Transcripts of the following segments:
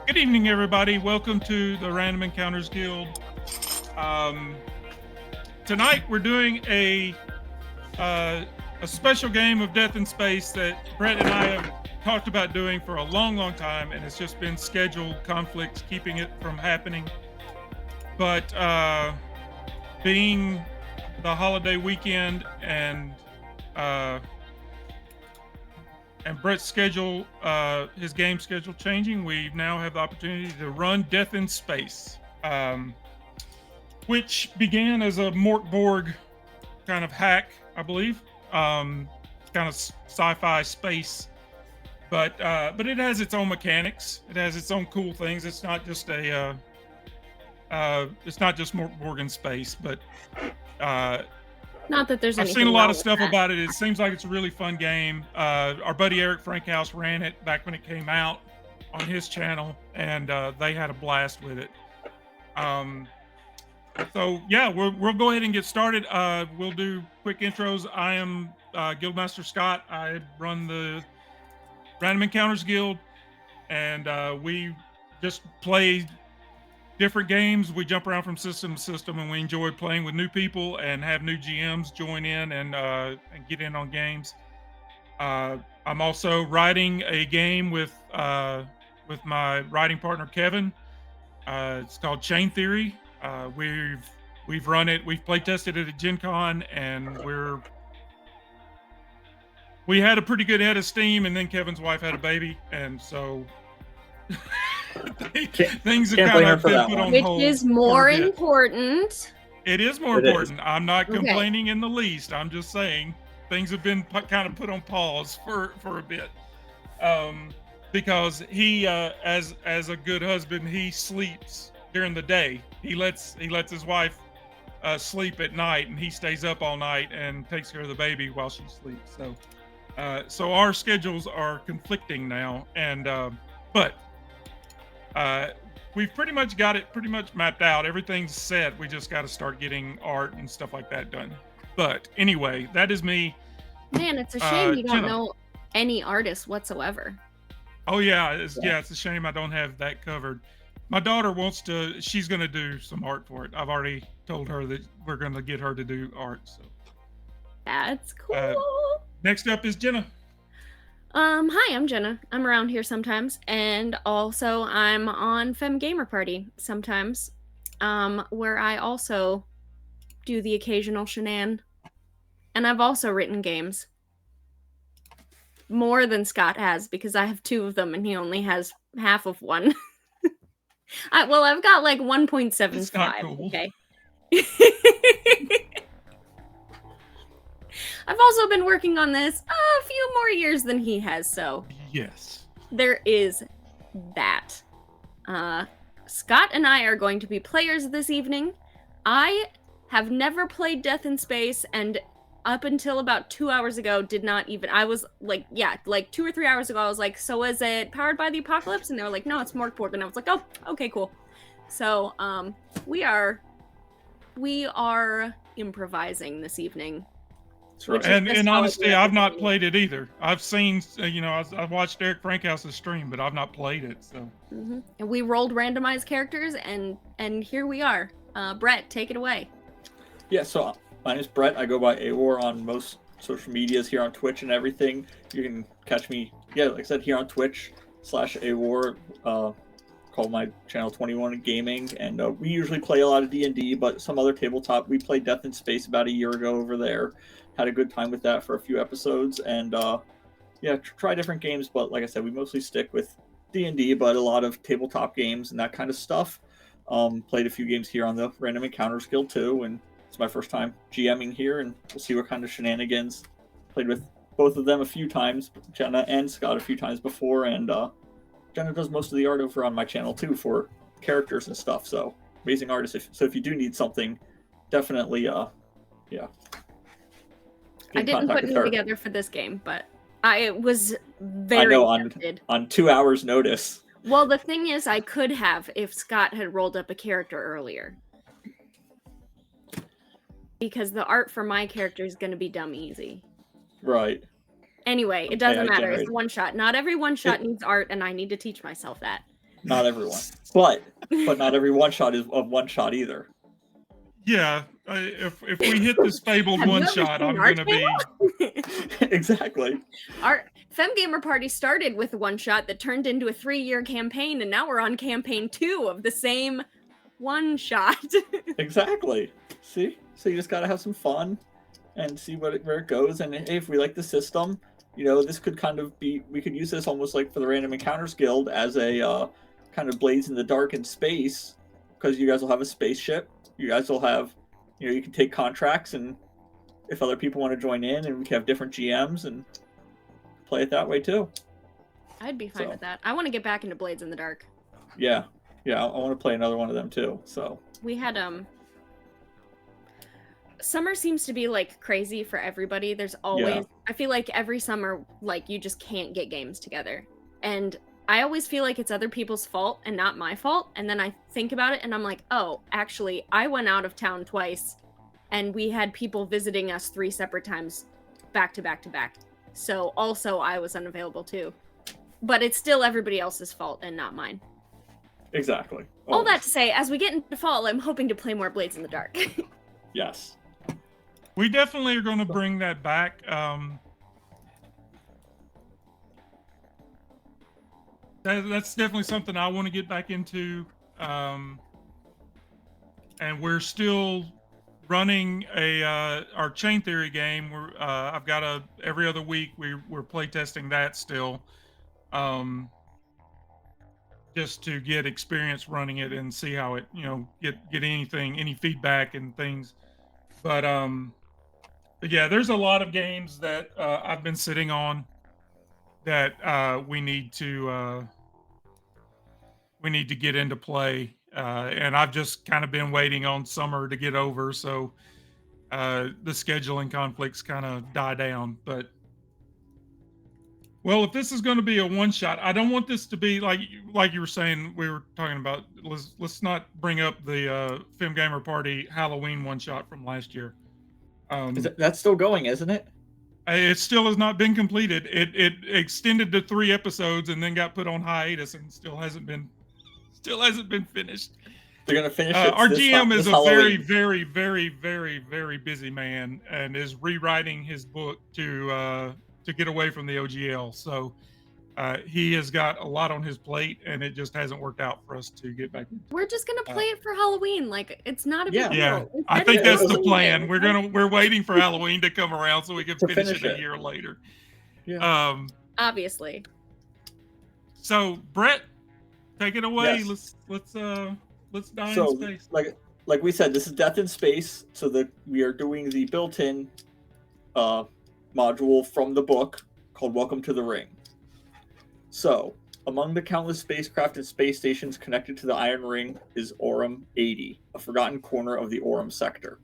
Good evening, everybody. Welcome to the Random Encounters Guild. Um, Tonight we're doing a special game of Death in Space that Brett and I have talked about doing for a long time, and it's just been schedule conflicts keeping it from happening. But being the holiday weekend uh, and Brett's schedule, his game schedule changing, we now have the opportunity to run Death in Space, which began as a Mort Borg kind of hack, I believe, kind of sci-fi space, but it has its own mechanics. It has its own cool things. It's not just it's not just Mort Borg in space, but not that there's I've anything seen a lot wrong of stuff with that. about it. It seems like it's a really fun game. Our buddy Eric Frankhouse ran it back when it came out on his channel, and they had a blast with it. So yeah, we'll go ahead and get started. We'll do quick intros. I am Guildmaster Scott. I run the Random Encounters Guild, and we just play different games. We jump around from system to system, and we enjoy playing with new people and have new GMs join in and get in on games. I'm also writing a game with my writing partner Kevin. It's called Chain Theory. We've run it. We've play tested it at Gen Con, and we had a pretty good head of steam, and then Kevin's wife had a baby, and so things have can't kind blame her of for been that put one. on Which hold. is for more a bit. important. It is more It is. important. I'm not Okay. complaining in the least. I'm just saying things have been kind of put on pause for a bit, because he, as a good husband, he sleeps during the day. He lets his wife sleep at night, and he stays up all night and takes care of the baby while she sleeps. So our schedules are conflicting now, and but we've pretty much got it mapped out. Everything's set. We just got to start getting art and stuff like that done. But anyway, that is me. Man, it's a shame you don't Jenna. know any artists whatsoever. Oh yeah, it's a shame I don't have that covered. My daughter wants to. She's going to do some art for it. I've already told her that we're going to get her to do art. So That's cool. next up is Jenna. Hi, I'm Jenna. I'm around here sometimes, and also I'm on Fem Gamer Party sometimes, where I also do the occasional shenan. And I've also written games. More than Scott has, because I have 2 of them and he only has half of one. I've got like 1.75. That's not cool. Okay. I've also been working on this a few more years than he has, so Yes. there is that. Scott and I are going to be players this evening. I have never played Death in Space, and up until about 2 hours ago I was like, 2 or 3 hours ago, I was like, so is it powered by the apocalypse? And they were like, no, it's Mort Borg. And I was like, oh, okay, cool. So we are improvising this evening. That's right. And honestly, I've not played it either. I've seen, I've watched Eric Frankhouse's stream, but I've not played it. So. Mm-hmm. And we rolled randomized characters, and here we are. Brett, take it away. Yeah, so my name is Brett. I go by AWAR on most social medias here on Twitch and everything. You can catch me, like I said, here on Twitch /AWAR. Called my channel 21 Gaming, and we usually play a lot of D&D, but some other tabletop. We played Death in Space about a year ago over there. Had a good time with that for a few episodes, and try different games. But like I said, we mostly stick with D&D, but a lot of tabletop games and that kind of stuff. Played a few games here on the Random Encounters Guild too, and it's my first time GMing here, and we'll see what kind of shenanigans. Played with both of them a few times, Jenna and Scott a few times before, and Jenna does most of the art over on my channel too for characters and stuff. So amazing artist. So if you do need something, definitely I didn't put them together for this game, but I was very tempted. On 2 hours notice. Well, the thing is, I could have if Scott had rolled up a character earlier. Because the art for my character is going to be dumb easy. Right. Anyway, it doesn't matter. It's a one shot. Not every one shot needs art, and I need to teach myself that. Not everyone, but not every one shot is a one shot either. Yeah, if we hit this fabled Have you one ever shot, seen I'm our gonna be. Exactly. Our Femgamer party started with one shot that turned into a 3-year campaign, and now we're on campaign 2 of the same one shot. Exactly. See, so you just gotta have some fun and see where it goes. And hey, if we like the system, this could kind of be. We could use this almost like for the Random Encounters Guild as a kind of Blades in the Dark in space, because you guys will have a spaceship. You guys will have, you can take contracts, and if other people want to join in, and we can have different GMs and play it that way too. I'd be fine with that. I want to get back into Blades in the Dark. Yeah, I want to play another one of them too. So we had summer seems to be like crazy for everybody. There's always I feel like every summer, like, you just can't get games together, and I always feel like it's other people's fault and not my fault. And then I think about it and I'm like, oh, actually, I went out of town twice and we had people visiting us 3 separate times back to back to back. So also I was unavailable too. But it's still everybody else's fault and not mine. Exactly. All that to say, as we get into fall, I'm hoping to play more Blades in the Dark. Yes. We definitely are going to bring that back. That's definitely something I want to get back into. And we're still running our Chain Theory game. I've got every other week we're play testing that still, just to get experience running it and see how it, get any feedback and things. But yeah, there's a lot of games that I've been sitting on that we need to get into play, and I've just kind of been waiting on summer to get over, so the scheduling conflicts kind of die down. But well, if this is going to be a one shot, I don't want this to be like you were saying. We were talking about, let's not bring up the Femgamer Party Halloween one shot from last year. That's still going, isn't it? It still has not been completed. It extended to 3 episodes and then got put on hiatus and still hasn't been finished. They're gonna finish it. Our GM is a very, Halloween. very, very, very, very busy man and is rewriting his book to get away from the OGL. So he has got a lot on his plate, and it just hasn't worked out for us to get back into. We're just gonna play it for Halloween. Like, it's not a big deal. Yeah, We I said think it that's was the a plan. weekend. We're waiting for Halloween to come around so we can finish it a year later. Yeah. Obviously. So Brett, take it away. Yes. Let's die So, in space. like we said, this is Death in Space, so that we are doing the built-in module from the book called Welcome to the Ring. So, among the countless spacecraft and space stations connected to the Iron Ring is Aurum 80, a forgotten corner of the Aurum sector.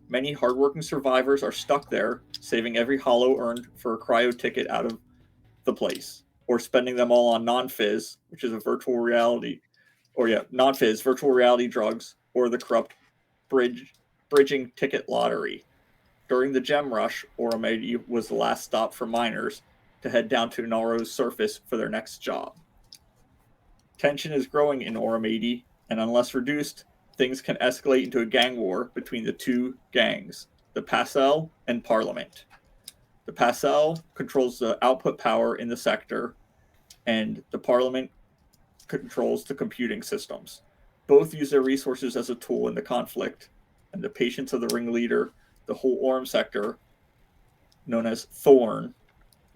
Many hardworking survivors are stuck there, saving every hollow earned for a cryo ticket out of the place, or spending them all on non-fizz, which is a virtual reality, non-fizz, virtual reality drugs, or the corrupt bridging ticket lottery. During the Gem Rush, Aurum 80 was the last stop for miners to head down to Nauro's surface for their next job. Tension is growing in Aurum 80, and unless reduced, things can escalate into a gang war between the 2 gangs, the Pasel and Parliament. The Pasel controls the output power in the sector, and the Parliament controls the computing systems. Both use their resources as a tool in the conflict, and the patience of the ringleader, the whole Aurum sector, known as Thorn,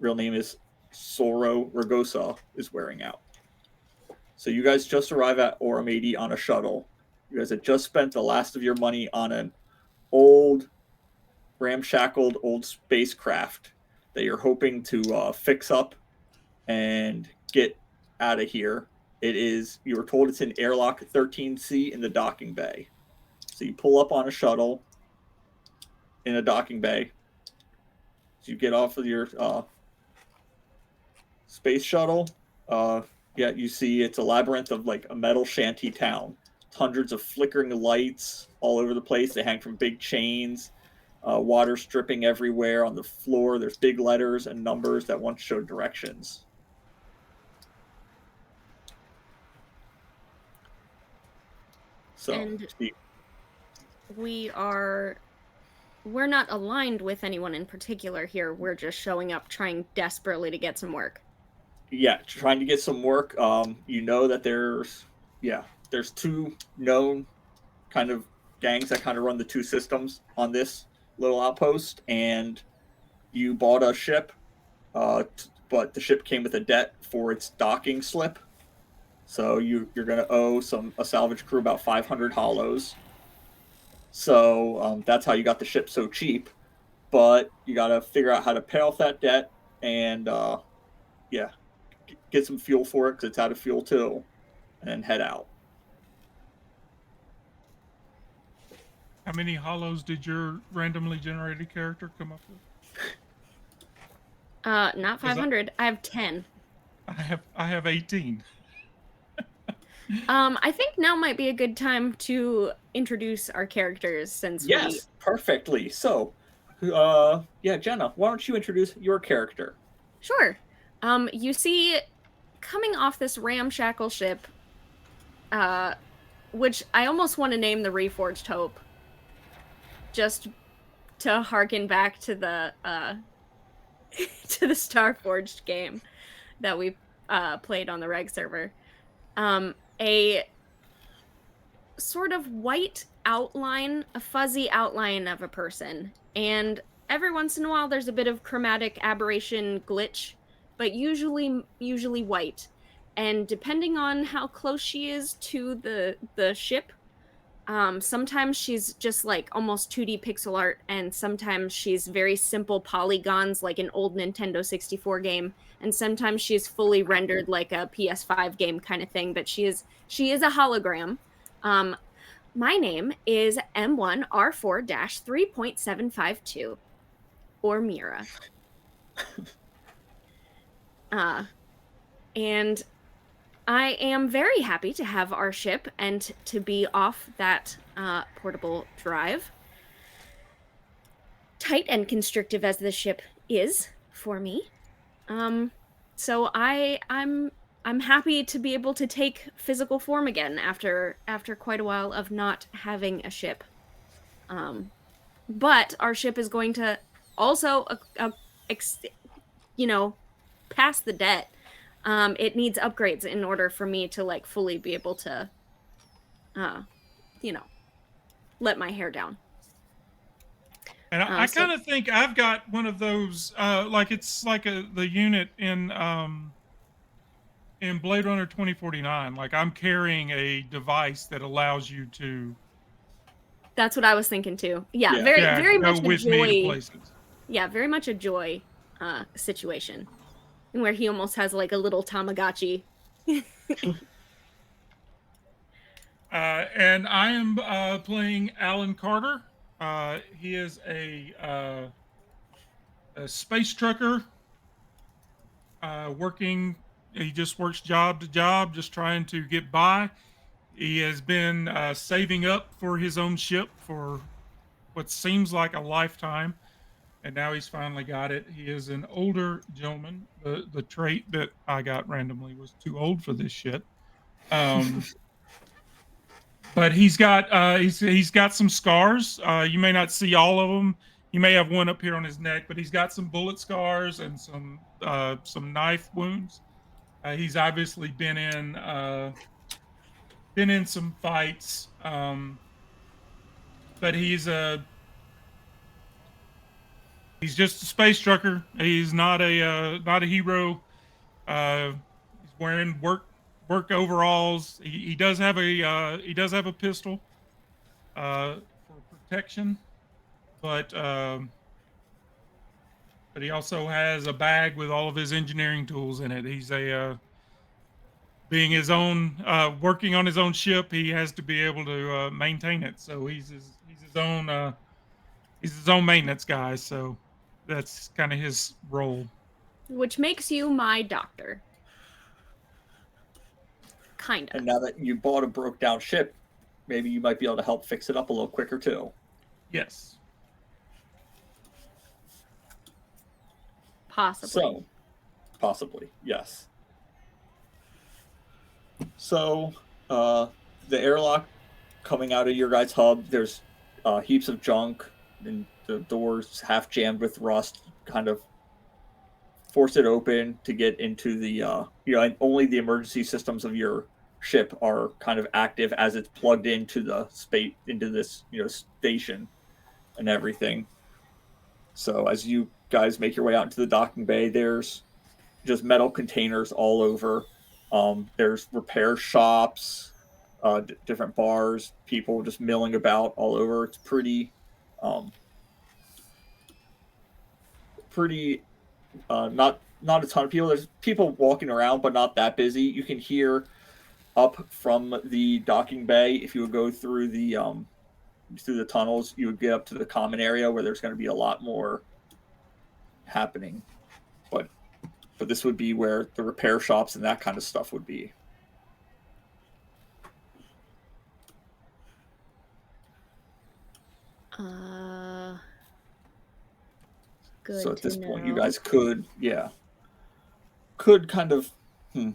real name is Soro Ragosa, is wearing out. So you guys just arrive at Aurum 80 on a shuttle. You guys had just spent the last of your money on an old, ramshackled old spacecraft that you're hoping to fix up and get out of here. You were told it's in airlock 13C in the docking bay. So you pull up on a shuttle in a docking bay. So you get off of your space shuttle. You see it's a labyrinth of like a metal shanty town. Hundreds of flickering lights all over the place. They hang from big chains. Water dripping everywhere on the floor. There's big letters and numbers that once showed directions. So And see, we're not aligned with anyone in particular here. We're just showing up trying desperately to get some work. yeah, trying to get some work. You know that there's two known kind of gangs that kind of run the two systems on this little outpost, and you bought a ship, but the ship came with a debt for its docking slip. So you're gonna owe a salvage crew about 500 hollows. So that's how you got the ship so cheap. But you got to figure out how to pay off that debt and yeah, get some fuel for it because it's out of fuel too, and then head out. How many hollows did your randomly generated character come up with? Not 500. I have 10. I have 18. I think now might be a good time to introduce our characters since Yes, perfectly. So, yeah, Jenna, why don't you introduce your character? Sure. You see, coming off this ramshackle ship, which I almost want to name the Reforged Hope, just to harken back to the to the Starforged game that we played on the Reg server. A sort of white outline, a fuzzy outline of a person, and every once in a while there's a bit of chromatic aberration glitch, but usually white. And depending on how close she is to the ship, sometimes she's just like almost 2D pixel art, and sometimes she's very simple polygons like an old Nintendo 64 game, and sometimes she's fully rendered like a PS5 game kind of thing, but she is a hologram. My name is M1R4-3.752, or Mira. And I am very happy to have our ship and to be off that portable drive. Tight and constrictive as the ship is for me. So I'm happy to be able to take physical form again after quite a while of not having a ship. But our ship is going to also, pass the debt. It needs upgrades in order for me to like fully be able to, let my hair down. And I kind of think I've got one of those, like it's like the unit in Blade Runner 2049. Like I'm carrying a device that allows you to. That's what I was thinking too. Yeah, Yeah. very much go with a me to joy. places. Yeah, very much a joy situation, where he almost has like a little Tamagotchi. And I am playing Alan Carter. He is a space trucker working. He just works job to job, just trying to get by. He has been saving up for his own ship for what seems like a lifetime, and now he's finally got it. He is an older gentleman. The trait that I got randomly was too old for this shit. But he's got some scars. You may not see all of them. You may have one up here on his neck, but he's got some bullet scars and some knife wounds. He's obviously been in some fights, but he's just a space trucker. He's not a hero. He's wearing work overalls. He does have a pistol for protection, but he also has a bag with all of his engineering tools in it. He's being his own working on his own ship. He has to be able to maintain it. So he's his own maintenance guy. So that's kind of his role. Which makes you my doctor. Kind of. And now that you bought a broke down ship, maybe you might be able to help fix it up a little quicker too. Yes. Possibly. Possibly, yes. So, the airlock coming out of your guys' hub. There's heaps of junk, and the doors half jammed with rust. Kind of force it open to get into the and only the emergency systems of your ship are kind of active as it's plugged into the space into this station and everything. So as you guys make your way out into the docking bay, there's just metal containers all over. There's repair shops, different bars, people just milling about all over. It's pretty not a ton of people. There's people walking around, but not that busy. You can hear up from the docking bay. If you would go through the tunnels, you would get up to the common area where there's going to be a lot more happening. But this would be where the repair shops and that kind of stuff would be. Good. So at this point, you guys could kind of, I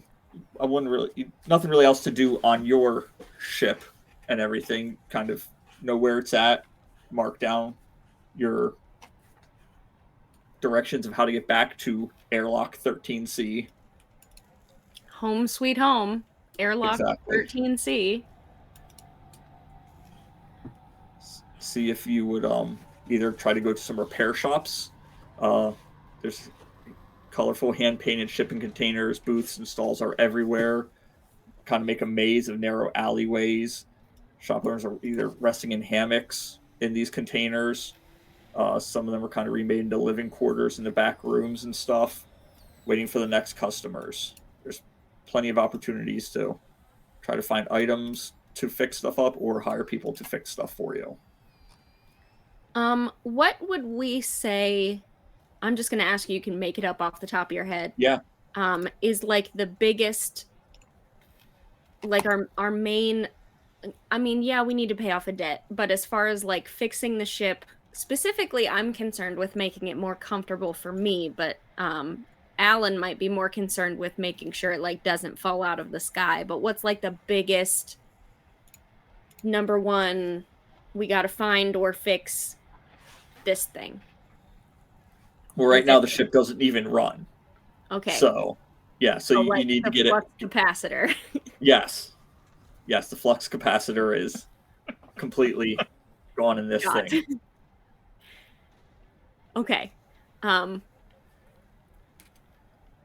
wouldn't really, nothing really else to do on your ship and everything. Kind of know where it's at, mark down your directions of how to get back to airlock 13C. Home sweet home. Airlock Exactly. 13C. See if you would either try to go to some repair shops. There's colorful hand-painted shipping containers, booths and stalls are everywhere. Kind of make a maze of narrow alleyways. Shop owners are either resting in hammocks in these containers. Some of them are kind of remade into living quarters in the back rooms and stuff, waiting for the next customers. There's plenty of opportunities to try to find items to fix stuff up or hire people to fix stuff for you. What would we say? I'm just gonna ask you. You can make it up off the top of your head. Yeah. Is like the biggest, like our main. I mean, yeah, we need to pay off a debt, but as far as like fixing the ship specifically, I'm concerned with making it more comfortable for me. But Alan might be more concerned with making sure it like doesn't fall out of the sky. But what's like the biggest number one? We got to find or fix this thing. Well, right now the ship doesn't even run. Okay. So, yeah. So you need to get it. Flux capacitor. Yes. Yes, the flux capacitor is completely gone in this thing. Okay.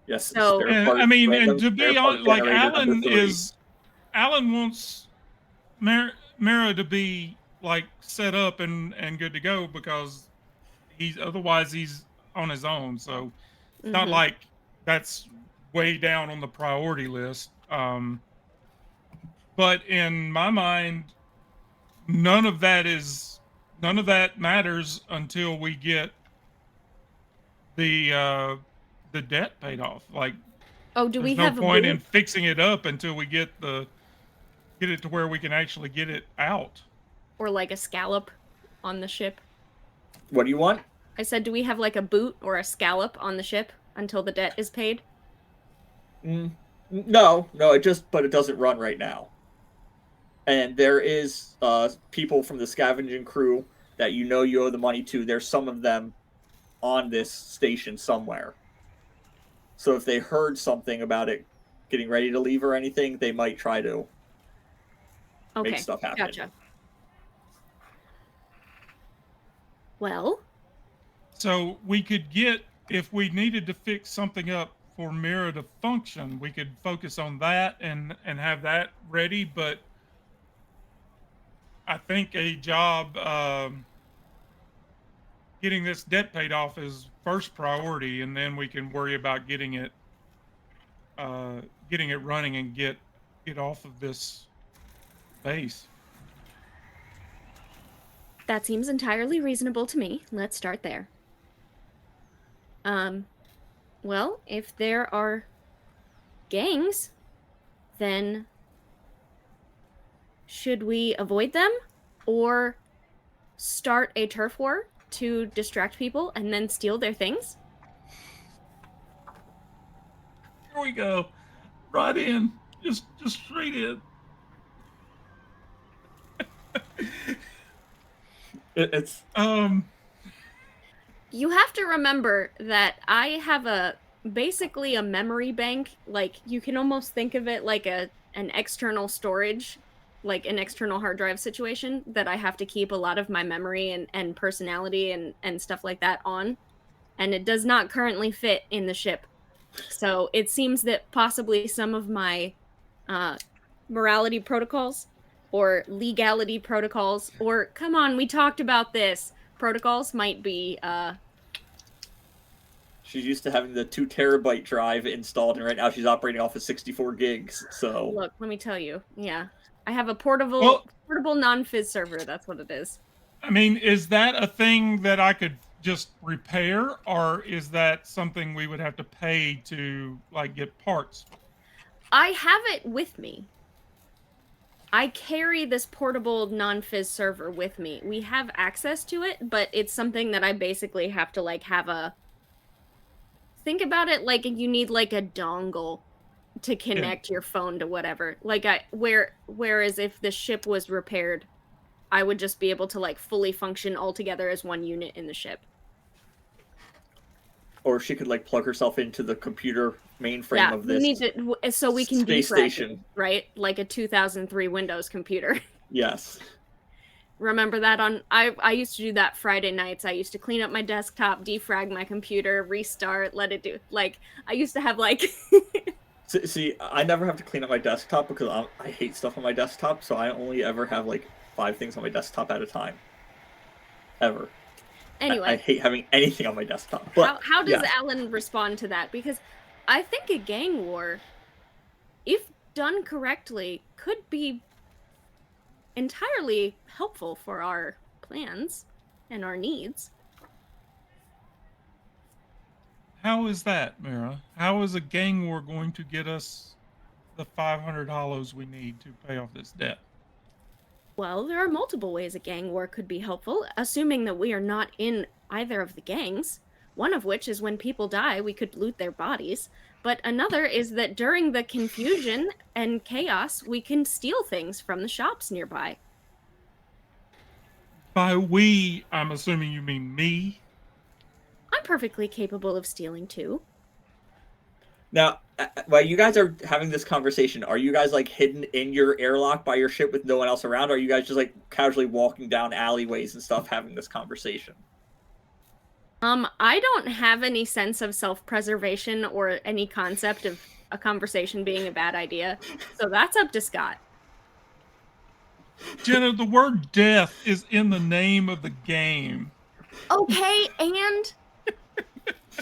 Yes. So, I mean, and to be honest, like Alan wants Mara to be like set up and good to go because otherwise he's on his own. So it's not like that's way down on the priority list. But in my mind, none of that matters until we get the debt paid off. Like, do we there's have no point in fixing it up until we get it to where we can actually get it out? Or like a scallop on the ship? What do you want? I said, do we have like a boot or a scallop on the ship until the debt is paid? No, but it doesn't run right now. And there is people from the scavenging crew that you owe the money to. There's some of them on this station somewhere. So if they heard something about it getting ready to leave or anything, they might try to make stuff happen. Gotcha. Well, so we could if we needed to fix something up for Mira to function, we could focus on that and have that ready. But I think a job getting this debt paid off is first priority, and then we can worry about getting it running and get off of this base. That seems entirely reasonable to me. Let's start there. Well, if there are gangs, then should we avoid them or start a turf war to distract people and then steal their things? Here we go. Right in. Just straight in. It's You have to remember that I have basically a memory bank. Like, you can almost think of it like an external storage, like an external hard drive situation that I have to keep a lot of my memory and personality and stuff like that on. And it does not currently fit in the ship. So it seems that possibly some of my uh, morality protocols or legality protocols, or come on, we talked about this, protocols might be she's used to having the 2 terabyte drive installed, and right now she's operating off of 64 gigs. So look, let me tell you. Yeah. I have a portable Well- non-fizz server, that's what it is. I mean, is that a thing that I could just repair, or is that something we would have to pay to like get parts? I have it with me. I carry this portable non-fizz server with me. We have access to it, but it's something that I basically have to like have a think about it like you need like a dongle to connect your phone to whatever. Like whereas if the ship was repaired, I would just be able to like fully function all together as one unit in the ship. or she could like plug herself into the computer mainframe of this we need to so we can space defrag station. it, right? Like a 2003 Windows computer. Yes. Remember that on I used to do that Friday nights. I used to clean up my desktop, defrag my computer, restart, let it do. Like I used to have like See, I never have to clean up my desktop because I hate stuff on my desktop, so I only ever have like 5 things on my desktop at a time. Ever. anyway. I hate having anything on my desktop. But How does yeah. Alan respond to that? Because I think a gang war, if done correctly, could be entirely helpful for our plans and our needs. How is that, Mira? How is a gang war going to get us the 500 hollows we need to pay off this debt? Well, there are multiple ways a gang war could be helpful, assuming that we are not in either of the gangs. One of which is when people die, we could loot their bodies. But another is that during the confusion and chaos, we can steal things from the shops nearby. By we, I'm assuming you mean me. I'm perfectly capable of stealing too. Now, while you guys are having this conversation, are you guys like hidden in your airlock by your ship with no one else around? Or are you guys just like casually walking down alleyways and stuff having this conversation? I don't have any sense of self-preservation or any concept of a conversation being a bad idea. So that's up to Scott. Jenna, the word death is in the name of the game. Okay, and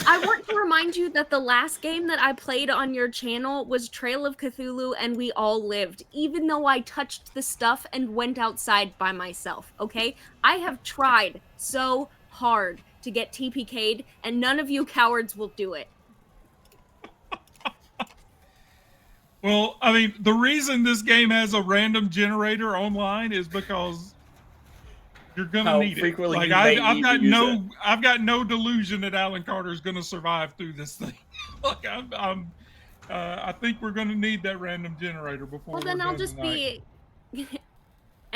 I want to remind you that the last game that I played on your channel was Trail of Cthulhu and we all lived, even though I touched the stuff and went outside by myself, okay? I have tried so hard to get TPK'd and none of you cowards will do it. Well, I mean, the reason this game has a random generator online is because you're gonna How need it. frequently Like you may I've need got to use no, it. I've got no delusion that Alan Carter is gonna survive through this thing. Like I think we're gonna need that random generator before. Well, then we're I'll done just tonight. be.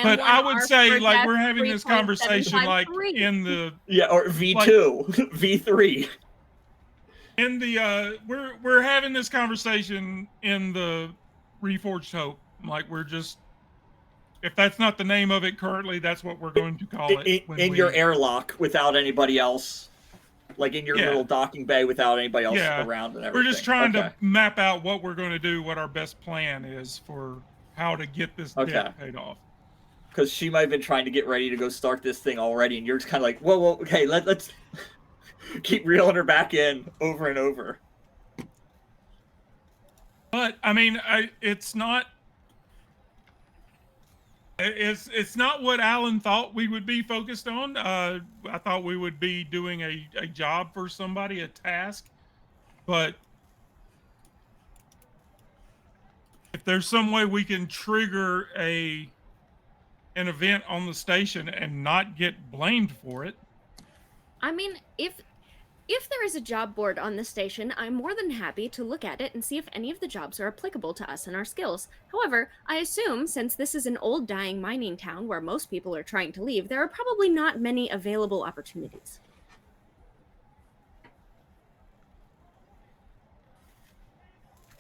But I would say, M1R4 like, we're having this conversation, like, 3.753. in the Yeah, or V2, V3. in the we're having this conversation in the Reforged Hope. Like, we're just, if that's not the name of it currently, that's what we're going to call it. In your airlock without anybody else. Like in your Yeah. little docking bay without anybody else Yeah. around and everything. We're just trying Okay. to map out what we're going to do, what our best plan is for how to get this debt paid off. Because she might have been trying to get ready to go start this thing already, and you're just kind of like, whoa, okay, let's keep reeling her back in over and over. But I mean, it's not what Alan thought we would be focused on. I thought we would be doing a job for somebody, a task. But if there's some way we can trigger an event on the station and not get blamed for it. I mean, If there is a job board on the station, I'm more than happy to look at it and see if any of the jobs are applicable to us and our skills. However, I assume since this is an old dying mining town where most people are trying to leave, there are probably not many available opportunities.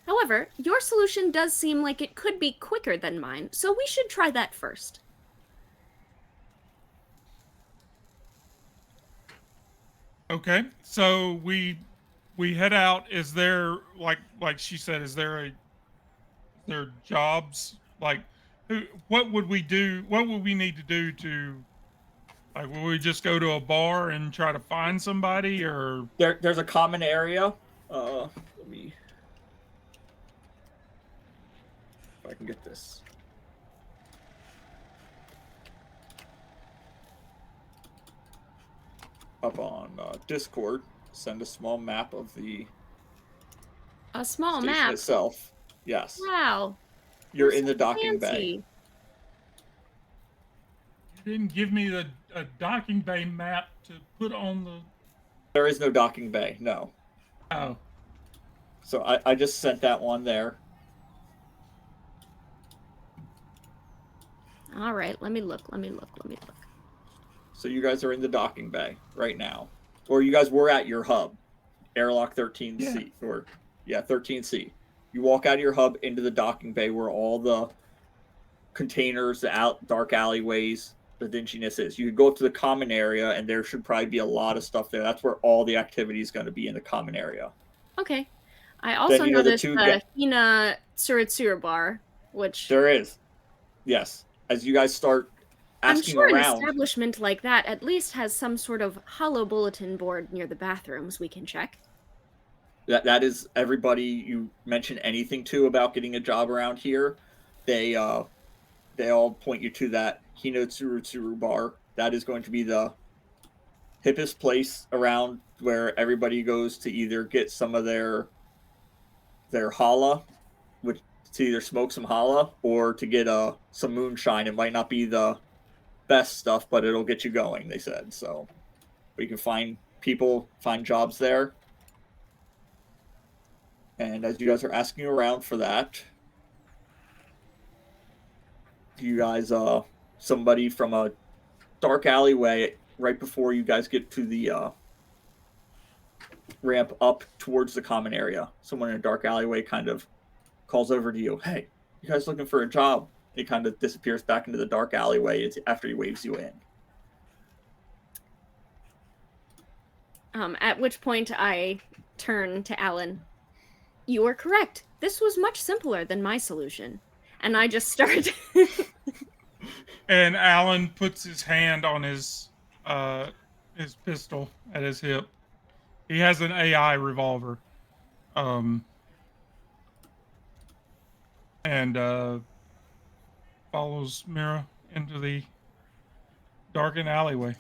However, your solution does seem like it could be quicker than mine, so we should try that first. Okay, so we head out. Is there like she said? Is there jobs like who? What would we do? What would we need to do to like? Will we just go to a bar and try to find somebody, or There's a common area. Let me, if I can get this. Up on Discord, send a small map of the A small station map. itself. Yes, Wow. you're That's in the so docking bay. fancy. you didn't give me a docking bay map to put on the? There is no docking bay, no. Oh, So I just sent that one there. All right, let me look. So you guys are in the docking bay right now, or you guys were at your hub, airlock 13C, or 13C. You walk out of your hub into the docking bay where all the containers, the dark alleyways, the dinginess is. You could go up to the common area, and there should probably be a lot of stuff there. That's where all the activity is going to be, in the common area. Okay. I also you know the noticed two the Hina Tsurutsuru bar, which There is, yes. As you guys start I'm asking sure an around, establishment like that at least has some sort of hollow bulletin board near the bathrooms we can check. that is everybody you mention anything to about getting a job around here, they all point you to that Hino Tsurutsuru bar. That is going to be the hippest place around, where everybody goes to either get some of their challah, which to either smoke some challah or to get some moonshine. It might not be the best stuff, but it'll get you going, they said. So we can find jobs there. And as you guys are asking around for that, you guys somebody from a dark alleyway right before you guys get to the ramp up towards the common area, someone in a dark alleyway kind of calls over to you, "Hey, you guys looking for a job?" He kind of disappears back into the dark alleyway after he waves you in. At which point I turn to Alan. You are correct. This was much simpler than my solution. And I just start. and Alan puts his hand on his pistol at his hip. He has an AI revolver. And follows Mira into the darkened alleyway.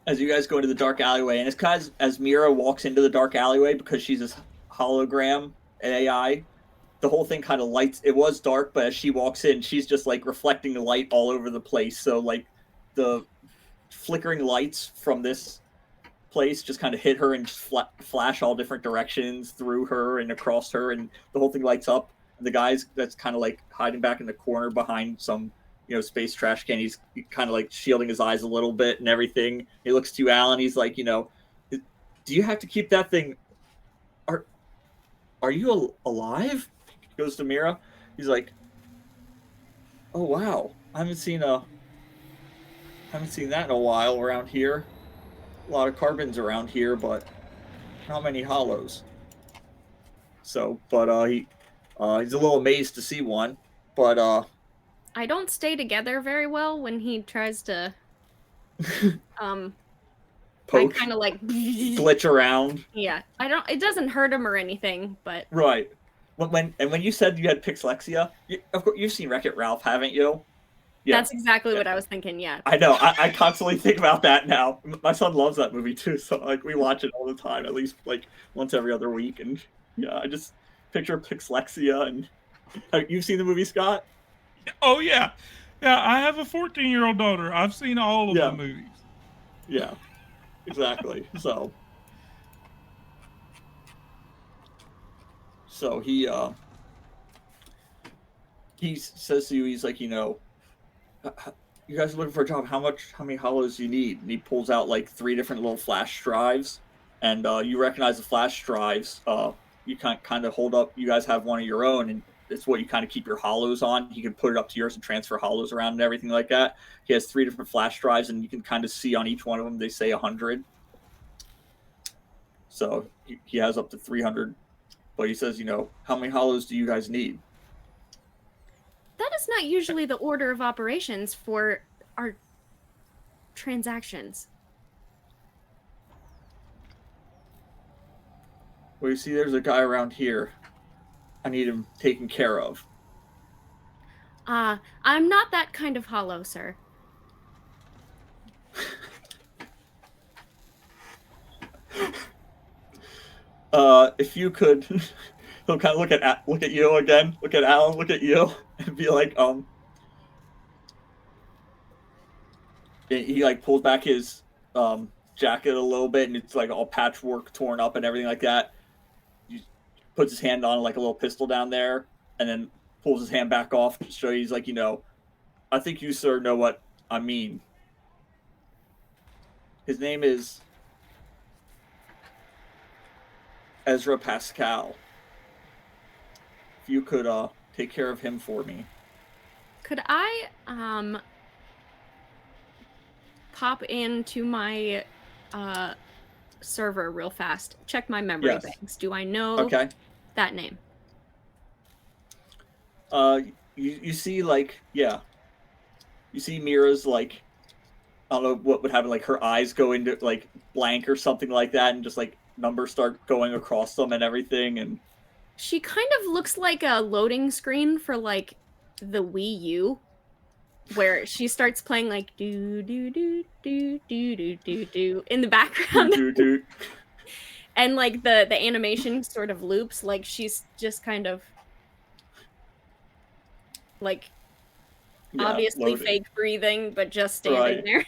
As you guys go into the dark alleyway, and it's because as Mira walks into the dark alleyway, because she's this hologram AI, the whole thing kind of lights. It was dark, but as she walks in, she's just like reflecting the light all over the place. So like the flickering lights from this place just kind of hit her and just flash all different directions through her and across her, and the whole thing lights up. And the guy's that's kind of like hiding back in the corner behind some space trash can. He's kind of like shielding his eyes a little bit and everything. He looks to you, Alan. He's like, do you have to keep that thing? Are you alive? He goes to Mira. He's like, oh wow, I haven't seen that in a while around here. A lot of carbons around here, but not many hollows. So, but he's a little amazed to see one, but I don't stay together very well when he tries to poke, I kind of like glitch around. Yeah, it doesn't hurt him or anything, but Right. When you said you had Pixlexia, of course you've seen Wreck-It Ralph, haven't you? Yeah. That's exactly what I was thinking. Yeah. I know. I constantly think about that now. My son loves that movie too, so like we watch it all the time, at least like once every other week. And yeah, I just picture Pixlexia. And you've seen the movie, Scott? Oh yeah, I have a 14-year-old daughter. I've seen all of the movies. Yeah, Exactly. So he says to you, he's like, you guys are looking for a job. How many hollows do you need? And he pulls out like 3 different little flash drives, and you recognize the flash drives. You kind of hold up. You guys have one of your own, and it's what you kind of keep your hollows on. You can put it up to yours and transfer hollows around and everything like that. He has 3 different flash drives, and you can kind of see on each one of them they say 100. So he has up to 300. But he says, how many hollows do you guys need? That is not usually the order of operations for our transactions. Well, you see, there's a guy around here. I need him taken care of. I'm not that kind of hollow, sir. If you could, he'll kind of look at you again, look at Alan, look at you, and be like, he like pulls back his jacket a little bit, and it's like all patchwork, torn up, and everything like that. He puts his hand on like a little pistol down there, and then pulls his hand back off to show you. He's like, I think you, sir, know what I mean. His name is Ezra Pascal. If you could take care of him for me. Could I pop into my server real fast? Check my memory banks. Do I know that name? You see, like, yeah. You see Mira's, like, I don't know what would happen, like her eyes go into like blank or something like that, and just like numbers start going across them and everything. And she kind of looks like a loading screen for like the Wii U, where she starts playing like do do do do do do do do in the background. And like the animation sort of loops, like she's just kind of like obviously loading. Fake breathing, but just standing there.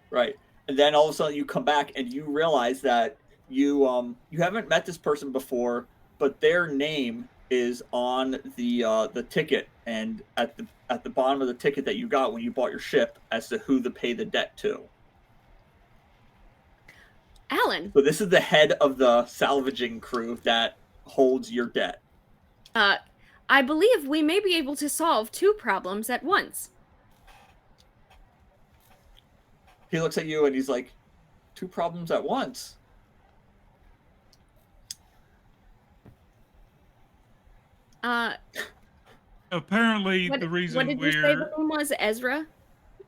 Right. And then all of a sudden you come back and you realize that you haven't met this person before, but their name is on the ticket, and at the bottom of the ticket that you got when you bought your ship as to who to pay the debt to. Alan. So this is the head of the salvaging crew that holds your debt. I believe we may be able to solve 2 problems at once. He looks at you and he's like, 2 problems at once? Apparently, the reason what did you say the name was? Ezra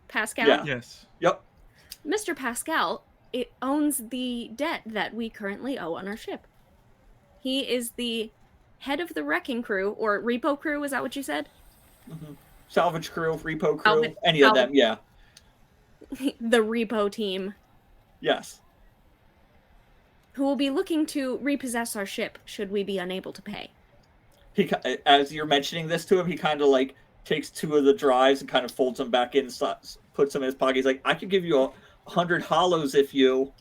Pascal? Yeah. Yes. Yep. Mr. Pascal, it owns the debt that we currently owe on our ship. He is the head of the wrecking crew, or repo crew, is that what you said? Mm-hmm. Salvage crew, repo crew, any of them, yeah. The repo team. Yes. Who will be looking to repossess our ship should we be unable to pay. He, as you're mentioning this to him, he kind of like takes 2 of the drives and kind of folds them back in, puts them in his pocket. He's like, I could give you 100 hollows if you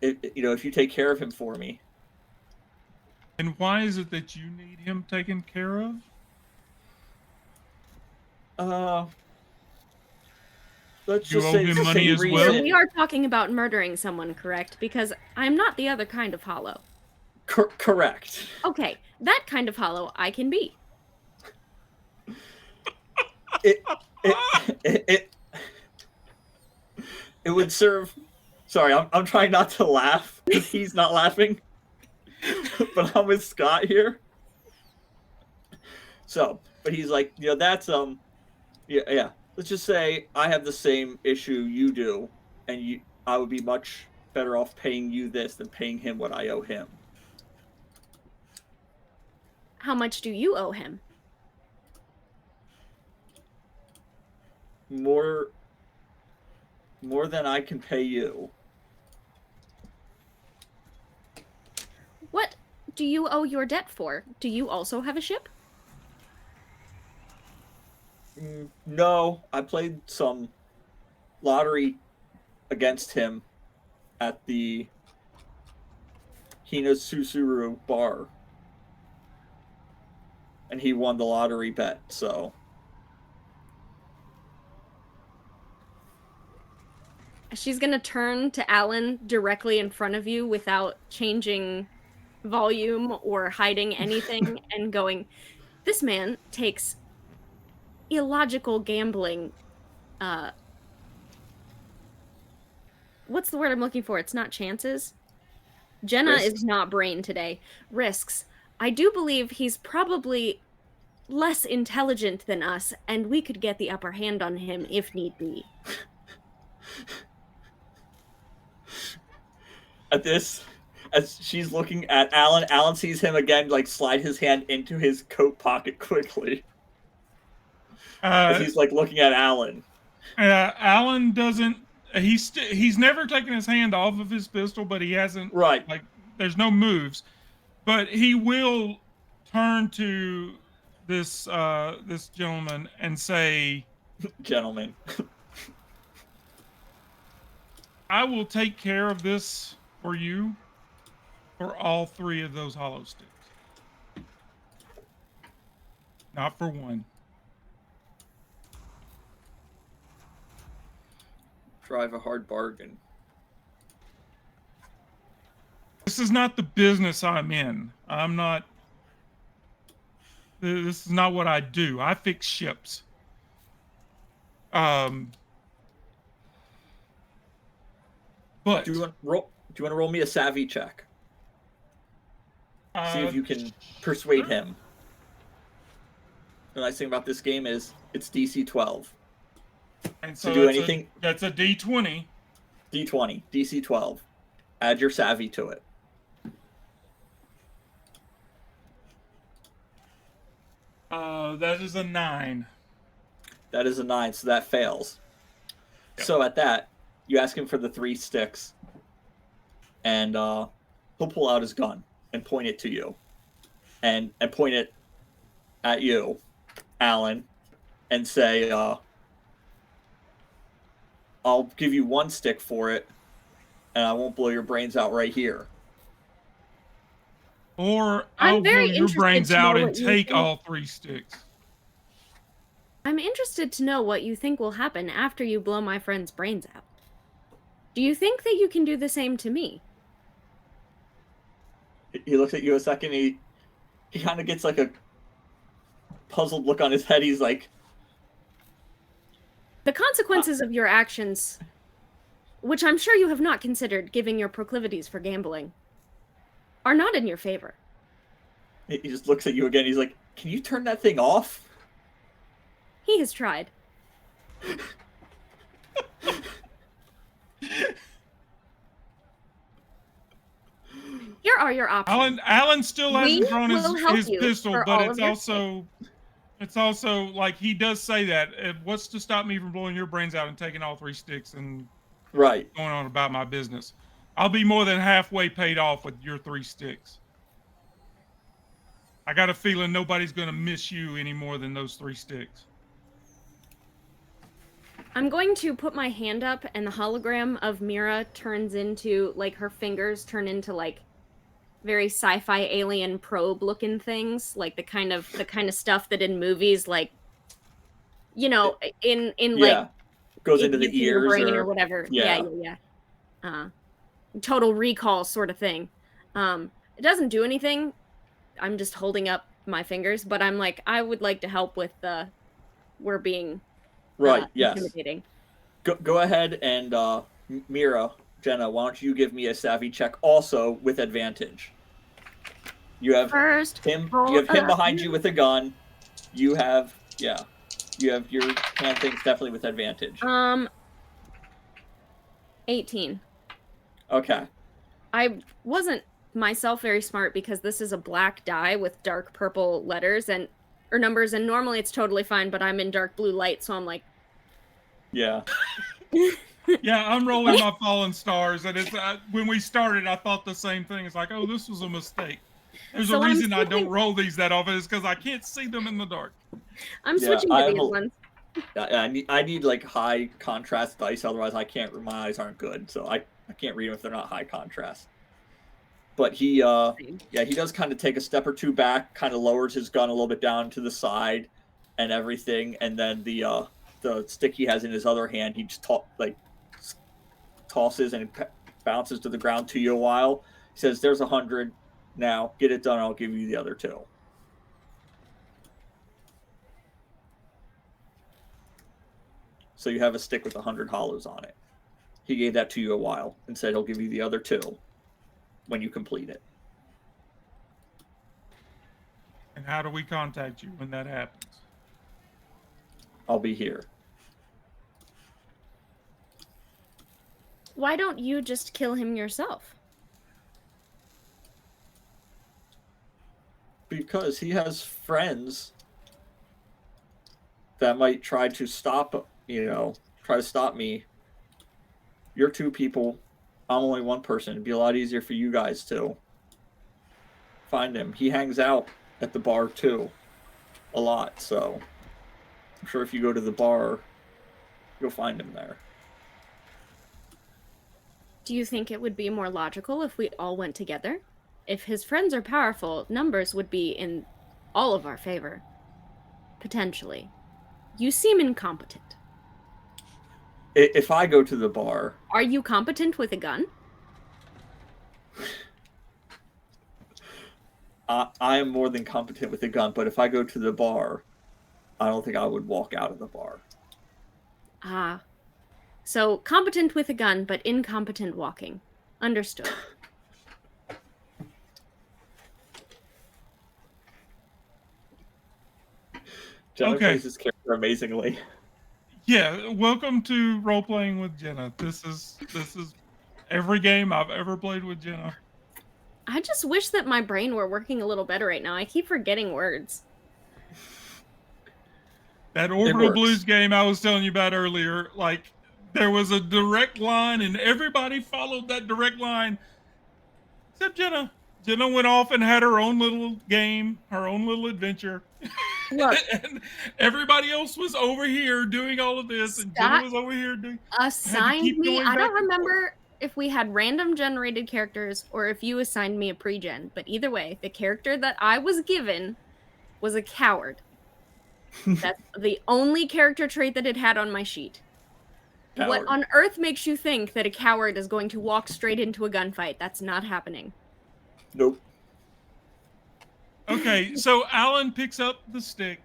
take care of him for me. And why is it that you need him taken care of? Let's you just owe say him money as well. We are talking about murdering someone, correct? Because I'm not the other kind of hollow. Correct. Okay, that kind of hollow I can be. It would serve. Sorry, I'm trying not to laugh because he's not laughing. But I'm with Scott here. So, but he's like, that's yeah. Let's just say I have the same issue you do, and I would be much better off paying you this than paying him what I owe him. How much do you owe him? More than I can pay you. What do you owe your debt for? Do you also have a ship? No, I played some lottery against him at the Hinasusuru bar. And he won the lottery bet, so... She's gonna turn to Alan directly in front of you without changing volume or hiding anything and going, this man takes illogical gambling. What's the word I'm looking for? It's not chances. Jenna Risks. is not brain today. Risks. I do believe he's probably less intelligent than us, and we could get the upper hand on him if need be. At this, as she's looking at Alan, Alan sees him again, like, slide his hand into his coat pocket quickly. As he's, like, looking at Alan. Alan doesn't... He's never taken his hand off of his pistol, but he hasn't... Right. Like, there's no moves. But he will turn to this this gentleman and say... Gentleman. I will take care of this for you for all 3 of those hollow sticks. Not for one. Drive a hard bargain. This is not the business I'm in. I'm not... This is not what I do. I fix ships. But... Do you want to roll me a savvy check? See if you can persuade him. The nice thing about this game is it's DC 12. And so to do anything, that's a D20. D20, DC 12. Add your savvy to it. That is a 9. That is a 9, so that fails. Yep. So at that, you ask him for the 3 sticks, and he'll pull out his gun and point it to you, and point it at you, Alan, and say, I'll give you 1 stick for it, and I won't blow your brains out right here. Or I'm I'll blow very your interested brains to know out and what you take think. all 3 sticks. I'm interested to know what you think will happen after you blow my friend's brains out. Do you think that you can do the same to me? He looks at you a second, he kind of gets like a puzzled look on his head. He's like, The consequences of your actions, which I'm sure you have not considered given your proclivities for gambling, are not in your favor. he just looks at you again. He's like, can you turn that thing off? He has tried. Here are your options. Alan still hasn't We drawn will help his you pistol, for but all of your it's also like he does say that. What's to stop me from blowing your brains out and taking all 3 sticks and Right. going on about my business? I'll be more than halfway paid off with your 3 sticks. I got a feeling nobody's going to miss you any more than those 3 sticks. I'm going to put my hand up, and the hologram of Mira turns into, like, her fingers turn into, like, very sci-fi alien probe looking things, like the kind of stuff that in movies, like, you know, in like goes into the gets in your ears brain or whatever. Yeah. Total Recall sort of thing. It doesn't do anything. I'm just holding up my fingers, but I'm like, I would like to help with the we're being Right. Yes. intimidating. Go ahead and Mira, Jenna, why don't you give me a savvy check also with advantage? You have First, him. roll You have him up. behind you with a gun. You have your hand things definitely with advantage. 18. Okay. I wasn't myself very smart because this is a black die with dark purple letters or numbers, and normally it's totally fine, but I'm in dark blue light, so I'm like, Yeah. Yeah, I'm rolling my fallen stars, and it's when we started, I thought the same thing. It's like, oh, this was a mistake. There's So a I'm reason I don't switching- roll these that often is because I can't see them in the dark. I'm Yeah, switching I to these will- ones. I need like high contrast dice, otherwise my eyes aren't good, so I can't read them if they're not high contrast. But he he does kind of take a step or two back, kind of lowers his gun a little bit down to the side and everything, and then the stick he has in his other hand, he just tosses and bounces to the ground to you a while. He says, "There's 100. Now get it done. I'll give you the other 2." So you have a stick with 100 hollows on it. He gave that to you a while and said he'll give you the other 2 when you complete it. And how do we contact you when that happens? I'll be here. Why don't you just kill him yourself? Because he has friends that might try to stop me. You're 2 people. I'm only 1 person. It'd be a lot easier for you guys to find him. He hangs out at the bar too a lot, so I'm sure if you go to the bar, you'll find him there. Do you think it would be more logical if we all went together? If his friends are powerful, numbers would be in all of our favor. Potentially. You seem incompetent. If I go to the bar... Are you competent with a gun? I am more than competent with a gun, but if I go to the bar, I don't think I would walk out of the bar. Ah. So, competent with a gun, but incompetent walking. Understood. Jenna plays this character amazingly. Yeah, welcome to role playing with Jenna. This is every game I've ever played with Jenna. I just wish that my brain were working a little better right now. I keep forgetting words. That Orbital Blues game I was telling you about earlier, like there was a direct line and everybody followed that direct line except Jenna. Jenna went off and had her own little game, her own little adventure. Look, and everybody else was over here doing all of this, and Jenna was over here doing. Assigned me. I don't remember if we had random generated characters or if you assigned me a pre-gen, but either way, the character that I was given was a coward. That's the only character trait that it had on my sheet. Coward. What on earth makes you think that a coward is going to walk straight into a gunfight? That's not happening. Nope. Okay, so Alan picks up the stick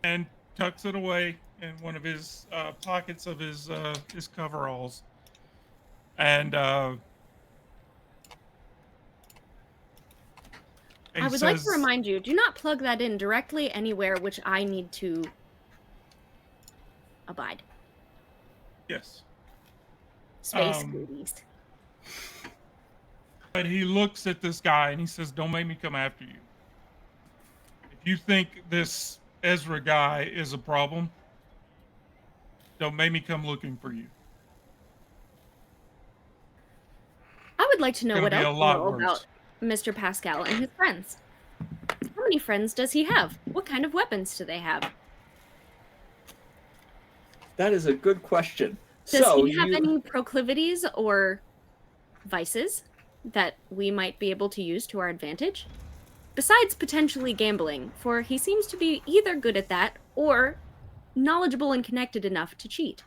and tucks it away in one of his pockets of his coveralls, and I would like to remind you: do not plug that in directly anywhere which I need to abide. Yes. Space duties. But he looks at this guy and he says, "Don't make me come after you. If you think this Ezra guy is a problem, don't make me come looking for you." I would like to know what else you know about Mr. Pascal and his friends. How many friends does he have? What kind of weapons do they have? That is a good question. Does he have any proclivities or vices that we might be able to use to our advantage? Besides potentially gambling, for he seems to be either good at that or knowledgeable and connected enough to cheat.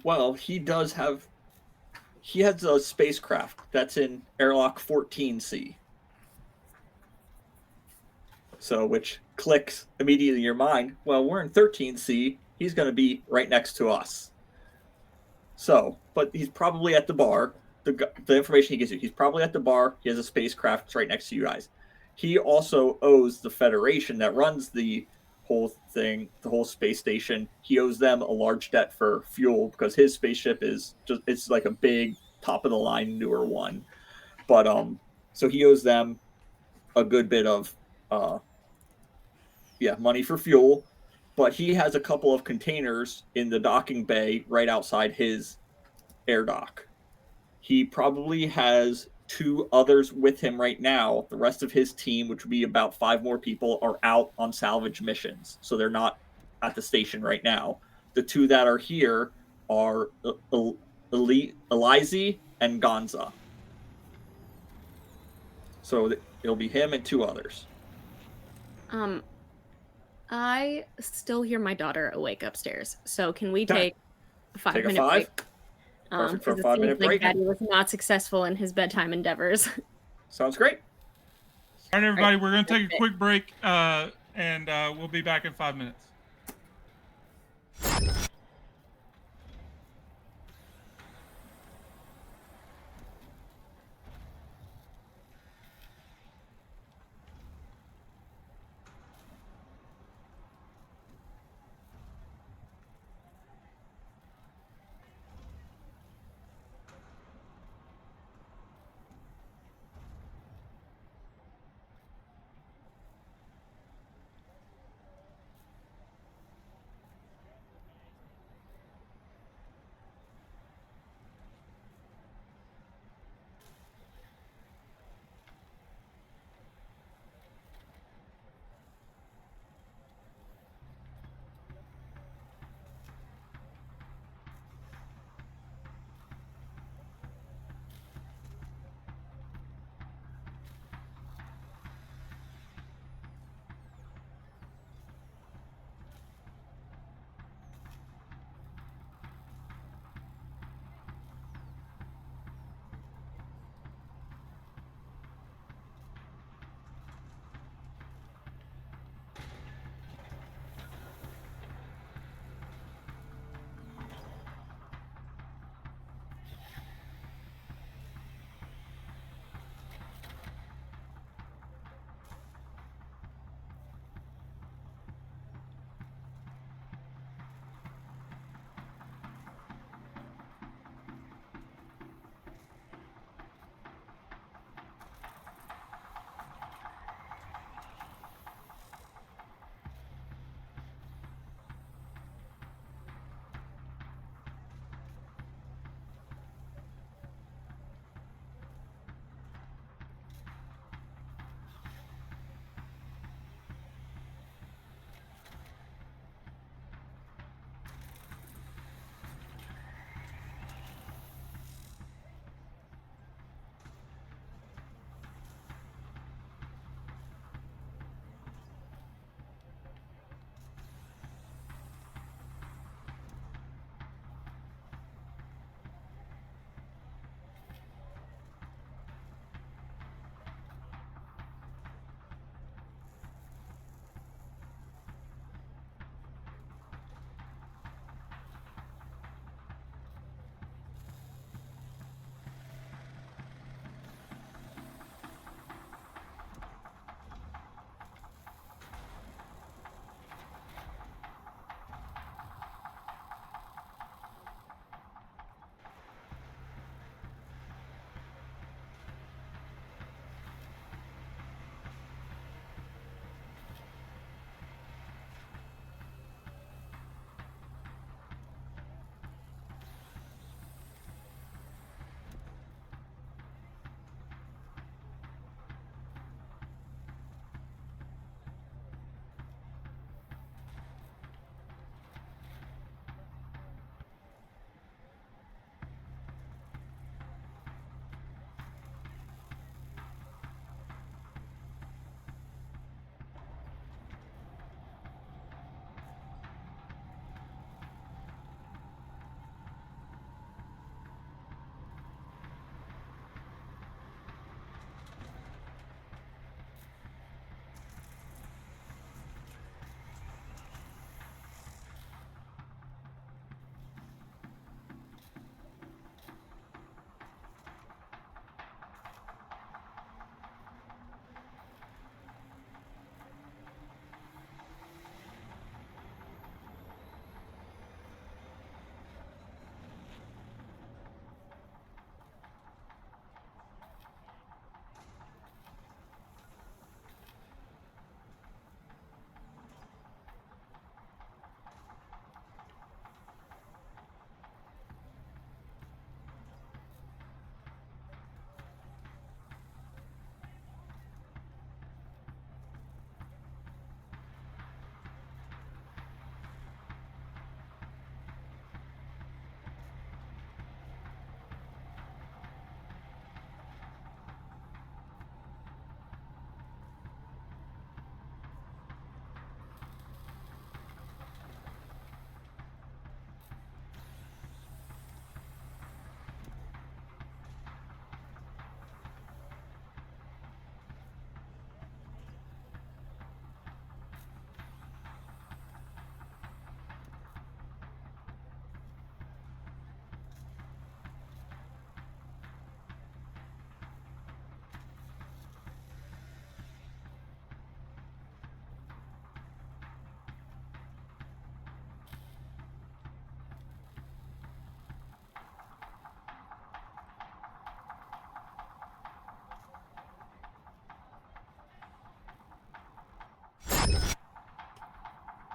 Well, he has a spacecraft that's in airlock 14C. So, which clicks immediately in your mind, well, we're in 13C, he's going to be right next to us. So, but he's probably at the bar. The information he gives you, he's probably at the bar. He has a spacecraft that's right next to you guys. He also owes the Federation that runs the whole thing, the whole space station. He owes them a large debt for fuel because his spaceship it's like a big top of the line newer one. But so he owes them a good bit of money for fuel. But he has a couple of containers in the docking bay right outside his air dock. He probably has 2 others with him right now. The rest of his team, which would be about 5 more people, are out on salvage missions, so they're not at the station right now. The 2 that are here are Elizy and Gonza. So it'll be him and 2 others. I still hear my daughter awake upstairs. So can we Okay. take a 5 Take a minute 5? break? Perfect for a 'Cause it 5-minute seems like break. Daddy was not successful in his bedtime endeavors. Sounds great. All right, everybody, we're going to take a Perfect. quick break, and we'll be back in 5 minutes.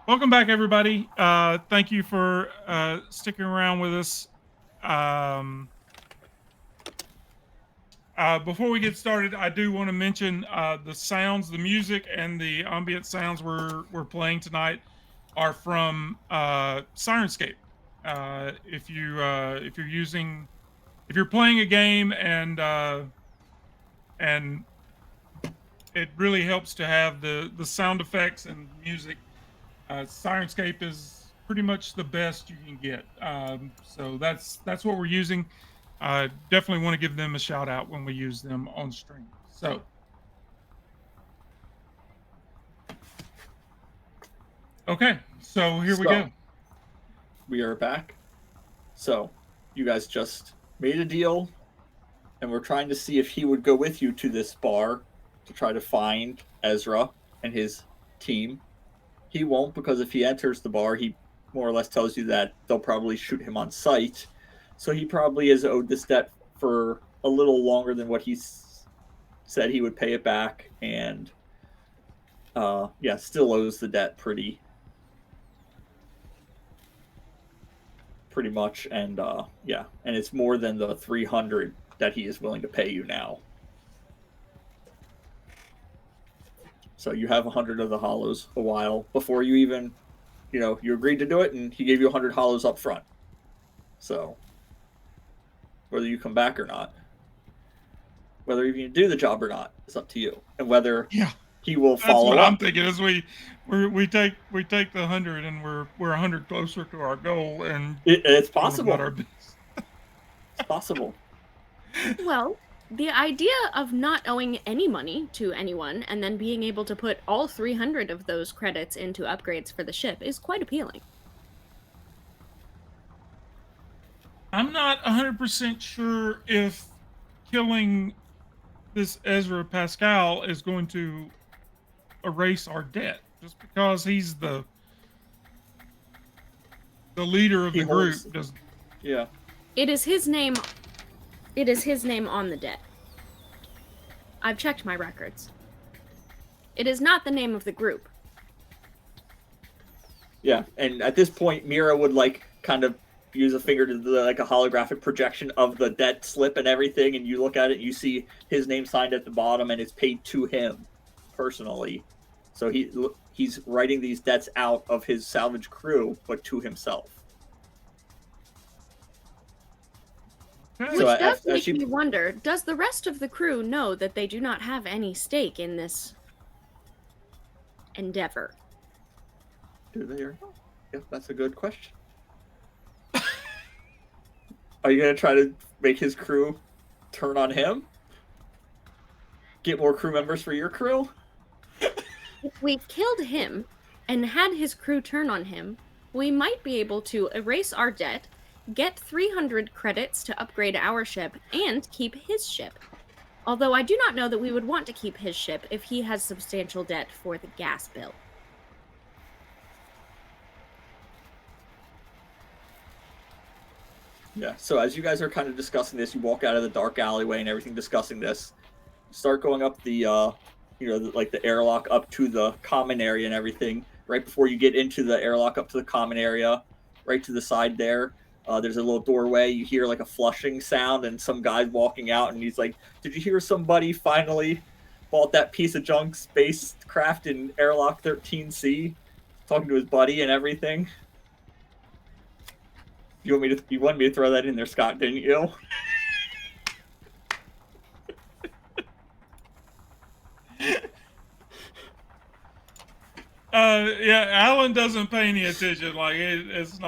Welcome back, everybody. Thank you for sticking around with us. Before we get started, I do want to mention the sounds, the music, and the ambient sounds we're playing tonight are from Sirenscape. If you're playing a game and it really helps to have the sound effects and music. Sirenscape is pretty much the best you can get. So that's what we're using. Definitely want to give them a shout out when we use them on stream. So, okay, so here we go. We are back. So, you guys just made a deal, and we're trying to see if he would go with you to this bar to try to find Ezra and his team. He won't, because if he enters the bar, he more or less tells you that they'll probably shoot him on sight. So he probably has owed this debt for a little longer than what he said he would pay it back, and still owes the debt pretty much, and and it's more than the 300 that he is willing to pay you now. So you have 100 of the hollows a while before you even, you agreed to do it, and he gave you 100 hollows up front. So whether you come back or not, whether you can do the job or not, is up to you, and whether he will follow up. That's what I'm thinking. Is we take the 100, and we're 100 closer to our goal, and it's possible. It's possible. Well, the idea of not owing any money to anyone and then being able to put all 300 of those credits into upgrades for the ship is quite appealing. I'm not 100% sure if killing this Ezra Pascal is going to erase our debt, just because he's the leader of the group. Yeah. It is his name on the debt. I've checked my records. It is not the name of the group. Yeah, and at this point, Mira would kind of use a finger to do a holographic projection of the debt slip and everything, and you look at it, and you see his name signed at the bottom, and it's paid to him personally. So he's writing these debts out of his salvage crew, but to himself. Which does make me wonder, does the rest of the crew know that they do not have any stake in this endeavor? Do they? Yeah, that's a good question. Are you going to try to make his crew turn on him? Get more crew members for your crew? If we killed him and had his crew turn on him, we might be able to erase our debt, get 300 credits to upgrade our ship, and keep his ship. Although I do not know that we would want to keep his ship if he has substantial debt for the gas bill. Yeah, so as you guys are kind of discussing this, you walk out of the dark alleyway and everything discussing this, start going up the, the airlock up to the common area and everything. Right before you get into the airlock up to the common area, right to the side there, there's a little doorway. You hear a flushing sound and some guy walking out, and he's like, "Did you hear somebody finally bought that piece of junk spacecraft in airlock 13C?" Talking to his buddy and everything. You wanted me to throw that in there, Scott, didn't you? Yeah, Alan doesn't pay any attention. He's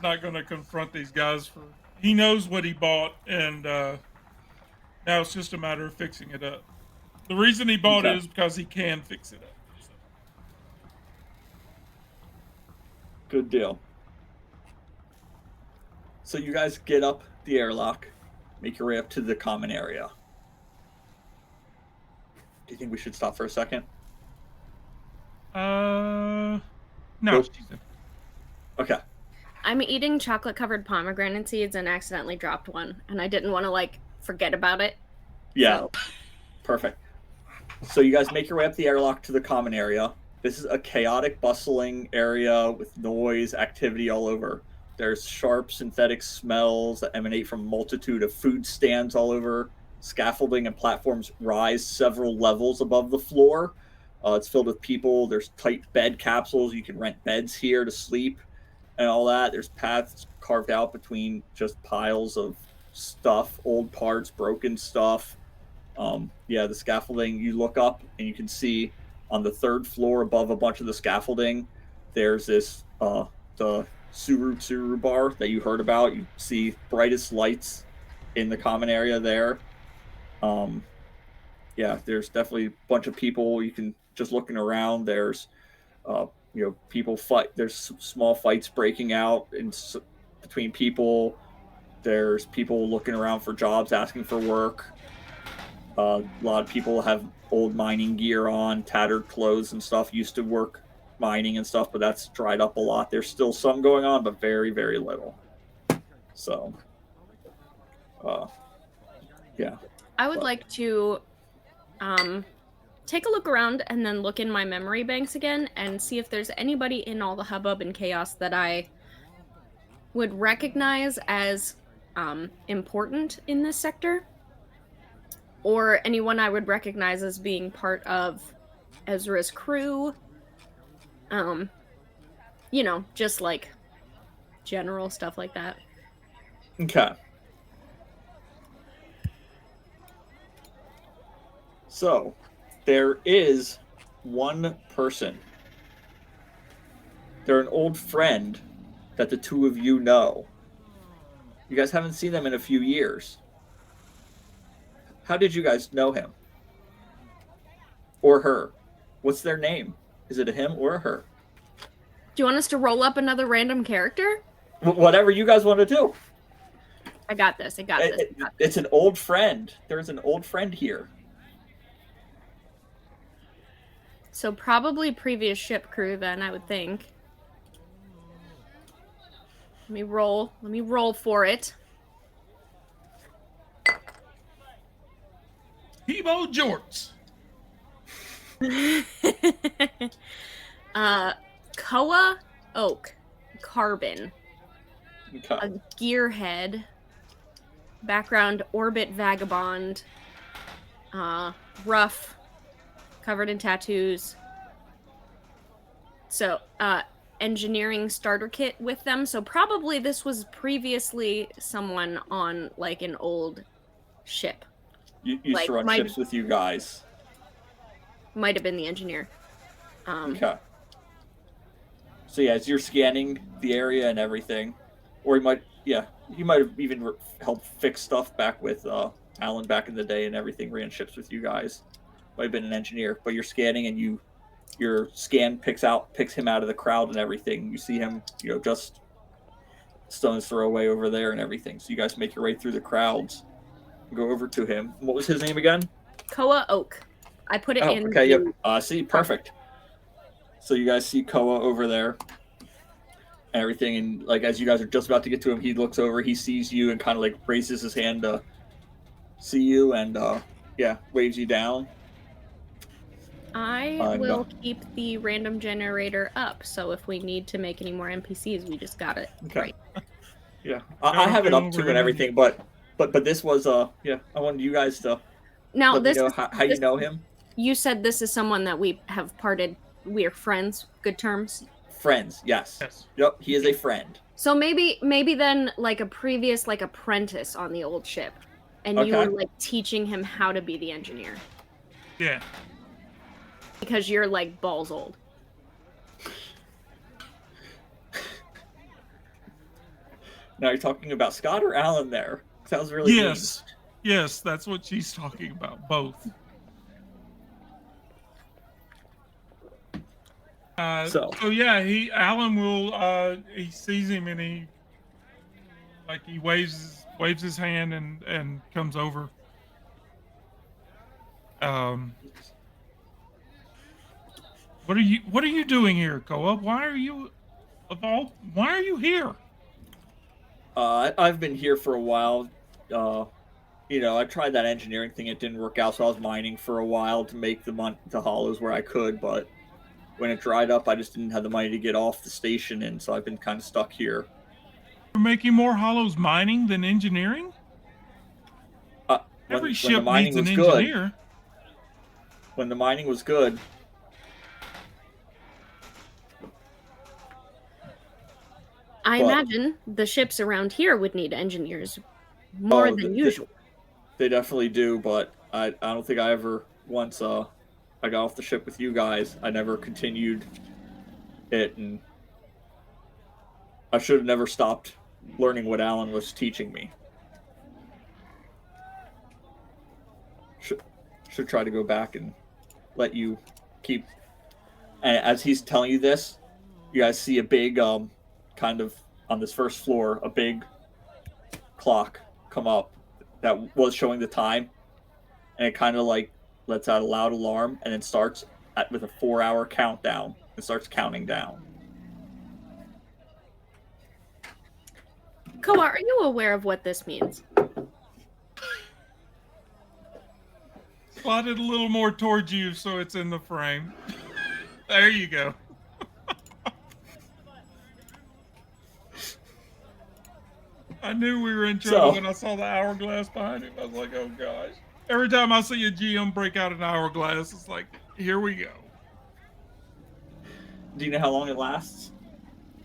not going to confront these guys he knows what he bought, and now it's just a matter of fixing it up. The reason he bought it is because he can fix it up. So. Good deal. So you guys get up the airlock, make your way up to the common area. Do you think we should stop for a second? No. Nope. Okay. I'm eating chocolate-covered pomegranate seeds and accidentally dropped one, and I didn't want to, forget about it. Yeah. So. Perfect. So you guys make your way up the airlock to the common area. This is a chaotic, bustling area with noise, activity all over. There's sharp synthetic smells that emanate from a multitude of food stands all over. Scaffolding and platforms rise several levels above the floor. It's filled with people. There's tight bed capsules. You can rent beds here to sleep and all that. There's paths carved out between just piles of stuff, old parts, broken stuff. Yeah, the scaffolding, you look up and you can see on the third floor above a bunch of the scaffolding, there's this, the Suru bar that you heard about. You see brightest lights in the common area there. Yeah, there's definitely a bunch of people. You can just looking around. There's, people fight. There's small fights breaking out between people. There's people looking around for jobs, asking for work. A lot of people have old mining gear on, tattered clothes and stuff. Used to work mining and stuff, but that's dried up a lot. There's still some going on, but very, very little. So, yeah. I would like to take a look around and then look in my memory banks again and see if there's anybody in all the hubbub and chaos that I would recognize as important in this sector, or anyone I would recognize as being part of Ezra's crew. Just like general stuff like that. Okay. So, there is one person. They're an old friend that the two of you know. You guys haven't seen them in a few years. How did you guys know him? Or her? What's their name? Is it a him or a her? Do you want us to roll up another random character? Whatever you guys want to do. I got this. It's an old friend. There's an old friend here. So probably previous ship crew then, I would think. Let me roll for it. Hebo Jorts. Koa Oak. Carbon. Okay. A gearhead. Background Orbit Vagabond. Rough. Covered in tattoos. So, engineering starter kit with them. So probably this was previously someone on like an old ship. You used to run ships with you guys. Might have been the engineer. Okay. So yeah, as you're scanning the area and everything, or he might have even helped fix stuff back with Alan back in the day and everything. Ran ships with you guys. Might have been an engineer, but you're scanning and your scan picks him out of the crowd and everything. You see him, just stone's throw away over there and everything. So you guys make your way through the crowds, and go over to him. What was his name again? Koa Oak. I put it in. Okay, yep. See, perfect. So you guys see Koa over there and everything, and like as you guys are just about to get to him, he looks over, he sees you, and kind of like raises his hand to see you, and waves you down. I will keep the random generator up, so if we need to make any more NPCs, we just got it. Okay. Right. Yeah, I have it up too and everything, but this was I wanted you guys to now let me know how you know him. You said this is someone that we have parted. We are friends, good terms. Friends, yes. Yep, he is a friend. So maybe then like a previous like apprentice on the old ship, and you were like teaching him how to be the engineer. Yeah. Because you're like balls old. Now you're talking about Scott or Alan there? Sounds really Yes, that's what she's talking about. Both. So yeah, Alan will he sees him and he waves his hand and comes over. What are you doing here, Koa? Why are you here? I've been here for a while. I tried that engineering thing. It didn't work out, so I was mining for a while to make the hollows where I could. But when it dried up, I just didn't have the money to get off the station, and so I've been kind of stuck here. We're making more hollows mining than engineering? When Every the ship mining needs an was good, engineer. when the mining was good, I But- imagine the ships around here would need engineers more than usual. They definitely do, but I don't think I ever once I got off the ship with you guys, I never continued it, and I should have never stopped learning what Alan was teaching me. Should try to go back and let you keep. And as he's telling you this, you guys see a big kind of on this first floor, a big clock come up that was showing the time, and it kind of like lets out a loud alarm and then starts with a 4-hour countdown. It starts counting down. Koa, are you aware of what this means? Slide it a little more towards you so it's in the frame. There you go. I knew we were in trouble when I saw the hourglass behind him. I was like, oh gosh. Every time I see a GM break out an hourglass, it's like, here we go. Do you know how long it lasts?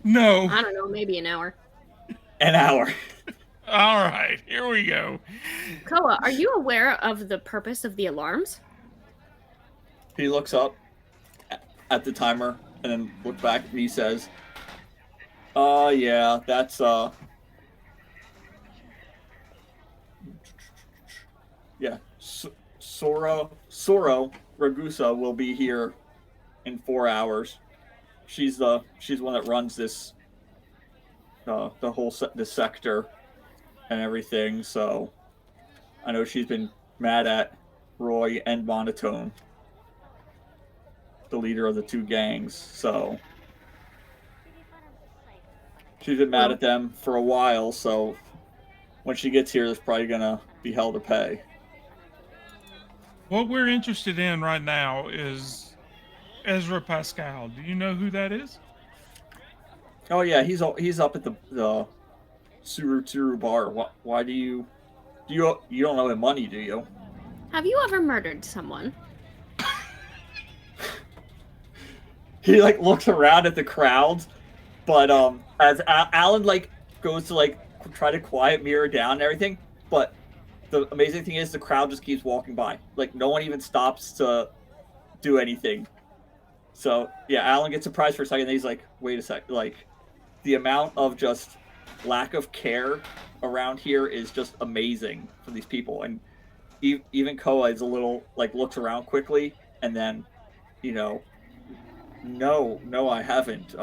No. I don't know, maybe an hour. An hour. All right, here we go. Koa, are you aware of the purpose of the alarms? He looks up at the timer and then looks back and he says, yeah, that's yeah, Soro Ragusa will be here in 4 hours. She's the one that runs this the whole this sector and everything. So I know she's been mad at Roy and Monotone, the leader of the two gangs. So she's been mad at them for a while. So when she gets here, there's probably gonna be hell to pay. What we're interested in right now is Ezra Pascal. Do you know who that is? Oh yeah, he's up at the Suru bar. Why do you don't owe him money, do you? Have you ever murdered someone? He like looks around at the crowds, but as Alan like goes to like try to quiet Mira down and everything, but the amazing thing is the crowd just keeps walking by. Like no one even stops to do anything. So yeah, Alan gets surprised for a second. And he's like, "Wait a sec!" Like the amount of just lack of care around here is just amazing for these people. And even Koa is a little like looks around quickly and then, you know, no, I haven't.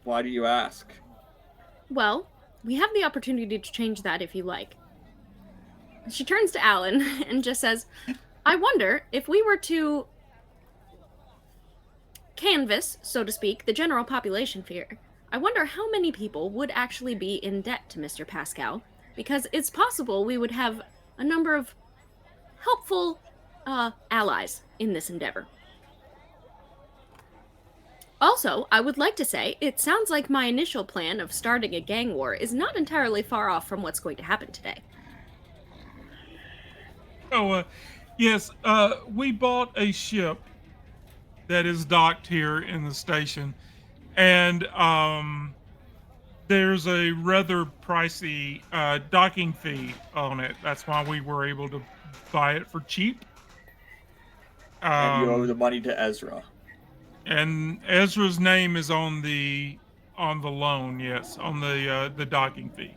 Why do you ask? Well, we have the opportunity to change that if you like. She turns to Alan and just says, I wonder if we were to canvass, so to speak, the general population here. I wonder how many people would actually be in debt to Mr. Pascal, because it's possible we would have a number of helpful allies in this endeavor. Also, I would like to say, it sounds like my initial plan of starting a gang war is not entirely far off from what's going to happen today. Oh, yes, we bought a ship that is docked here in the station, and there's a rather pricey docking fee on it. That's why we were able to buy it for cheap. And you owe the money to Ezra. And Ezra's name is on the loan, yes, on the docking fee.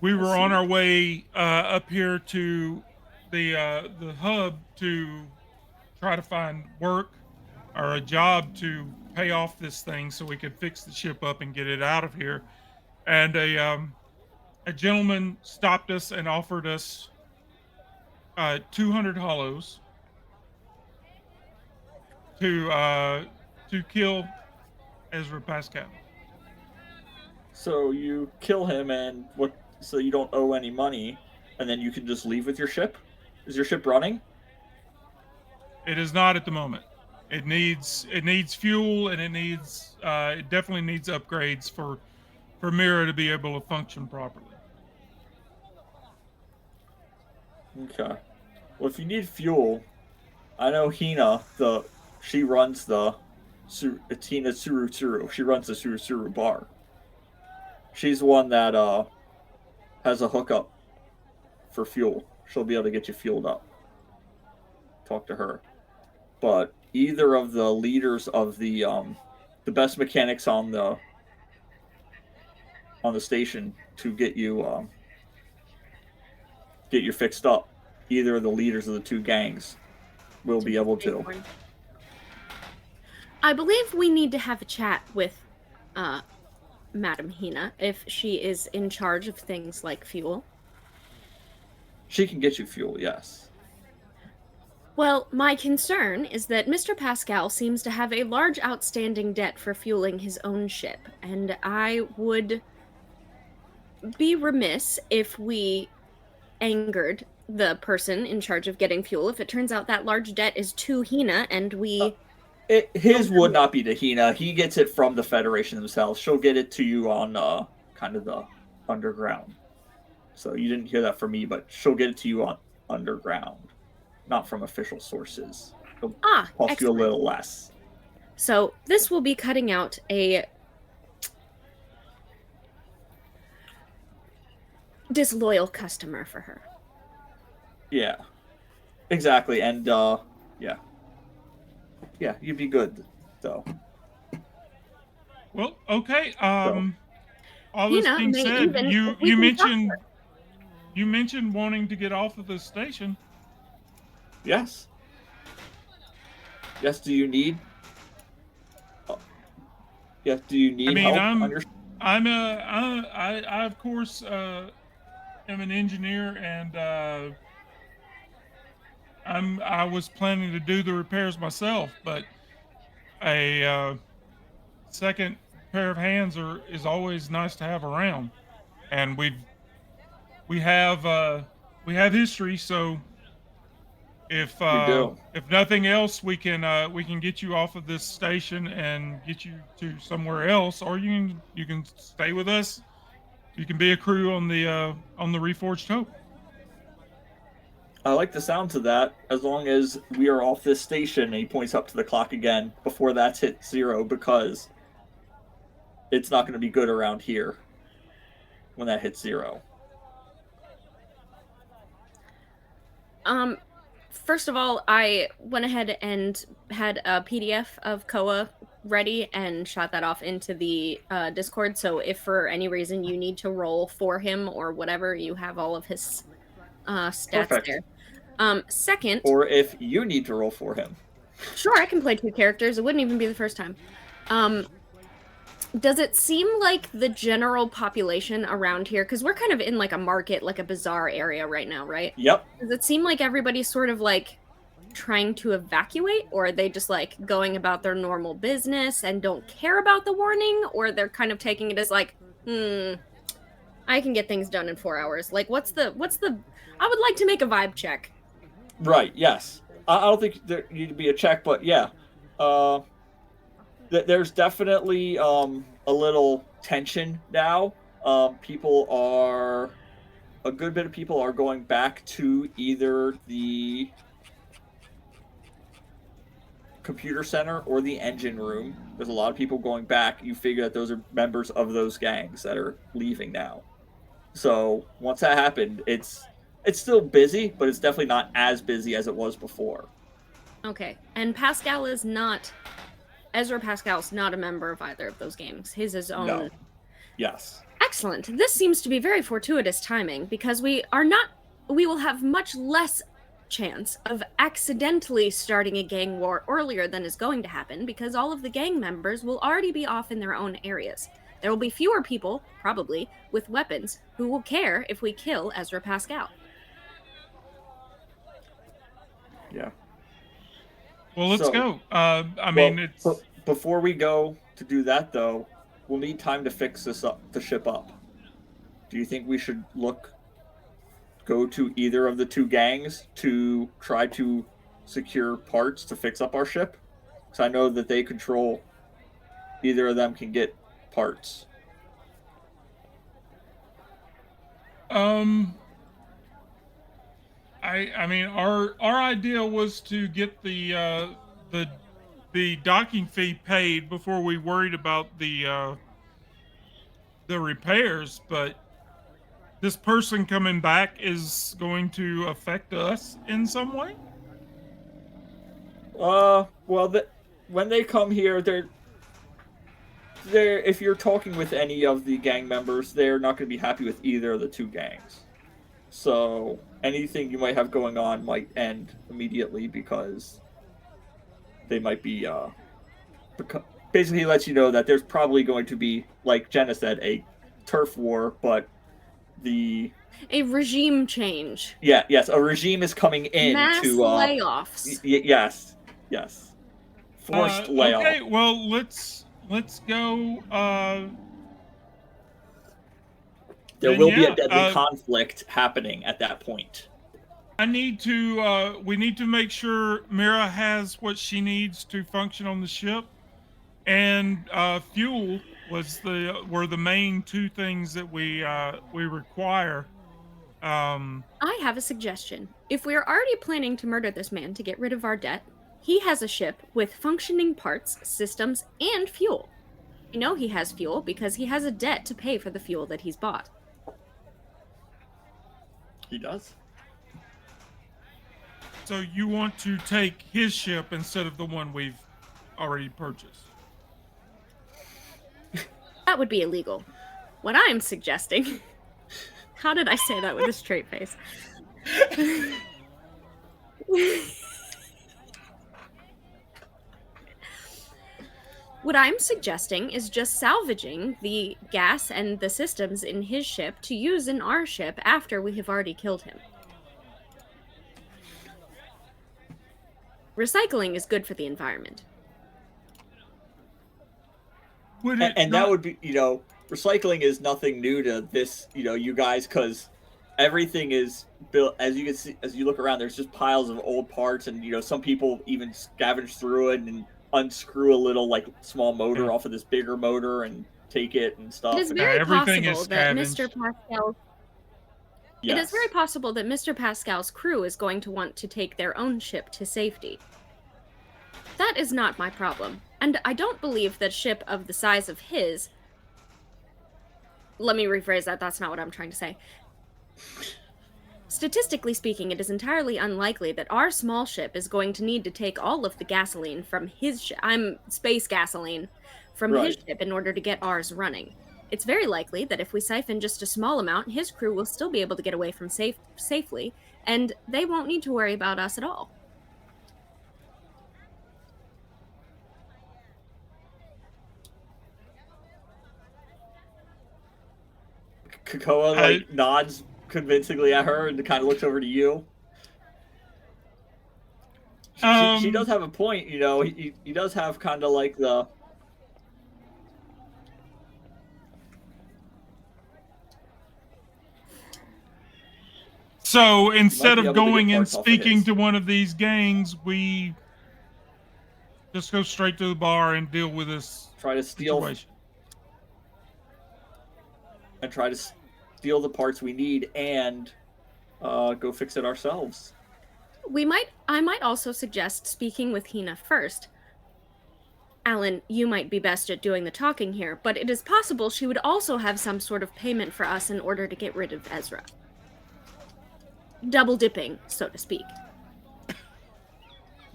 We were on our way up here to the hub to try to find work or a job to pay off this thing so we could fix the ship up and get it out of here. And a gentleman stopped us and offered us 200 hollows to kill Ezra Pascal. So you kill him, and what? So you don't owe any money, and then you can just leave with your ship. Is your ship running? It is not at the moment. It needs fuel, and it definitely needs upgrades for Mira to be able to function properly. Okay. Well, if you need fuel, I know Hina. She runs the it's Hina Surusuru. She runs the Surusuru bar. She's the one that has a hookup for fuel. She'll be able to get you fueled up. Talk to her. But either of the leaders of the best mechanics on the station to get you fixed up, either of the leaders of the two gangs will be able to. I believe we need to have a chat with Madam Hina if she is in charge of things like fuel. She can get you fuel, yes. Well, my concern is that Mr. Pascal seems to have a large outstanding debt for fueling his own ship, and I would be remiss if we angered the person in charge of getting fuel if it turns out that large debt is to Hina and we... His would not be to Hina. He gets it from the Federation themselves. She'll get it to you on kind of the underground. So you didn't hear that from me, but she'll get it to you on underground, not from official sources. It'll cost you a little less. So this will be cutting out a disloyal customer for her. Yeah, exactly. And yeah, you'd be good though. Well, okay. All this being said, you mentioned wanting to get off of the station. Yes. Yes. Do you need? Yes. Do you need help on your? I of course am an engineer, and I was planning to do the repairs myself, but a second pair of hands is always nice to have around, and we have history, so if nothing else, we can get you off of this station and get you to somewhere else, or you can stay with us. You can be a crew on the Reforged Hope. I like the sounds of that, as long as we are off this station, and he points up to the clock again, before that's hit 0, because it's not going to be good around here when that hits 0. First of all, I went ahead and had a PDF of Koa ready and shot that off into the Discord, so if for any reason you need to roll for him or whatever, you have all of his stats Perfect. there. Second... Or if you need to roll for him. Sure, I can play 2 characters. It wouldn't even be the first time. Does it seem like the general population around here, because we're kind of in like a market, like a bazaar area right now, right? Yep. Does it seem like everybody's sort of like trying to evacuate, or are they just like going about their normal business and don't care about the warning, or they're kind of taking it as like, I can get things done in 4 hours? Like, what's the I would like to make a vibe check. Right, yes. I don't think there need to be a check, but yeah. There's definitely a little tension now. A good bit of people are going back to either the computer center or the engine room. There's a lot of people going back. You figure that those are members of those gangs that are leaving now. So once that happened, it's still busy, but it's definitely not as busy as it was before. Okay, and Ezra Pascal's not a member of either of those gangs. His is own. No. Yes. Excellent. This seems to be very fortuitous timing, because we will have much less chance of accidentally starting a gang war earlier than is going to happen, because all of the gang members will already be off in their own areas. There will be fewer people, probably, with weapons who will care if we kill Ezra Pascal. Yeah. Well, let's go. Before we go to do that, though, we'll need time to fix the ship up. Do you think we should go to either of the two gangs to try to secure parts to fix up our ship. Because I know that they control. Either of them can get parts. I mean, our idea was to get the docking fee paid before we worried about the repairs, but this person coming back is going to affect us in some way. Well, when they come here, they're if you're talking with any of the gang members, they're not going to be happy with either of the two gangs. So anything you might have going on might end immediately because they might be basically lets you know that there's probably going to be, like Jenna said, a turf war, but a regime change. Yes, a regime is coming in mass to layoffs. Yes, forced layoff. Okay, well let's go. There will be a deadly conflict happening at that point. We need to make sure Mira has what she needs to function on the ship, and fuel were the main two things that we require. I have a suggestion. If we are already planning to murder this man to get rid of our debt, he has a ship with functioning parts, systems, and fuel. We know he has fuel because he has a debt to pay for the fuel that he's bought. He does. So you want to take his ship instead of the one we've already purchased? That would be illegal. What I'm suggesting... How did I say that with a straight face? What I'm suggesting is just salvaging the gas and the systems in his ship to use in our ship after we have already killed him. Recycling is good for the environment. That would be, recycling is nothing new to this, you guys, because everything is built, as you can see, as you look around, there's just piles of old parts, and, some people even scavenge through it and unscrew a little, small motor off of this bigger motor and take it and stuff. It is very possible that Mr. Pascal... Yes. It is very possible that Mr. Pascal's crew is going to want to take their own ship to safety. That is not my problem, and I don't believe that ship of the size of his... Let me rephrase that, that's not what I'm trying to say. Statistically speaking, it is entirely unlikely that our small ship is going to need to take all of the gasoline from his ship. Space gasoline from his ship in order to get ours running. It's very likely that if we siphon just a small amount, his crew will still be able to get away from safely, and they won't need to worry about us at all. Krakoa nods convincingly at her and kind of looks over to you. She does have a point, he does have kind of the... So instead of going and speaking to one of these gangs, we just go straight to the bar and deal with this situation. And try to steal the parts we need and go fix it ourselves. I might also suggest speaking with Hina first. Alan, you might be best at doing the talking here, but it is possible she would also have some sort of payment for us in order to get rid of Ezra. Double dipping, so to speak.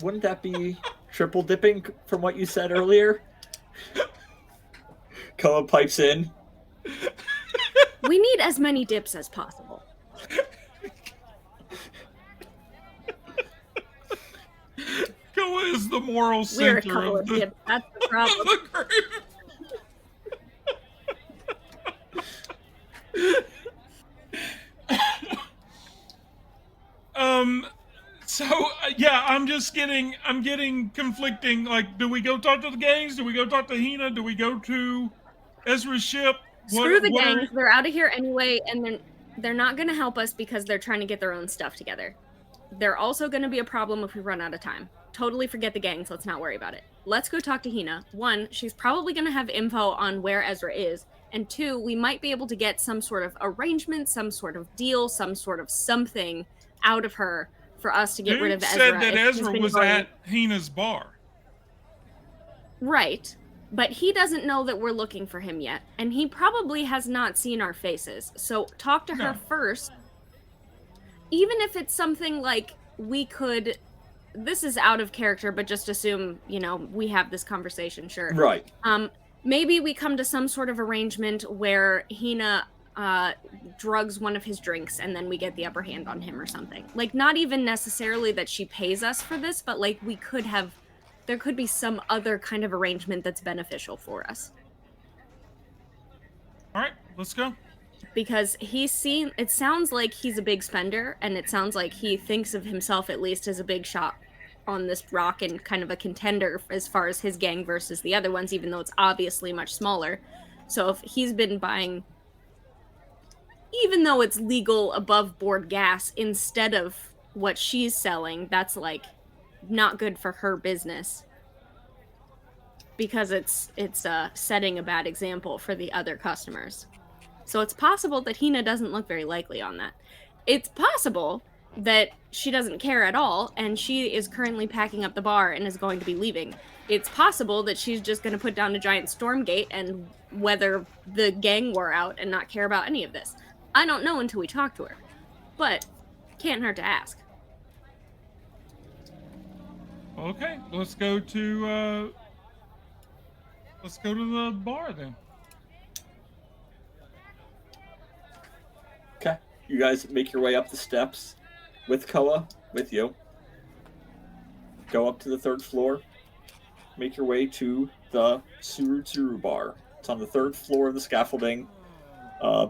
Wouldn't that be triple dipping from what you said earlier? Koa pipes in. We need as many dips as possible. Koa is the moral center of the, that's the problem. Of the group. I'm getting conflicting. Do we go talk to the gangs? Do we go talk to Hina? Do we go to Ezra's ship? Screw the gangs. They're out of here anyway, and they're not going to help us because they're trying to get their own stuff together. they're also going to be a problem if we run out of time. Totally forget the gangs. Let's not worry about it. Let's go talk to Hina. 1, she's probably going to have info on where Ezra is. And 2, we might be able to get some sort of arrangement, some sort of deal, some sort of something out of her for us to get rid of Ezra. Said that Ezra was at Hina's bar. Right. But he doesn't know that we're looking for him yet. And he probably has not seen our faces. So talk to her first. Even if it's something like we could... This is out of character, but just assume, we have this conversation, sure. Right. Maybe we come to some sort of arrangement where Hina drugs one of his drinks and then we get the upper hand on him or something. Like, not even necessarily that she pays us for this, but like there could be some other kind of arrangement that's beneficial for us. All right, let's go. Because it sounds like he's a big spender, and it sounds like he thinks of himself at least as a big shot on this rock and kind of a contender as far as his gang versus the other ones, even though it's obviously much smaller. So if he's been buying, even though it's legal above board gas instead of what she's selling, that's like not good for her business. Because it's setting a bad example for the other customers. So it's possible that Hina doesn't look very likely on that. It's possible that she doesn't care at all, and she is currently packing up the bar and is going to be leaving. It's possible that she's just going to put down a giant storm gate and weather the gang war out and not care about any of this. I don't know until we talk to her. But can't hurt to ask. Okay, let's go to the bar then. Okay, you guys make your way up the steps with Koa with you. Go up to the 3rd floor. Make your way to the Tsuru bar. It's on the 3rd floor of the scaffolding.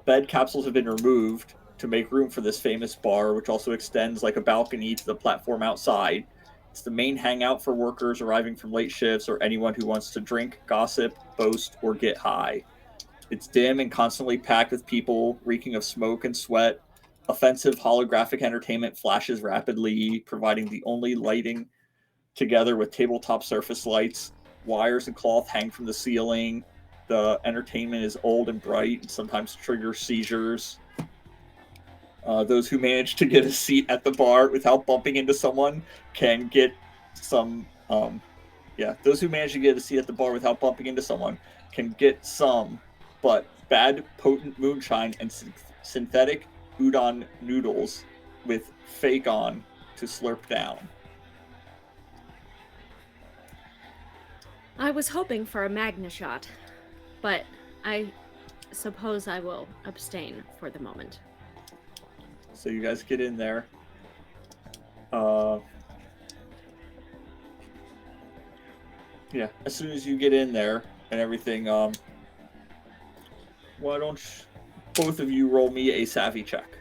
Bed capsules have been removed to make room for this famous bar, which also extends like a balcony to the platform outside. It's the main hangout for workers arriving from late shifts or anyone who wants to drink, gossip, boast, or get high. It's dim and constantly packed with people reeking of smoke and sweat. Offensive holographic entertainment flashes rapidly, providing the only lighting together with tabletop surface lights. Wires and cloth hang from the ceiling. The entertainment is old and bright and sometimes triggers seizures. Those who manage to get a seat at the bar without bumping into someone can get some... those who manage to get a seat at the bar without bumping into someone can get some, but bad, potent moonshine and synthetic udon noodles with fake on to slurp down. I was hoping for a Magna shot, but I suppose I will abstain for the moment. So you guys get in there. As soon as you get in there and everything, why don't both of you roll me a savvy check?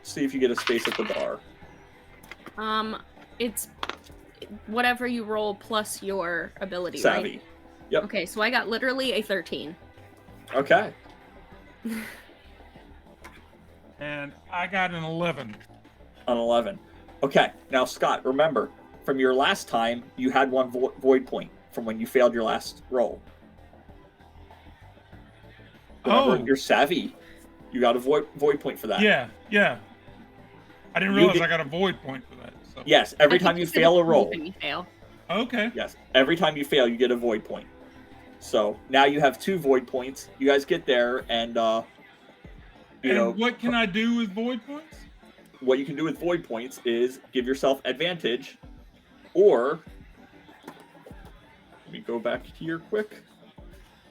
See if you get a space at the bar. It's whatever you roll plus your ability, savvy. Right? Yep. Okay, so I got literally a 13. Okay. And I got an 11. An 11. Okay, now Scott, remember, from your last time, you had one void point from when you failed your last roll. Remember, you're savvy. You got a void point for that. Yeah. I didn't realize I got a void point for that. So. Yes, every time you fail a roll. You fail. Okay. Yes, every time you fail, you get a void point. So now you have 2 void points. You guys get there, and what can I do with void points? What you can do with void points is give yourself advantage, or let me go back here quick.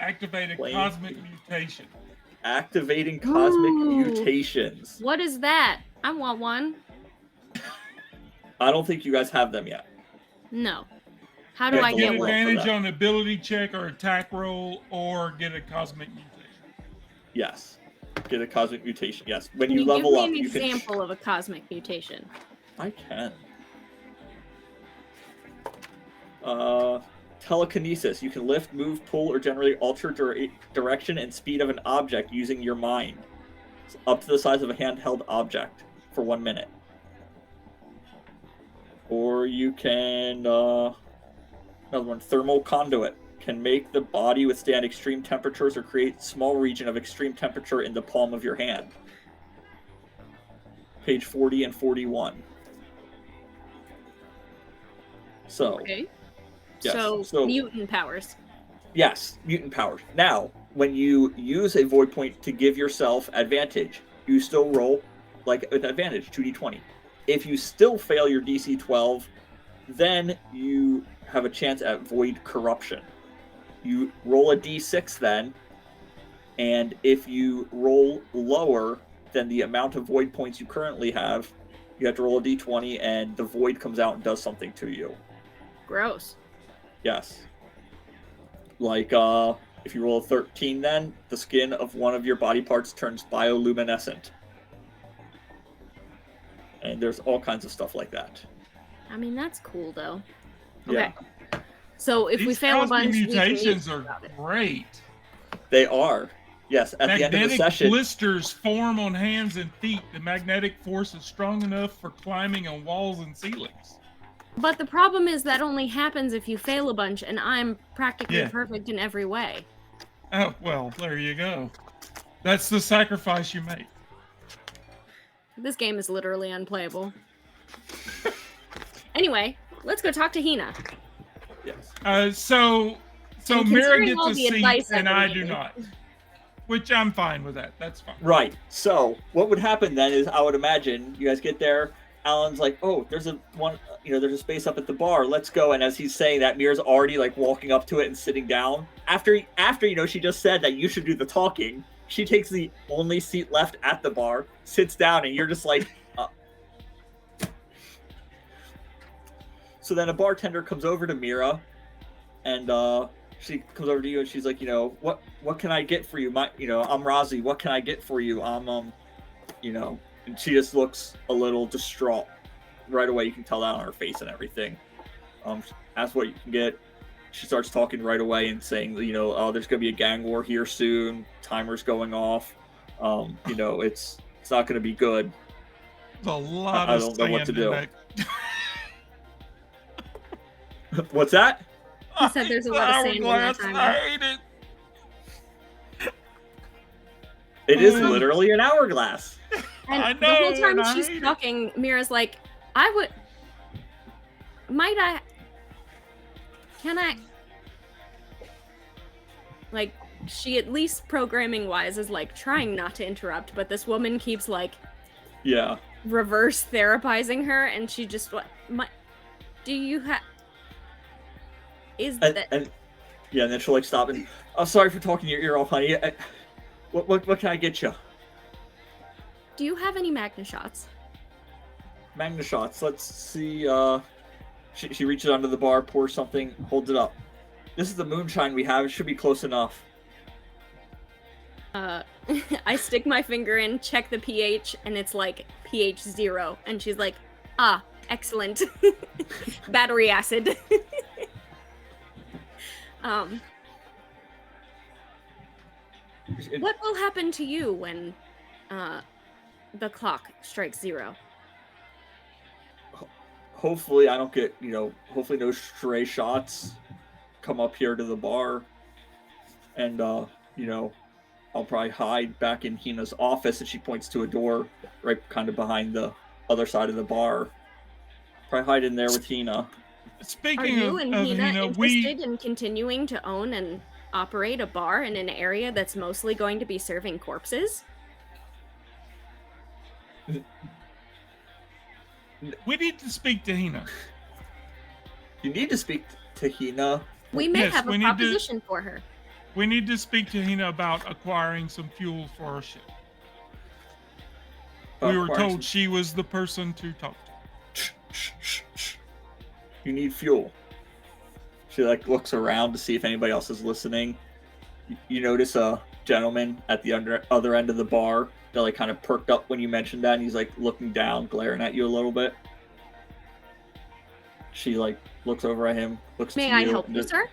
Activate a cosmic mutation. Activating cosmic mutations. What is that? I want one. I don't think you guys have them yet. No. How do I get get one? advantage on ability check or attack roll, or get a cosmic mutation? Yes. Get a cosmic mutation. Yes. When Can you level give up, me you an example of a cosmic mutation? I can. Telekinesis. You can lift, move, pull, or generally alter direction and speed of an object using your mind. It's up to the size of a handheld object. for 1 minute. Or you can, another one, thermal conduit. Can make the body withstand extreme temperatures or create small region of extreme temperature in the palm of your hand. Page 40 and 41. So, Okay. yes, So mutant powers. yes, mutant powers. Now, when you use a void point to give yourself advantage, you still roll like with advantage, 2d20. If you still fail your DC 12, then you have a chance at void corruption. You roll a d6 then, and if you roll lower than the amount of void points you currently have, you have to roll a d20, and the void comes out and does something to you. Gross. Yes. Like, if you roll a 13 then, the skin of one of your body parts turns bioluminescent. And there's all kinds of stuff like that. I mean, that's cool though. Yeah. Okay. So if we These fail a cosmic bunch, mutations we can are great. They are. Yes, at the end of the Magnetic session. blisters form on hands and feet. The magnetic force is strong enough for climbing on walls and ceilings. But the problem is that only happens if you fail a bunch, and I'm practically Yeah. perfect in every way. Oh, well, there you go. That's the sacrifice you make. This game is literally unplayable. Anyway, let's go talk to Hina. Yes. So And Mira considering gets all a the seat advice and I've I been do given. not. Which I'm fine with that. That's fine. Right. So what would happen then is I would imagine you guys get there. Alan's like, oh, there's a space up at the bar. Let's go. And as he's saying that, Mira's already like walking up to it and sitting down. After she just said that you should do the talking, she takes the only seat left at the bar, sits down, and you're just like. So then a bartender comes over to Mira, and she comes over to you and she's like, what can I get for you? I'm Razi. What can I get for you? And she just looks a little distraught. Right away, you can tell that on her face and everything. Asks what you can get. She starts talking right away and saying, oh, there's gonna be a gang war here soon. Timer's going off. It's not gonna be good. There's a lot I of don't know what to sand in do. that. What's that? He said there's a lot of sand in that Hourglass, timer. I hate it. It is Oh. literally an hourglass. And I the whole know, time and I she's hate it. talking, Mira's like, can I, like, she at least programming wise is like trying not to interrupt, but this woman keeps like Yeah. reverse therapizing her, and she just do you have is And, that and yeah, and then she'll like stop and, oh, sorry for talking your ear off, honey. What can I get you? do you have any Magna shots? Magna shots. Let's see. She reaches under the bar, pours something, holds it up. This is the moonshine we have. It should be close enough. I stick my finger in, check the pH, and it's like pH 0, and she's like, excellent. Battery acid. What will happen to you when the clock strikes 0? Hopefully I don't get, hopefully no stray shots come up here to the bar. And, I'll probably hide back in Hina's office, and she points to a door right kind of behind the other side of the bar. Probably hide in there with Hina. Are Speaking you of and Hina Hina, interested in continuing to own and operate a bar in an area that's mostly going to be serving corpses? we need to speak to Hina. You need to speak to Hina. We may Yes, have we a need to- proposition for her. We need to speak to Hina about acquiring some fuel for our ship. We were told she was the person to talk to. You need fuel. She like looks around to see if anybody else is listening. You notice a gentleman at the other end of the bar that like kind of perked up when you mentioned that, and he's like looking down, glaring at you a little bit. She like looks over at him, looks May to I you. help and you, just- sir?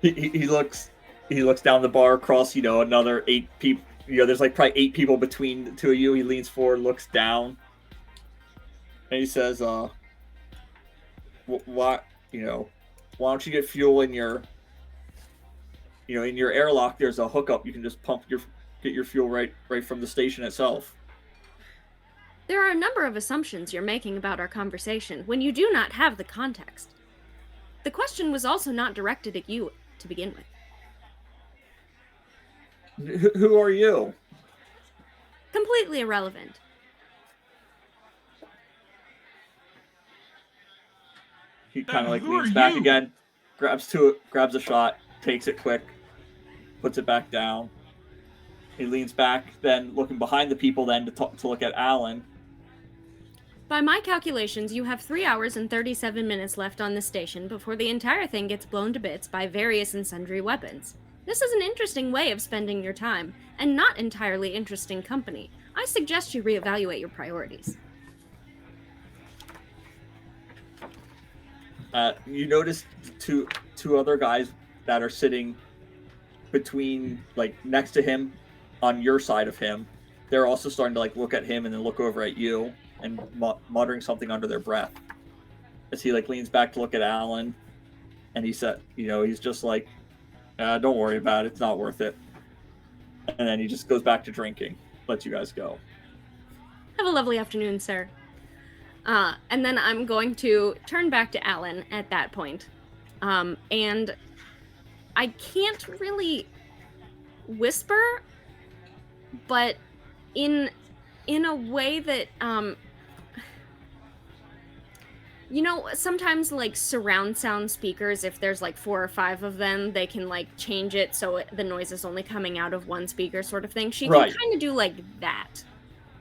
He looks down the bar across, another 8 there's like probably 8 people between the two of you. He leans forward, looks down, and he says, why don't you get fuel in your, in your airlock? There's a hookup. You can just get your fuel right from the station itself. There are a number of assumptions you're making about our conversation when you do not have the context. The question was also not directed at you to begin with. Who are you? Completely irrelevant. He kind of like Who leans are back you? again, grabs a shot, takes it quick, puts it back down. He leans back, then looking behind the people, then to look at Alan. By my calculations, you have 3 hours and 37 minutes left on the station before the entire thing gets blown to bits by various and sundry weapons. This is an interesting way of spending your time, and not entirely interesting company. I suggest you reevaluate your priorities. You notice two other guys that are sitting between, like, next to him, on your side of him. They're also starting to like look at him and then look over at you and muttering something under their breath. As he like leans back to look at Alan, and he said, he's just like, "Don't worry about it. It's not worth it." And then he just goes back to drinking. Lets you guys go. Have a lovely afternoon, sir. And then I'm going to turn back to Alan at that point. And I can't really whisper, but in a way that, sometimes like surround sound speakers, if there's like 4 or 5 of them, they can like change it so the noise is only coming out of one speaker sort of thing. She can kind of do like that.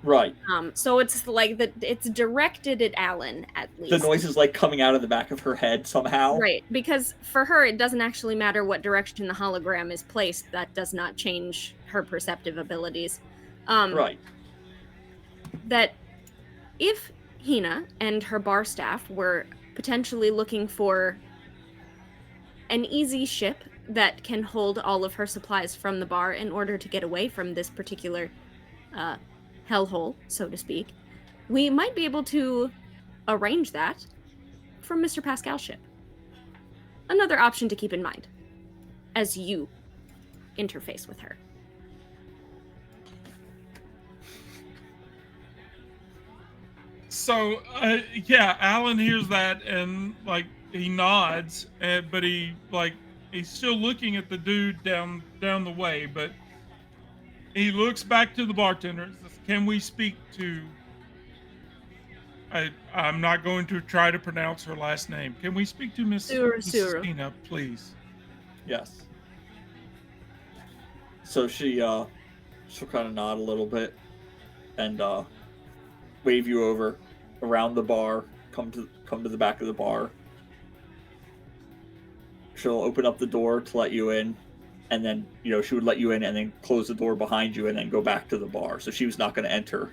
Right. So it's like it's directed at Alan, at least. The noise is like coming out of the back of her head somehow. Right, because for her, it doesn't actually matter what direction the hologram is placed. That does not change her perceptive abilities. Right. That if Hina and her bar staff were potentially looking for an easy ship that can hold all of her supplies from the bar in order to get away from this particular hellhole, so to speak, we might be able to arrange that from Mr. Pascal's ship. Another option to keep in mind as you interface with her. So, yeah, Alan hears that and like he nods, but he's still looking at the dude down the way, but he looks back to the bartender and says, "Can we speak to?" I'm not going to try to pronounce her last name. Can we speak to Miss Hina, please? Yes. So she'll kind of nod a little bit and wave you over around the bar. Come to the back of the bar. She'll open up the door to let you in, and then she would let you in and then close the door behind you and then go back to the bar. So she was not going to enter.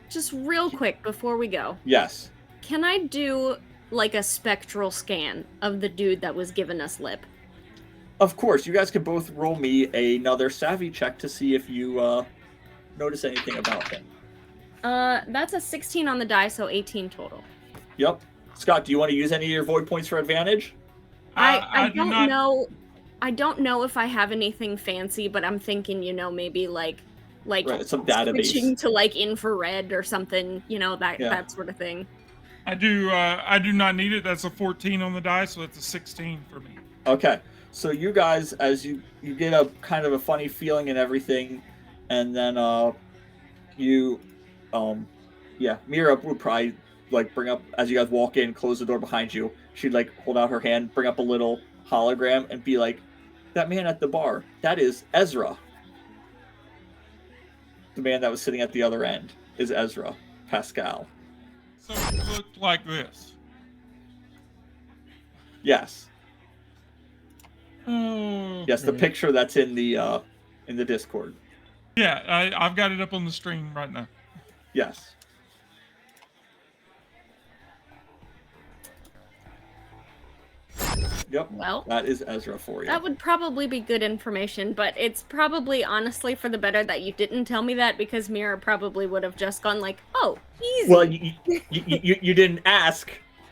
Just real quick before we go. Yes. Can I do like a spectral scan of the dude that was giving us lip? Of course. You guys can both roll me another savvy check to see if you notice anything about him. That's a 16 on the die, so 18 total. Yep. Scott, do you want to use any of your void points for advantage? I don't know. I don't know if I have anything fancy, but I'm thinking, maybe like right, some database switching to like infrared or something, that sort of thing. I do not need it. That's a 14 on the die, so it's a 16 for me. Okay. So you guys, as you get a kind of a funny feeling and everything, and then Mira would probably like bring up, as you guys walk in, close the door behind you, she'd like hold out her hand, bring up a little hologram and be like, "That man at the bar, that is Ezra." The man that was sitting at the other end is Ezra Pascal. So it looked like this. Yes. Oh. Yes, the picture that's in the Discord. Yeah, I've got it up on the screen right now. Yes. Yep. Well, That is Ezra for you. that would probably be good information, but it's probably honestly for the better that you didn't tell me that, because Mira probably would have just gone like, oh, easy. Well, you didn't ask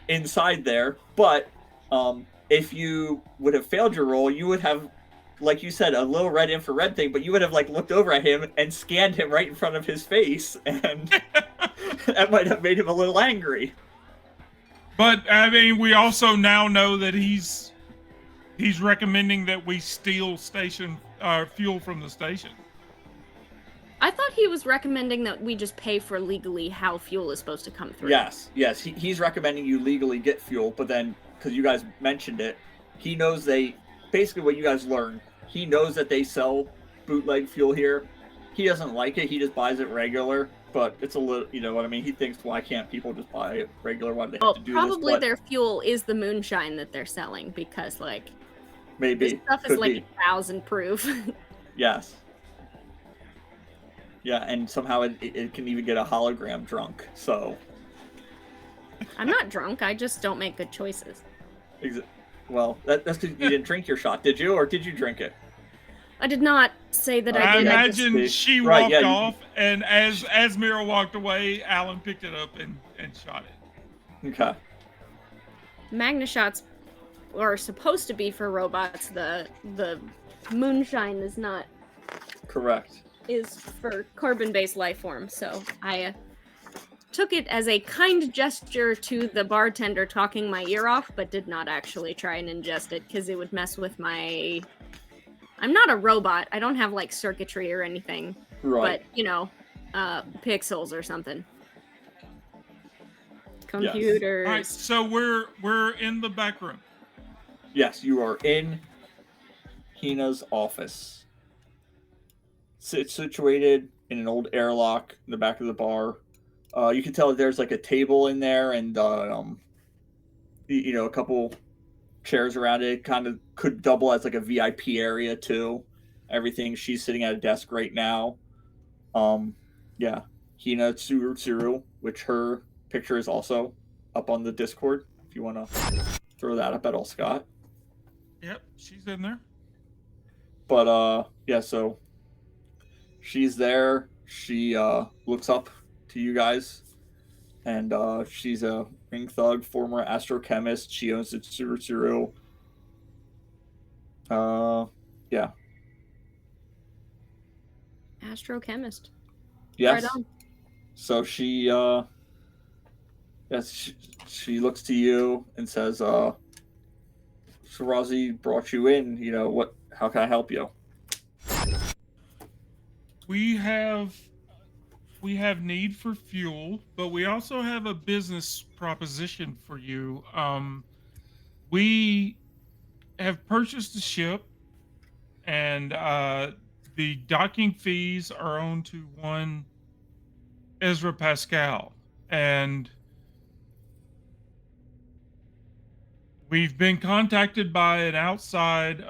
inside there, but if you would have failed your roll, you would have, like you said, a little red infrared thing, but you would have like looked over at him and scanned him right in front of his face, and that might have made him a little angry. But I mean, we also now know that he's recommending that we steal station fuel from the station. I thought he was recommending that we just pay for legally how fuel is supposed to come through. Yes. He's recommending you legally get fuel, but then, because you guys mentioned it, he knows basically what you guys learned, he knows that they sell bootleg fuel here. He doesn't like it, he just buys it regular, but it's a little, you know what I mean? He thinks, why can't people just buy it regular? Why do they have to do probably this? Their fuel is the moonshine that they're selling, because, like, maybe. this stuff is like 1,000 proof. Yes. Yeah, and somehow it can even get a hologram drunk, so... I'm not drunk, I just don't make good choices. Well, that's because you didn't drink your shot, did you? Or did you drink it? I did not say that I I did. imagine she walked off, and as Mira walked away, Alan picked it up and shot it. Okay. Magna shots are supposed to be for robots. The moonshine is not. Correct. Is for carbon-based life forms. So I took it as a kind gesture to the bartender talking my ear off, but did not actually try and ingest it because it would mess with my... I'm not a robot. I don't have, like, circuitry or anything. Right. But, you know, pixels or something. Computers. Yes. All right, so we're in the back room. Yes, you are in Hina's office. It's situated in an old airlock in the back of the bar. You can tell that there's like a table in there and you know, a couple chairs around it. Kind of could double as like a VIP area too. Everything. She's sitting at a desk right now. Yeah, Hina Tsuru, which her picture is also up on the Discord. If you want to throw that up at all, Scott. Yep, she's in there. But yeah, so she's there. She looks up to you guys, and she's a ring thug, former astrochemist. She owns the Tsuru. Yeah. Astrochemist. Yes. Right on. So she yes, she looks to you and says, Shirazi brought you in, you know, how can I help you? We have need for fuel, but we also have a business proposition for you. We have purchased a ship, and the docking fees are owned to one Ezra Pascal, and we've been contacted by an outside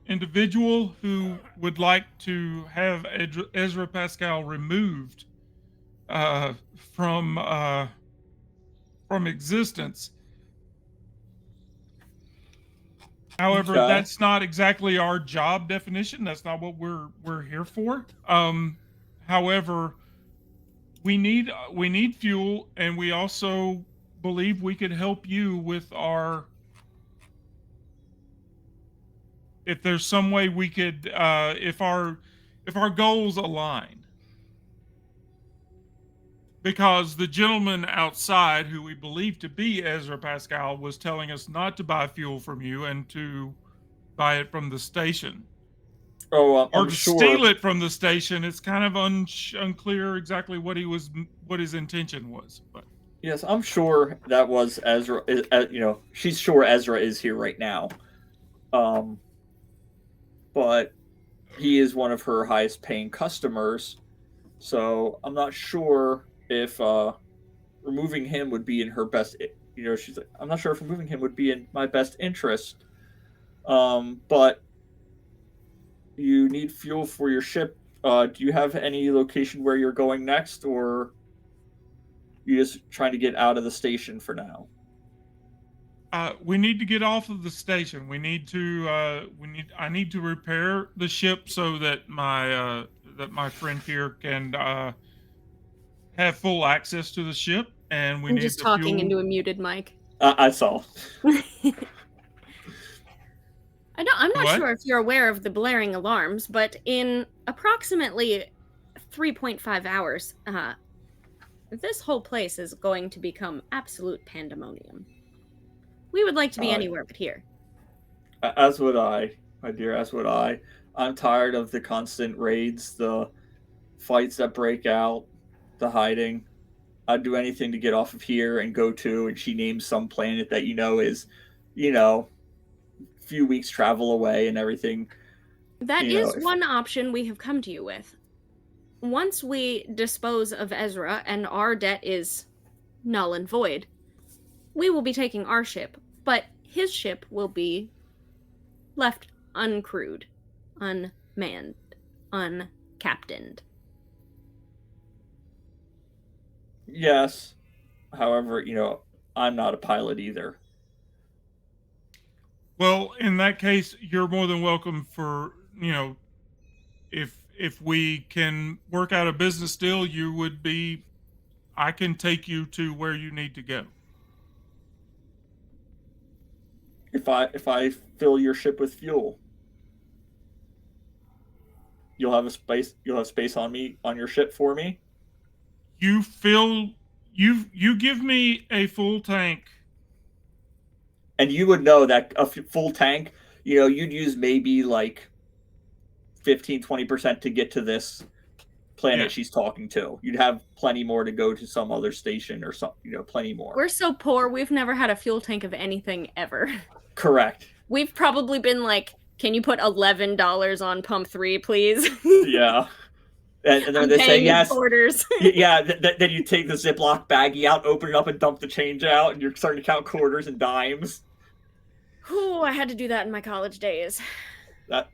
individual who would like to have Ezra Pascal removed from existence. However, Okay. that's not exactly our job definition. That's not what we're here for. However, we need fuel, and we also believe we could help you with if there's some way we could if our goals align. Because the gentleman outside, who we believe to be Ezra Pascal, was telling us not to buy fuel from you and to buy it from the station. Oh, or to steal it from the station. It's kind of unclear exactly what his intention was. But yes, I'm sure that was Ezra. You know, she's sure Ezra is here right now. But he is one of her highest paying customers, so I'm not sure if removing him would be in her best. You know, she's like, I'm not sure if removing him would be in my best interest. But you need fuel for your ship. Do you have any location where you're going next, or you just trying to get out of the station for now? We need to get off of the station. I need to repair the ship so that my friend here can have full access to the ship, and we I'm need just the talking fuel. into a muted mic. I saw. I'm not What? sure if you're aware of the blaring alarms, but in approximately 3.5 hours, this whole place is going to become absolute pandemonium. We would like to be anywhere but here. As would I, my dear, as would I. I'm tired of the constant raids, the fights that break out, the hiding. I'd do anything to get off of here and go to, and she names some planet that is, a few weeks travel away and everything. That is one option we have come to you with. Once we dispose of Ezra and our debt is null and void, we will be taking our ship, but his ship will be left uncrewed, unmanned, uncaptained. Yes. However, I'm not a pilot either. Well, in that case, you're more than welcome for, if we can work out a business deal, I can take you to where you need to go. If I fill your ship with fuel, you'll have space on your ship for me. You give me a full tank. And you would know that a full tank, you'd use maybe like 15-20% to get to this planet she's talking to. You'd have plenty more to go to some other station or plenty more. We're so poor, we've never had a fuel tank of anything ever. Correct. We've probably been like, can you put $11 on pump 3, please? Yeah. And then they say yes. Quarters. Yeah, then you take the Ziploc baggie out, open it up, and dump the change out, and you're starting to count quarters and dimes. Whew, I had to do that in my college days.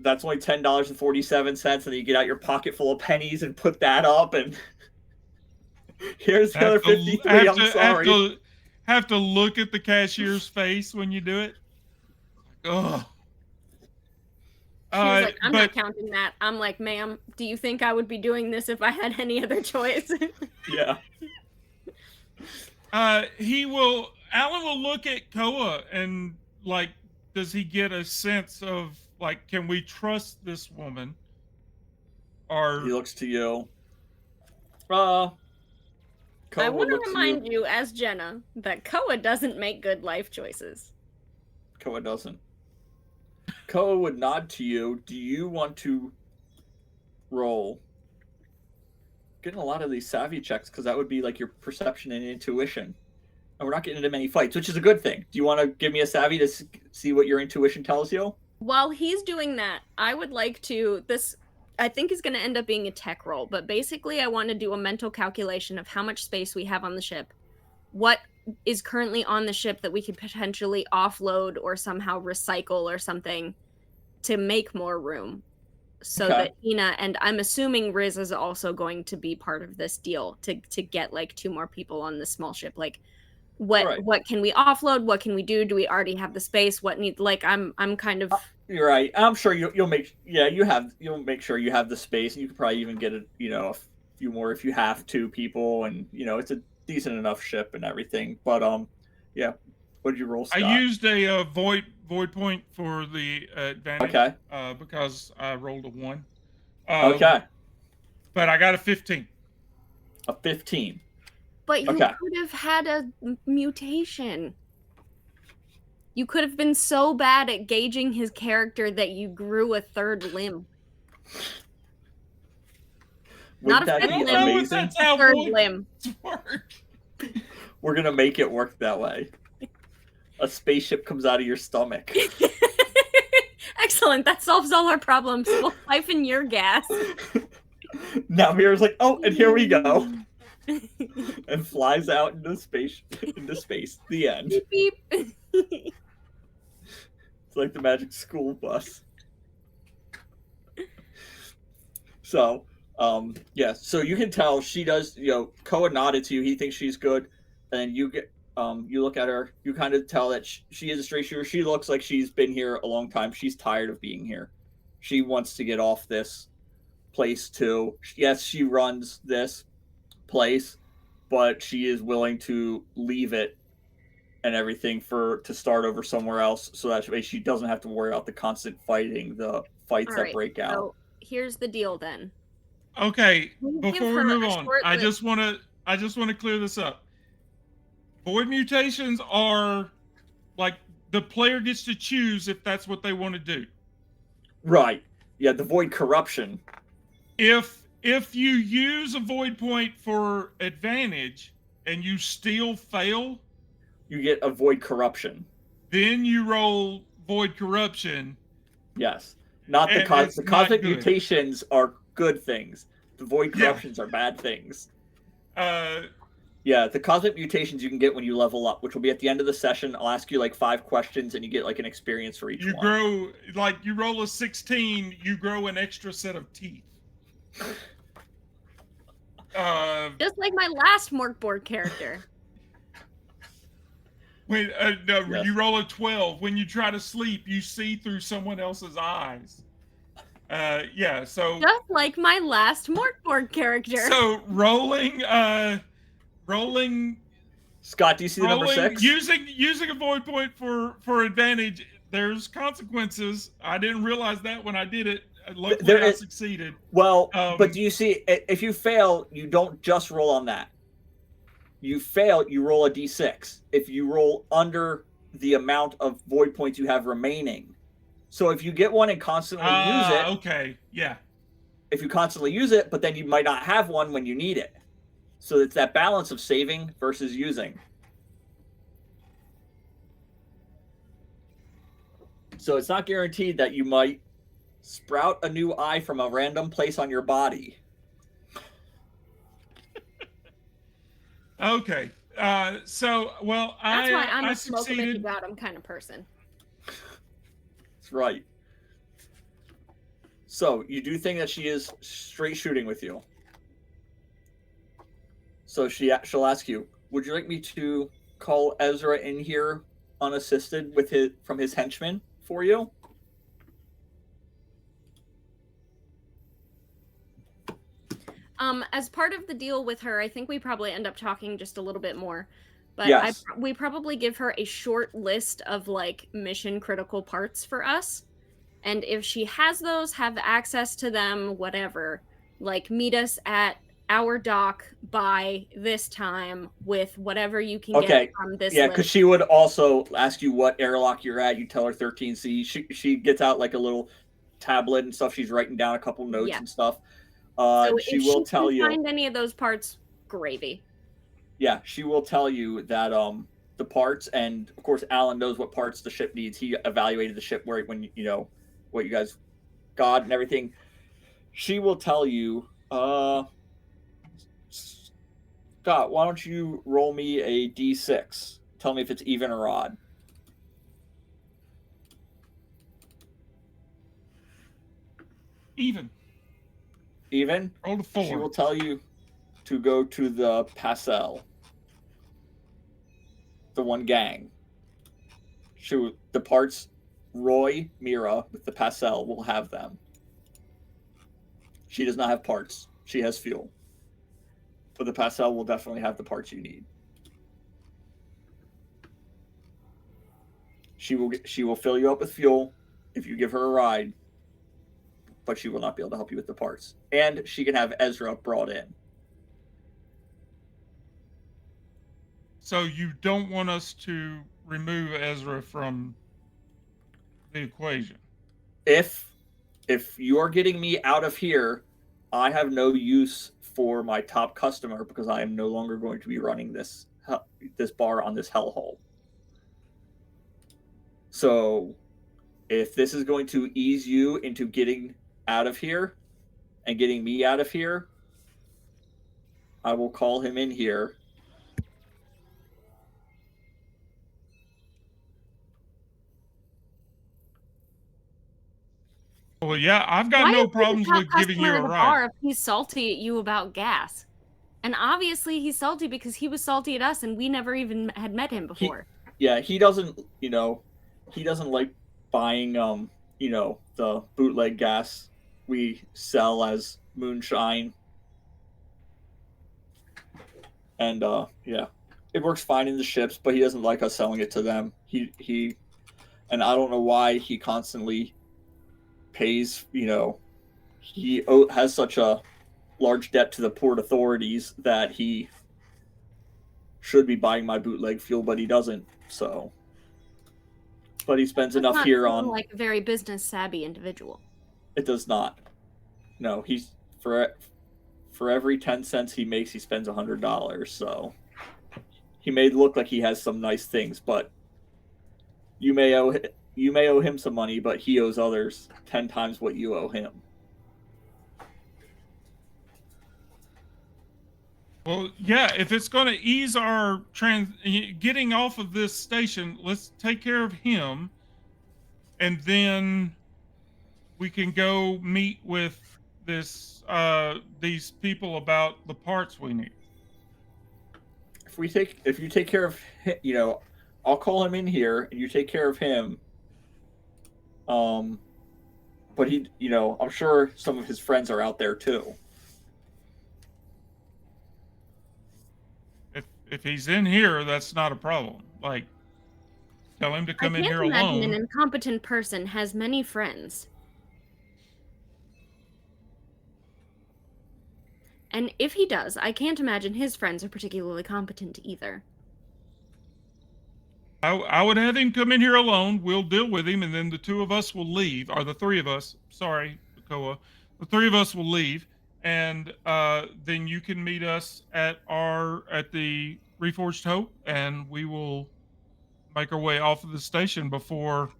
That's only $10.47, and then you get out your pocket full of pennies and put that up, and here's the other 53. I'm sorry. Have to look at the cashier's face when you do it. Oh. She was like, I'm not counting that. I'm like, ma'am, do you think I would be doing this if I had any other choice? Yeah. Alan will look at Koa and, like, does he get a sense of, like, can we trust this woman? Or he looks to you. I want to remind you, as Jenna, that Koa doesn't make good life choices. Koa doesn't. Koa would nod to you. Do you want to roll? Getting a lot of these savvy checks because that would be like your perception and intuition. And we're not getting into many fights, which is a good thing. Do you want to give me a savvy to see what your intuition tells you? While he's doing that, I would like to... I think is going to end up being a tech roll, but basically I want to do a mental calculation of how much space we have on the ship, what is currently on the ship that we could potentially offload or somehow recycle or something to make more room so that Ina, and I'm assuming Riz is also going to be part of this deal to get like 2 more people on this small ship. Like what can we offload? What can we do? Do we already have the space? What need, like, I'm kind of... You're right. I'm sure you'll make sure you have the space, and you could probably even get a few more if you have 2 people, and it's a decent enough ship and everything. But yeah, what did you roll, Scott? I used a void point for the advantage. Okay. Because I rolled a 1. Okay. But I got a 15. A 15. But you could have had a mutation. You could have been so bad at gauging his character that you grew a 3rd limb. Not a 5th limb, that's how 3rd limb. Work. We're gonna make it work that way. A spaceship comes out of your stomach. Excellent. That solves all our problems. We'll siphon your gas. Now Mira's like, oh, and here we go. And flies out into space. The end. Beep, beep. It's like the magic school bus. So, yeah. So you can tell she does. Koa nodded to you. He thinks she's good, and you get You look at her, you kind of tell that she is a straight shooter. She looks like she's been here a long time. She's tired of being here. She wants to get off this place too. Yes, she runs this place, but she is willing to leave it and everything to start over somewhere else, so that way she doesn't have to worry about the constant fighting, the fights that break out. So here's the deal then. Okay, We'll before give we her move a on, short I list. just want to clear this up. Void mutations are like the player gets to choose if that's what they want to do. Right. Yeah, the void corruption. If you use a void point for advantage and you still fail, you get a void corruption. Then you roll void corruption. Yes. Not the cosmic mutations are good things. The void corruptions are bad things. Yeah, the cosmic mutations you can get when you level up, which will be at the end of the session. I'll ask you like 5 questions and you get like an experience for each one. You grow, like you roll a 16, you grow an extra set of teeth. Just like my last Morkborg character. No, yes. You roll a 12. When you try to sleep, you see through someone else's eyes. Yeah, so... Just like my last Morkborg character. So, rolling... Scott, do you see the number 6? Using a void point for advantage, there's consequences. I didn't realize that when I did it. Luckily, I succeeded. Well, but do you see, if you fail, you don't just roll on that. You fail, you roll a d6. If you roll under the amount of void points you have remaining. So if you get one and constantly use it. Okay, yeah. If you constantly use it, but then you might not have one when you need it. So it's that balance of saving versus using. So it's not guaranteed that you might sprout a new eye from a random place on your body. Okay. So, well, That's why I'm a succeeded. smoke-a-Mickey-bottom kind of person. That's right. So, you do think that she is straight shooting with you. So she'll ask you, would you like me to call Ezra in here unassisted from his henchmen for you? As part of the deal with her, I think we probably end up talking just a little bit more. But yes. We probably give her a short list of like mission critical parts for us. And if she has those, have access to them, whatever, like meet us at our dock by this time with whatever you can get from this list. Because she would also ask you what airlock you're at. You tell her 13C. She gets out like a little tablet and stuff. She's writing down a couple notes and stuff. So she will tell you. Find any of those parts, gravy. Yeah, she will tell you that the parts, and of course Alan knows what parts the ship needs. He evaluated the ship when you know what you guys got and everything. She will tell you, Scott, why don't you roll me a d6? Tell me if it's even or odd. Even. Even? Roll a 4. She will tell you to go to the Pasel. The one gang. The parts, Roy, Mira, with the Pasel will have them. She does not have parts. She has fuel. But the Pasel will definitely have the parts you need. She will fill you up with fuel if you give her a ride, but she will not be able to help you with the parts. And she can have Ezra brought in. So you don't want us to remove Ezra from the equation? If you are getting me out of here, I have no use for my top customer because I am no longer going to be running this bar on this hellhole. So if this is going to ease you into getting out of here and getting me out of here, I will call him in here. Well, yeah, I've got no problems with giving you a ride. If he's salty at you about gas. And obviously he's salty because he was salty at us and we never even had met him before. He doesn't, he doesn't like buying, the bootleg gas we sell as moonshine. And, it works fine in the ships, but he doesn't like us selling it to them. And I don't know why he constantly pays, he has such a large debt to the port authorities that he should be buying my bootleg fuel, but he doesn't. So, but he spends Does enough not here seem on. like a very business savvy individual. It does not. No, he's for every 10 cents he makes, he spends $100. So he may look like he has some nice things, but you may owe him some money, but he owes others 10 times what you owe him. Well, yeah, if it's going to ease our getting off of this station, let's take care of him, and then we can go meet with these people about the parts we need. If you take care of him, I'll call him in here, and you take care of him. But I'm sure some of his friends are out there too. If he's in here, that's not a problem. Like, tell him to come in here I can't imagine alone. an incompetent person has many friends. And if he does, I can't imagine his friends are particularly competent either. I would have him come in here alone. We'll deal with him, and then the two of us will leave, or the three of us. Sorry, Koa. The three of us will leave, and then you can meet us at the Reforged Hope, and we will make our way off of the station before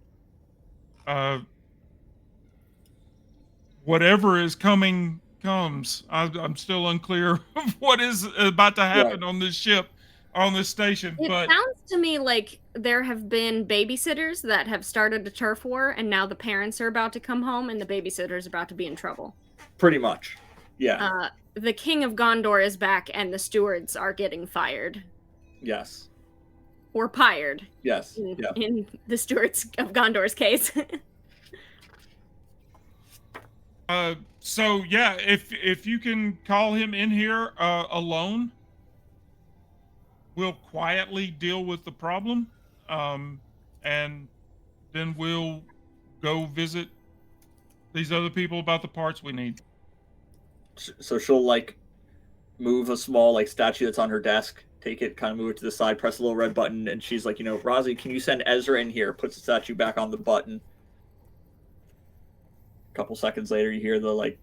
whatever is coming comes. I'm still unclear of what is about to happen on this ship, on this station. It sounds to me like there have been babysitters that have started a turf war, and now the parents are about to come home, and the babysitter's about to be in trouble. Pretty much, yeah. The King of Gondor is back, and the stewards are getting fired. Yes. Or pired. Yes. In the stewards of Gondor's case. So yeah, if you can call him in here alone, we'll quietly deal with the problem, and then we'll go visit these other people about the parts we need. So she'll move a small statue that's on her desk, take it, kind of move it to the side, press a little red button, and she's like, Rozzy, can you send Ezra in here? Puts the statue back on the button. A couple seconds later, you hear the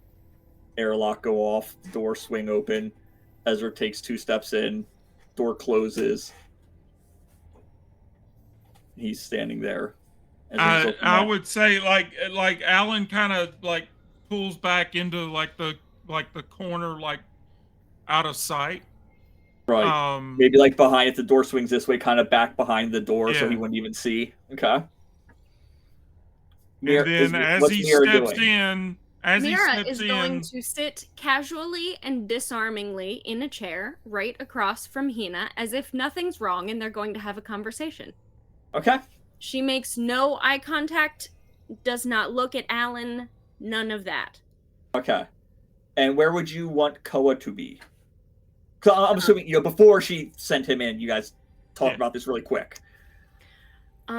airlock go off, the door swing open. Ezra takes 2 steps in, door closes. He's standing there. I would say like Alan kind of pulls back into the corner, out of sight. Right. Maybe behind, if the door swings this way, kind of back behind the door, so he wouldn't even see. Okay. And then as he steps in, Mira is going to sit casually and disarmingly in a chair right across from Hina, as if nothing's wrong and they're going to have a conversation. Okay. She makes no eye contact, does not look at Alan, none of that. Okay. And where would you want Koa to be? Because I'm assuming, before she sent him in, you guys talked about this really quick. He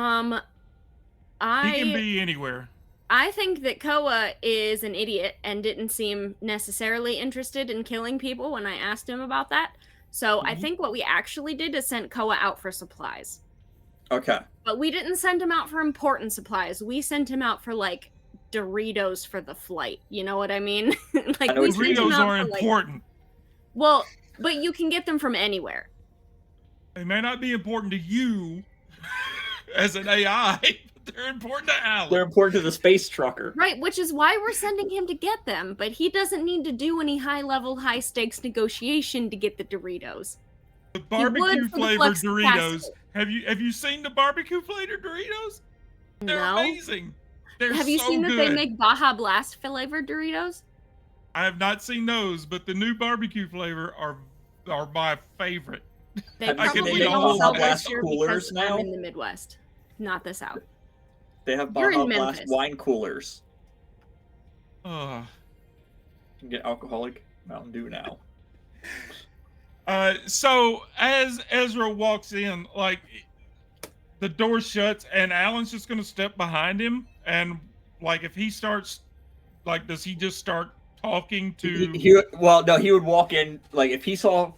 can be anywhere. I think that Koa is an idiot and didn't seem necessarily interested in killing people when I asked him about that. So I think what we actually did is sent Koa out for supplies. Okay. But we didn't send him out for important supplies. We sent him out for Doritos for the flight. You know what I mean? Doritos are important. Well, but you can get them from anywhere. They may not be important to you as an AI, but they're important to Alan. They're important to the space trucker. Right, which is why we're sending him to get them, but he doesn't need to do any high-level, high-stakes negotiation to get the Doritos. The barbecue flavored Doritos. Have you seen the barbecue flavored Doritos? They're amazing. Have you seen that they make Baja Blast flavored Doritos? I have not seen those, but the new barbecue flavor are are my favorite. They Have I can probably eat a whole don't sell Blast this here coolers because now? I'm in the Midwest, not the South. They have You're in Baja Blast Memphis. wine coolers. Uh, You can get alcoholic Mountain Dew now. so as Ezra walks in, like the door shuts, and Alan's just gonna step behind him, and like if he starts, like, does he just start talking to? He would walk in, like, if he saw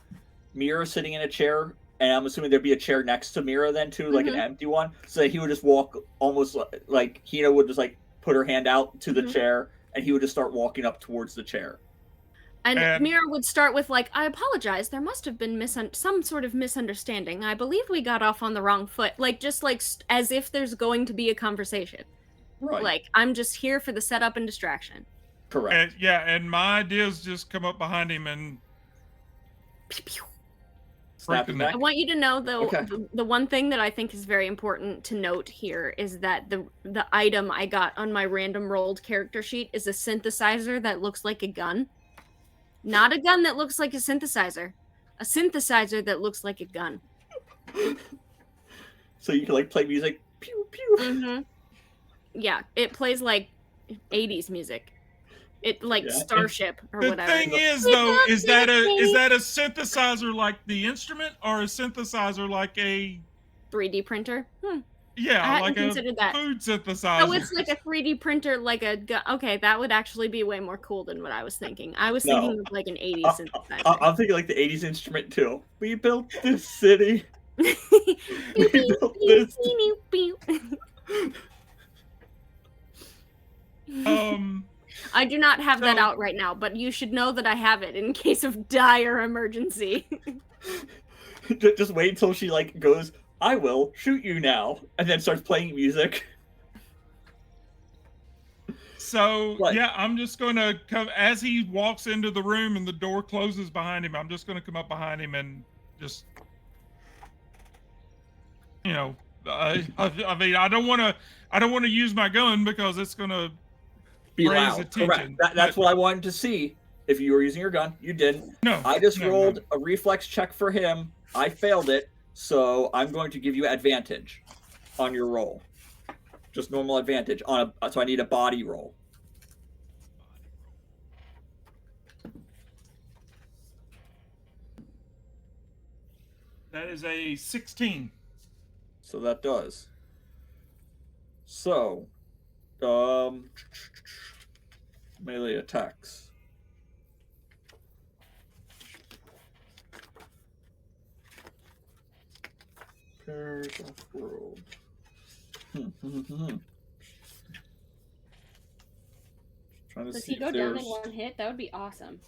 Mira sitting in a chair, and I'm assuming there'd be a chair next to Mira then too, like an empty one. So he would just walk almost like Hina would just like put her hand out to the chair, and he would just start walking up towards the chair. And Mira would start with like, I apologize, there must have been some sort of misunderstanding. I believe we got off on the wrong foot. Like, just like as if there's going to be a conversation. Right. Like, I'm just here for the setup and distraction. Correct. And my ideas just come up behind him and Pew, pew. Snap freaking- it back. I want you to know, though, Okay. the one thing that I think is very important to note here is that the item I got on my random rolled character sheet is a synthesizer that looks like a gun. Not a gun that looks like a synthesizer. A synthesizer that looks like a gun. So you can like play music. Pew pew. Mm-hmm. Yeah, it plays like 80s music. It like Yeah. Starship or the whatever. thing is, though, is that a synthesizer like the instrument, or a synthesizer like a 3D printer? I like hadn't a considered that. food synthesizer? Oh, it's like a 3D printer, like a gun. Okay, that would actually be way more cool than what I was thinking. I was No. thinking of like an 80s synthesizer. I'm thinking like the 80s instrument too. We built this city. Beep, We beep, built beep, this. beep, beep. I do not have that So- out right now, but you should know that I have it in case of dire emergency. Just wait until she like goes, I will shoot you now, and then starts playing music. So What? yeah, I'm just gonna come as he walks into the room and the door closes behind him. I'm just gonna come up behind him and just, you know, I mean, I don't want to use my gun because it's gonna Be raise loud. attention. Correct. That's what I wanted to see. If you were using your gun, you didn't. no. I just no, no. rolled a reflex check for him. I failed it, so I'm going to give you advantage on your roll. Just normal advantage on a. So I need a body roll. That is a 16. So that does. So, melee attacks. Pairs of world. Trying to Does see he go if down in there's. one hit? That would be awesome.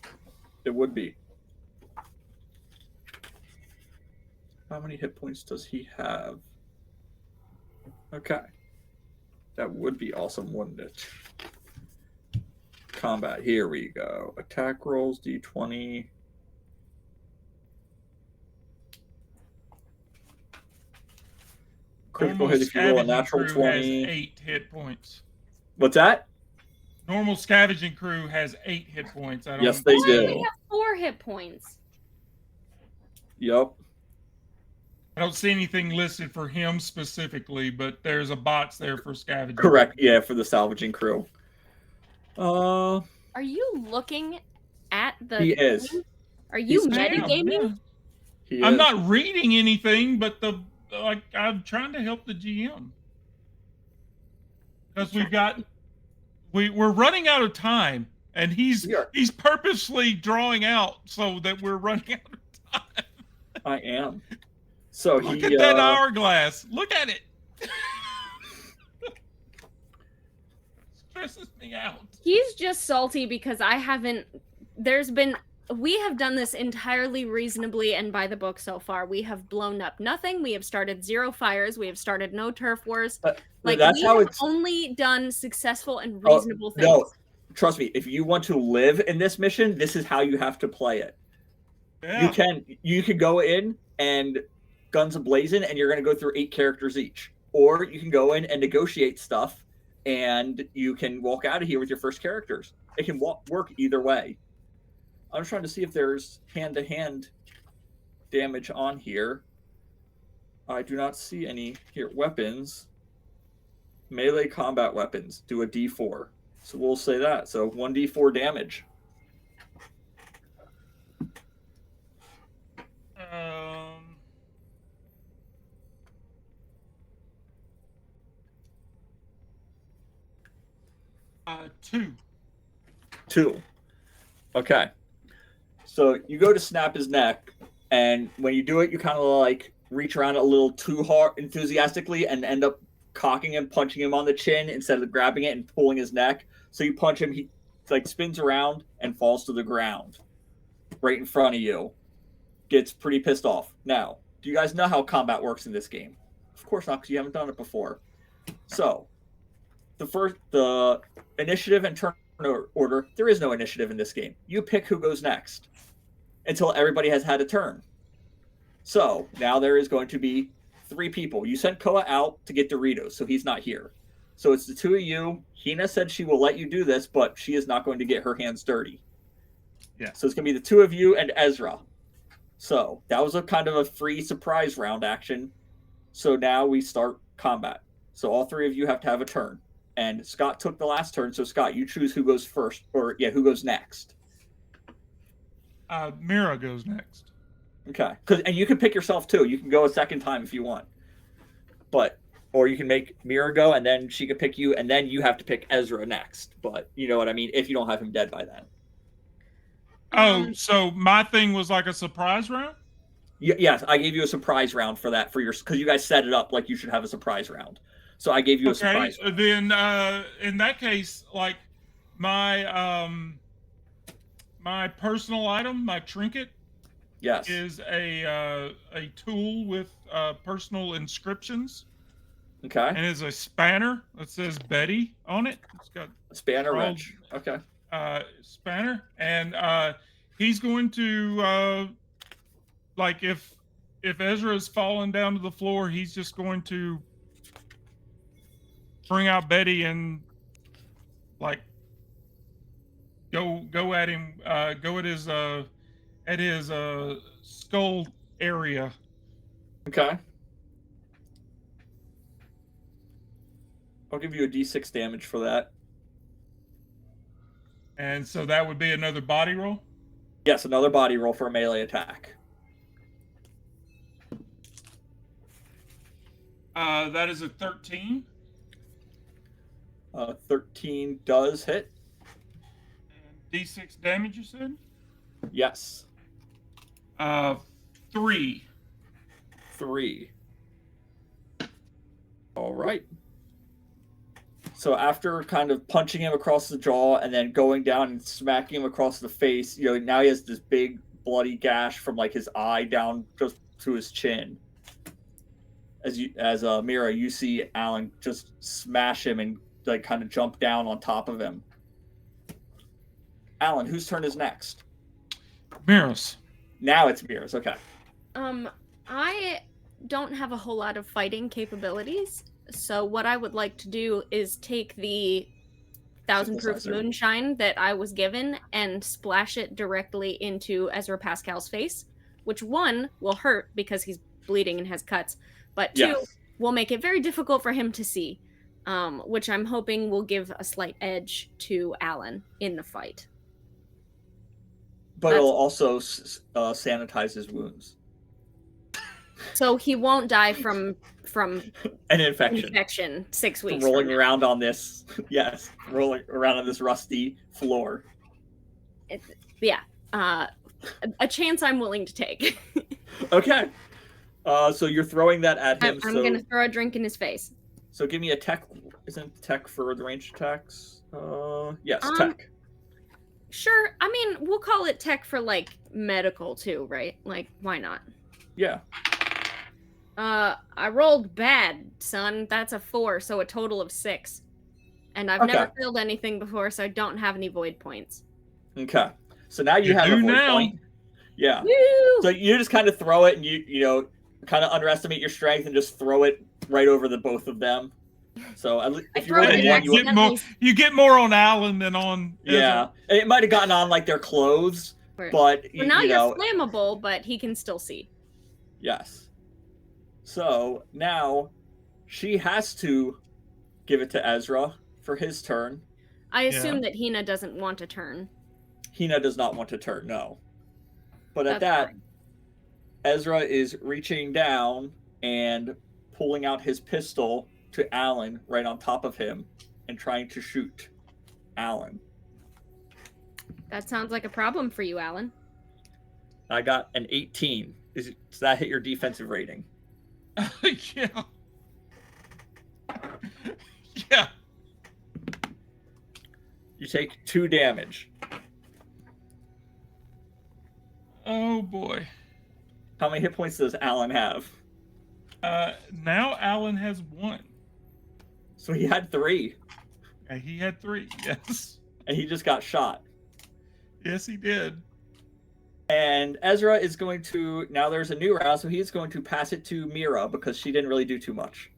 It would be. How many hit points does he have? Okay. That would be awesome, wouldn't it? Combat. Here we go. Attack rolls, d20. Critical hit if you roll a natural Scavenging Crew has 20. 8 hit points. What's that? Normal Scavenging Crew has 8 hit points. I don't Yes, they Why do. do we have 4 hit points? Yep. I don't see anything listed for him specifically, but there's a box there for Scavenging. Correct. Yeah, for the salvaging crew. Are you looking at the He is. game? Are you He's- metagaming? He I'm is. not reading anything, but I'm trying to help the GM because we're running out of time, and he's We are. purposely drawing out so that we're running out of time. I am. So Look he. at that hourglass. Look at it. Stresses me out. He's just salty because we have done this entirely reasonably and by the book so far. We have blown up nothing. We have started 0 fires. We have started no turf wars. Like, that's we how have it's. only done successful and Oh, reasonable things. no. Trust me, if you want to live in this mission, this is how you have to play it. Yeah. You can go in and guns ablazing, and you're going to go through 8 characters each, or you can go in and negotiate stuff, and you can walk out of here with your first characters. It can work either way. I'm just trying to see if there's hand-to-hand damage on here. I do not see any here. Weapons. Melee combat weapons do a d4. So we'll say that. So 1d4 damage. Two. 2. Okay. So you go to snap his neck, and when you do it, you kind of like reach around a little too hard, enthusiastically, and end up cocking him, punching him on the chin instead of grabbing it and pulling his neck. So you punch him, he like spins around and falls to the ground right in front of you. Gets pretty pissed off. Now, do you guys know how combat works in this game? Of course not, because you haven't done it before. So, the initiative and turn order, there is no initiative in this game. You pick who goes next until everybody has had a turn. So, now there is going to be 3 people. You sent Koa out to get Doritos, so he's not here. So it's the 2 of you. Hina said she will let you do this, but she is not going to get her hands dirty. Yeah. So it's going to be the 2 of you and Ezra. So that was a kind of a free surprise round action. So now we start combat. So all 3 of you have to have a turn. And Scott took the last turn. So Scott, you choose who goes first, or who goes next. Mira goes next. Okay. And you can pick yourself too. You can go a second time if you want. Or you can make Mira go, and then she could pick you, and then you have to pick Ezra next. But you know what I mean? If you don't have him dead by then. Oh, so my thing was like a surprise round? Yes, I gave you a surprise round for that because you guys set it up like you should have a surprise round. So I gave you a surprise round. Then in that case, like my my personal item, my trinket, yes, is a tool with personal inscriptions. Okay. And is a spanner that says Betty on it. It's got a spanner wrench. Okay. Spanner, and he's going to like if Ezra is falling down to the floor, he's just going to bring out Betty and like go at him, go at his skull area. Okay. I'll give you a d6 damage for that. And so that would be another body roll? Yes, another body roll for a melee attack. That is a 13. 13 does hit. And d6 damage, you said? Yes. 3. 3. All right. So after kind of punching him across the jaw and then going down and smacking him across the face, now he has this big bloody gash from like his eye down just to his chin. As Mira, you see Alan just smash him and like kind of jump down on top of him. Alan, whose turn is next? Mira's. Now it's Mira's. Okay. I don't have a whole lot of fighting capabilities. So what I would like to do is take the 1000 Proof Moonshine that I was given and splash it directly into Ezra Pascal's face, which 1 will hurt because he's bleeding and has cuts, but 2 will make it very difficult for him to see, which I'm hoping will give a slight edge to Alan in the fight. But it'll also sanitize his wounds. So he won't die from an infection 6 weeks. Rolling around on this, rolling around on this rusty floor. A chance I'm willing to take. Okay. So you're throwing that at him. I'm gonna throw a drink in his face. So give me a tech. Isn't tech for the ranged attacks? Yes, tech. Sure. I mean, we'll call it tech for like medical too, right? Like, why not? Yeah. I rolled bad, son. That's a 4, so a total of 6. And I've never failed anything before, so I don't have any void points. Okay. So now you have a void point. Yeah. Woo! So you just kind of throw it, and you kind of underestimate your strength and just throw it right over the both of them. So if you roll one, you get more on Alan than on. Yeah, it might have gotten on like their clothes, but now you're flammable, but he can still see. Yes. So now she has to give it to Ezra for his turn. I assume Yeah. that Hina doesn't want to turn. Hina does not want to turn, no. But at That's that, fine. Ezra is reaching down and pulling out his pistol to Alan right on top of him and trying to shoot Alan. That sounds like a problem for you, Alan. I got an 18. Does that hit your defensive rating? Yeah. Yeah. You take 2 damage. Oh boy. How many hit points does Alan have? Now Alan has 1. So he had 3, And he had 3. Yes. and he just got shot. Yes, he did. And Ezra is going to, now there's a new round, so he's going to pass it to Mira because she didn't really do too much.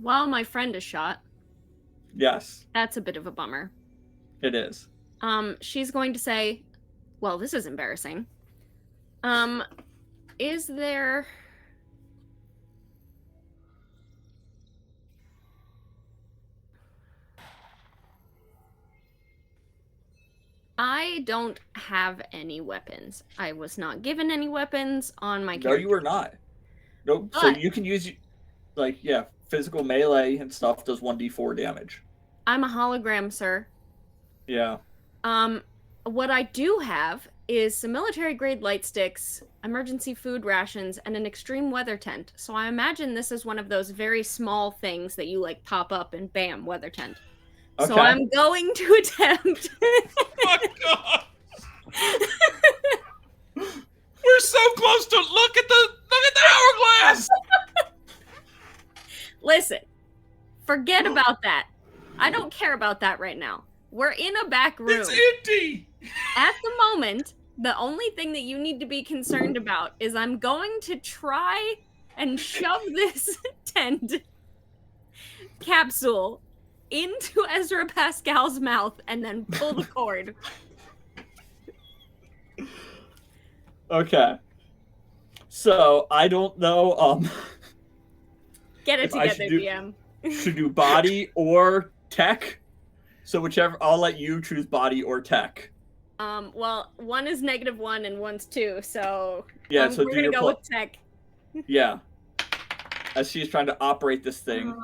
While my friend is shot, Yes, that's a bit of a bummer. it is. She's going to say, well, this is embarrassing. Is there... I don't have any weapons. I was not given any weapons on my No, character. you were not. Nope. So But- you can use, like, yeah, physical melee and stuff does 1d4 damage. I'm a hologram, sir. Yeah. What I do have is some military grade light sticks, emergency food rations, and an extreme weather tent. So I imagine this is one of those very small things that you like pop up and bam, weather tent. So Okay. I'm going to attempt. Oh my god. We're so close to look at the hourglass. Listen, forget about that. I don't care about that right now. We're in a back room. It's empty. At the moment, the only thing that you need to be concerned about is I'm going to try and shove this tent capsule into Ezra Pascal's mouth and then pull the cord. Okay. So I don't know. Get it If I together, should do- DM. Should do body or tech. So whichever, I'll let you choose body or tech. Well, one is -1 and one's 2, so Yeah. So we're do gonna your go with tech. Yeah. As she's trying to operate this thing.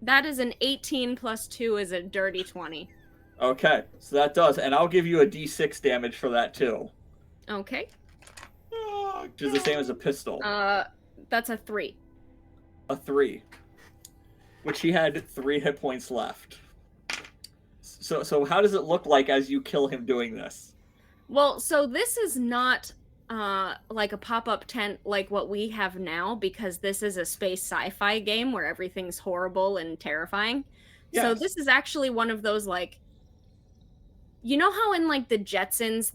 That is an 18 plus 2 is a dirty 20. Okay. So that does, and I'll give you a d6 damage for that too, Okay. Oh, which is the same as a pistol. That's a 3. A 3, which he had 3 hit points left. So how does it look like as you kill him doing this? Well, so this is not like a pop-up tent like what we have now, because this is a space sci-fi game where everything's horrible and terrifying. So Yes. this is actually one of those, like, you know how in like the Jetsons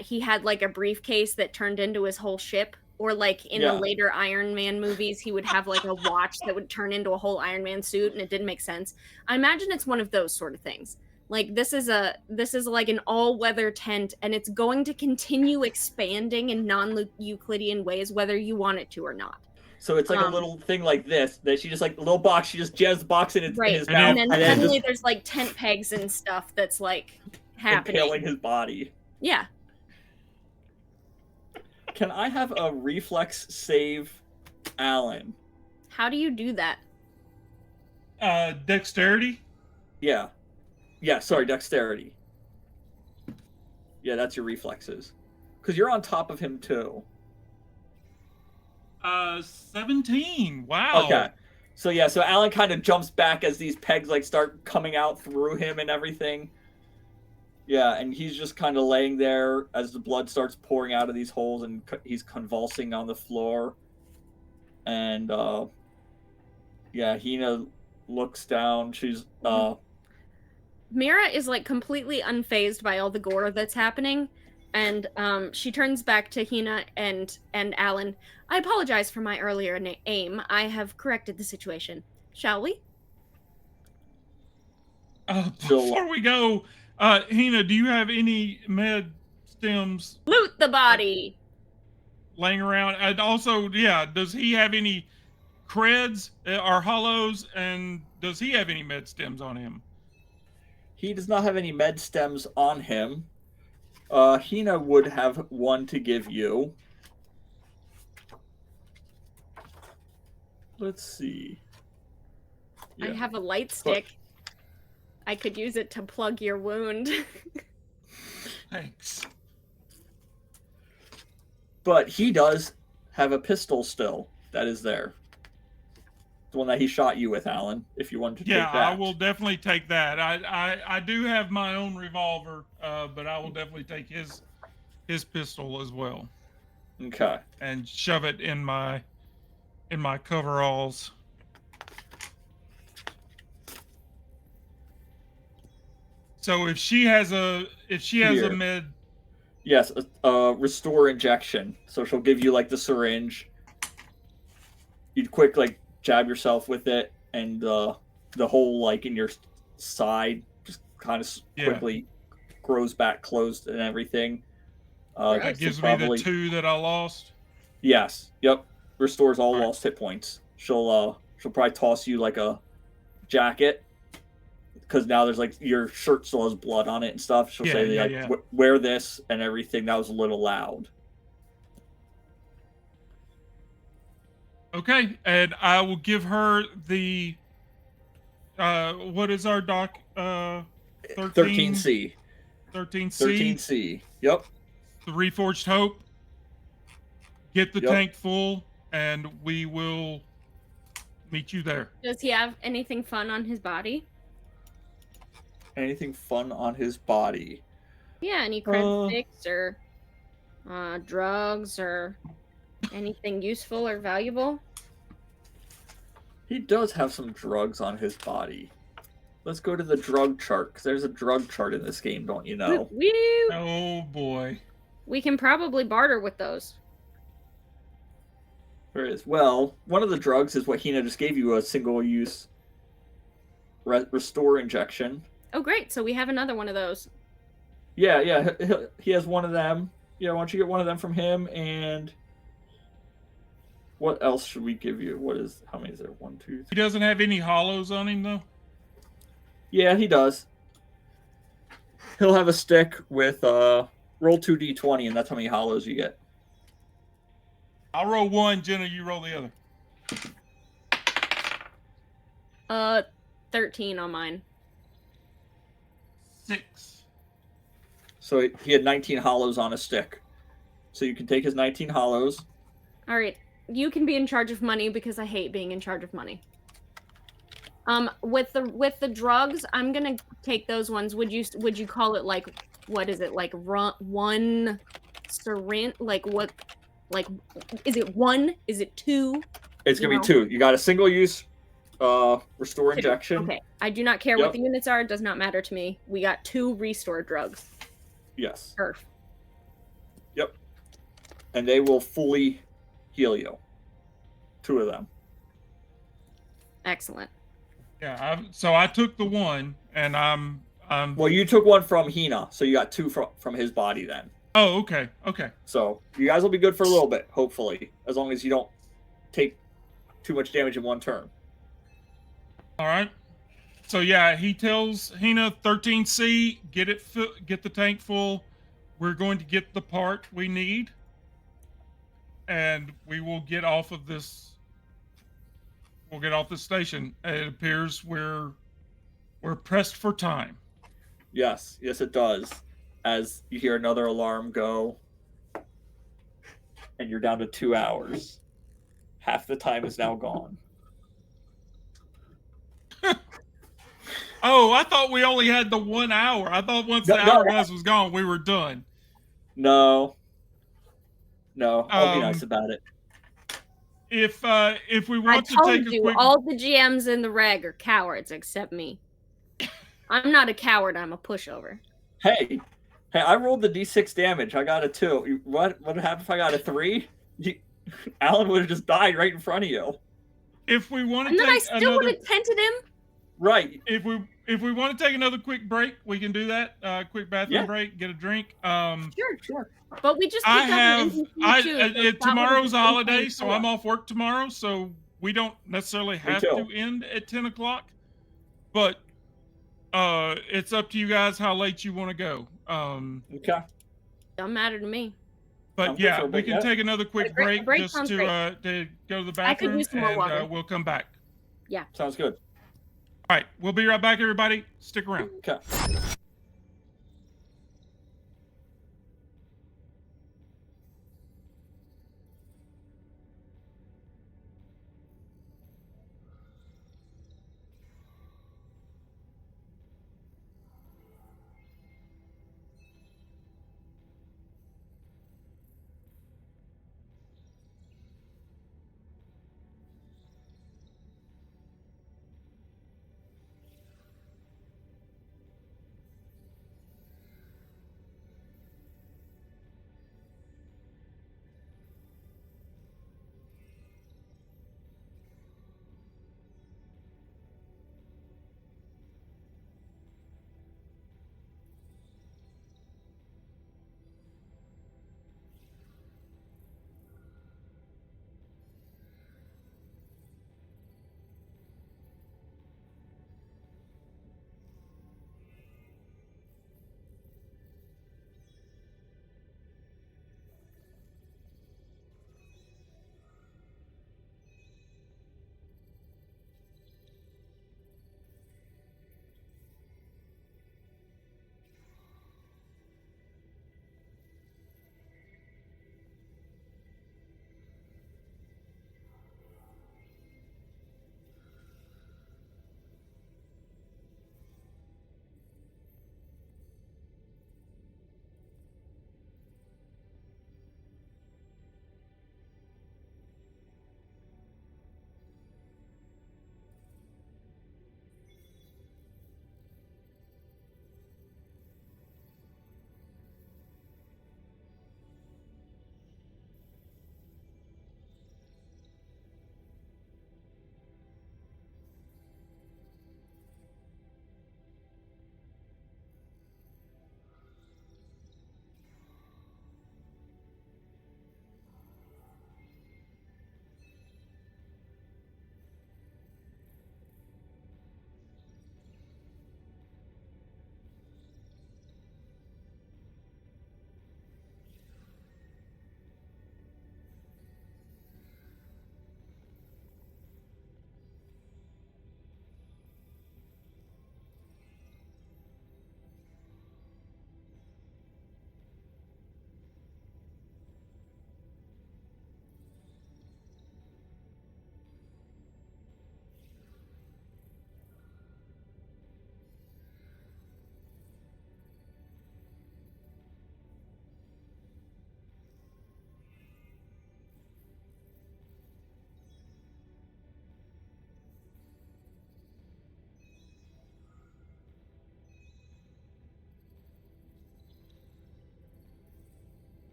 he had like a briefcase that turned into his whole ship, or like in Yeah. the later Iron Man movies he would have like a watch that would turn into a whole Iron Man suit and it didn't make sense. I imagine it's one of those sort of things. Like this is like an all-weather tent, and it's going to continue expanding in non-Euclidean ways whether you want it to or not. So it's like a Um, little thing like this that she just, like, a little box. She just jams the box in his Right. mouth, And then and suddenly just there's like tent pegs and stuff that's like happening. impaling his body. Yeah. Can I have a reflex save, Alan? How do you do that? Dexterity. Yeah. Yeah, sorry, dexterity. Yeah, that's your reflexes. Because you're on top of him, too. 17. Wow. Okay. So, yeah, so Alan kind of jumps back as these pegs, like, start coming out through him and everything. Yeah, and he's just kind of laying there as the blood starts pouring out of these holes, and he's convulsing on the floor. And, yeah, Hina looks down. She's, Mira is like completely unfazed by all the gore that's happening, and she turns back to Hina and Alan. I apologize for my earlier aim. I have corrected the situation. Shall we? Before we go, Hina, do you have any med stems Loot the body. laying around? And also, yeah, does he have any creds or hollows? And does he have any med stems on him? He does not have any med stems on him. Hina would have one to give you. Let's see. I Yeah. have a light stick. I could use it to plug your wound. Thanks. But he does have a pistol still that is there. The one that he shot you with, Alan, if you want to Yeah, take that. I will definitely take that. I do have my own revolver, but I will definitely take his pistol as well Okay. and shove it in my coveralls. So if she has a Here. med, Yes, restore injection. So she'll give you like the syringe. You'd quick like jab yourself with it, and the hole like in your side just kind of Yeah. quickly grows back closed and everything. that so gives probably- me the 2 that I lost. Yes. Yep. Restores all Alright. lost hit points. She'll probably toss you like a jacket. Because now there's like your shirt still has blood on it and stuff. She'll Yeah, say yeah, like yeah. Wear this and everything. That was a little loud. Okay, and I will give her the what is our doc 13C. 13C 13C. Yep. the Reforged Hope. Get the Yep. tank full and we will meet you there. Does he have anything fun on his body? Anything fun on his body? Yeah, any cred sticks or drugs or anything useful or valuable? He does have some drugs on his body. Let's go to the drug chart, because there's a drug chart in this game, don't you know? Woo! Oh boy. We can probably barter with those. There is. Well, one of the drugs is what Hina just gave you, a single-use restore injection. Oh, great. So we have another one of those. Yeah, he has one of them. Yeah, why don't you get one of them from him, and what else should we give you? How many is there? 1, 2, 3. He doesn't have any hollows on him though. Yeah, he does. He'll have a stick with roll 2d20, and that's how many hollows you get. I'll roll 1, Jenna, you roll the other. 13 on mine. 6. So he had 19 hollows on a stick. So you can take his 19 hollows. All right. You can be in charge of money because I hate being in charge of money. With the drugs, I'm gonna take those ones. Would you call it like, what is it, like one syringe? Like what? Like, is it 1? Is it 2? It's gonna No. be 2. You got a single use restore 2. injection. Okay. I do not care Yep. what the units are. It does not matter to me. We got 2 restore drugs. Yes. Perf. Yep. And they will fully heal you. 2 of them. Excellent. Yeah, so I took the 1 and I'm Well, you took one from Hina, so you got 2 from his body then. Oh, okay. Okay. So you guys will be good for a little bit, hopefully, as long as you don't take too much damage in one turn. All right. So yeah, he tells Hina 13C, get the tank full. We're going to get the part we need, and we will get off of this. We'll get off the station. It appears we're pressed for time. Yes, it does. As you hear another alarm go, and you're down to 2 hours. Half the time is now gone. Oh, I thought we only had the 1 hour. I thought once the No. hourglass was gone, we were done. No, I'll be Um, nice about it. If we I want to told take a you, quick, all the GMs in the reg are cowards except me. I'm not a coward. I'm a pushover. Hey, I rolled the d6 damage. I got a 2. What would happen if I got a 3? Alan would have just died right in front of you. if we want to And then I take still would another, have tented him. Right. if we if we want to take another quick break, we can do that. Quick bathroom Yeah. break, get a drink. Sure. But we just I picked up have an NPC too, so Scott tomorrow's a would've been holiday, playing so solo. I'm off work tomorrow, so we don't necessarily have too. to end at 10 o'clock. But it's up to you guys how late you want to go. Okay. Don't matter to me. But I'm good yeah, for a we bit, can yeah. take another quick A break break just sounds to go to the I could bathroom, use some more water. and we'll come back. Sounds good. All right, we'll be right back, everybody. Stick around. Okay.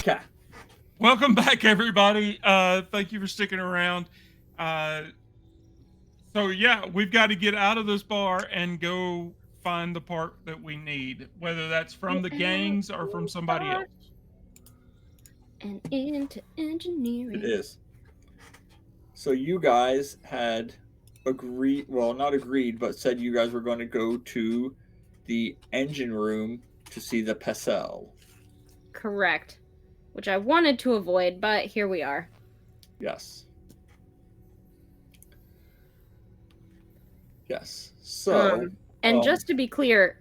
Okay. Welcome back, everybody. Thank you for sticking around. So yeah, we've got to get out of this bar and go find the part that we need, whether that's from the gangs or from somebody else. And into engineering. It is. So you guys had agreed, well, not agreed, but said you guys were going to go to the engine room to see the Pecel. Correct. Which I wanted to avoid, but here we are. Yes. Yes. So. And just to be clear,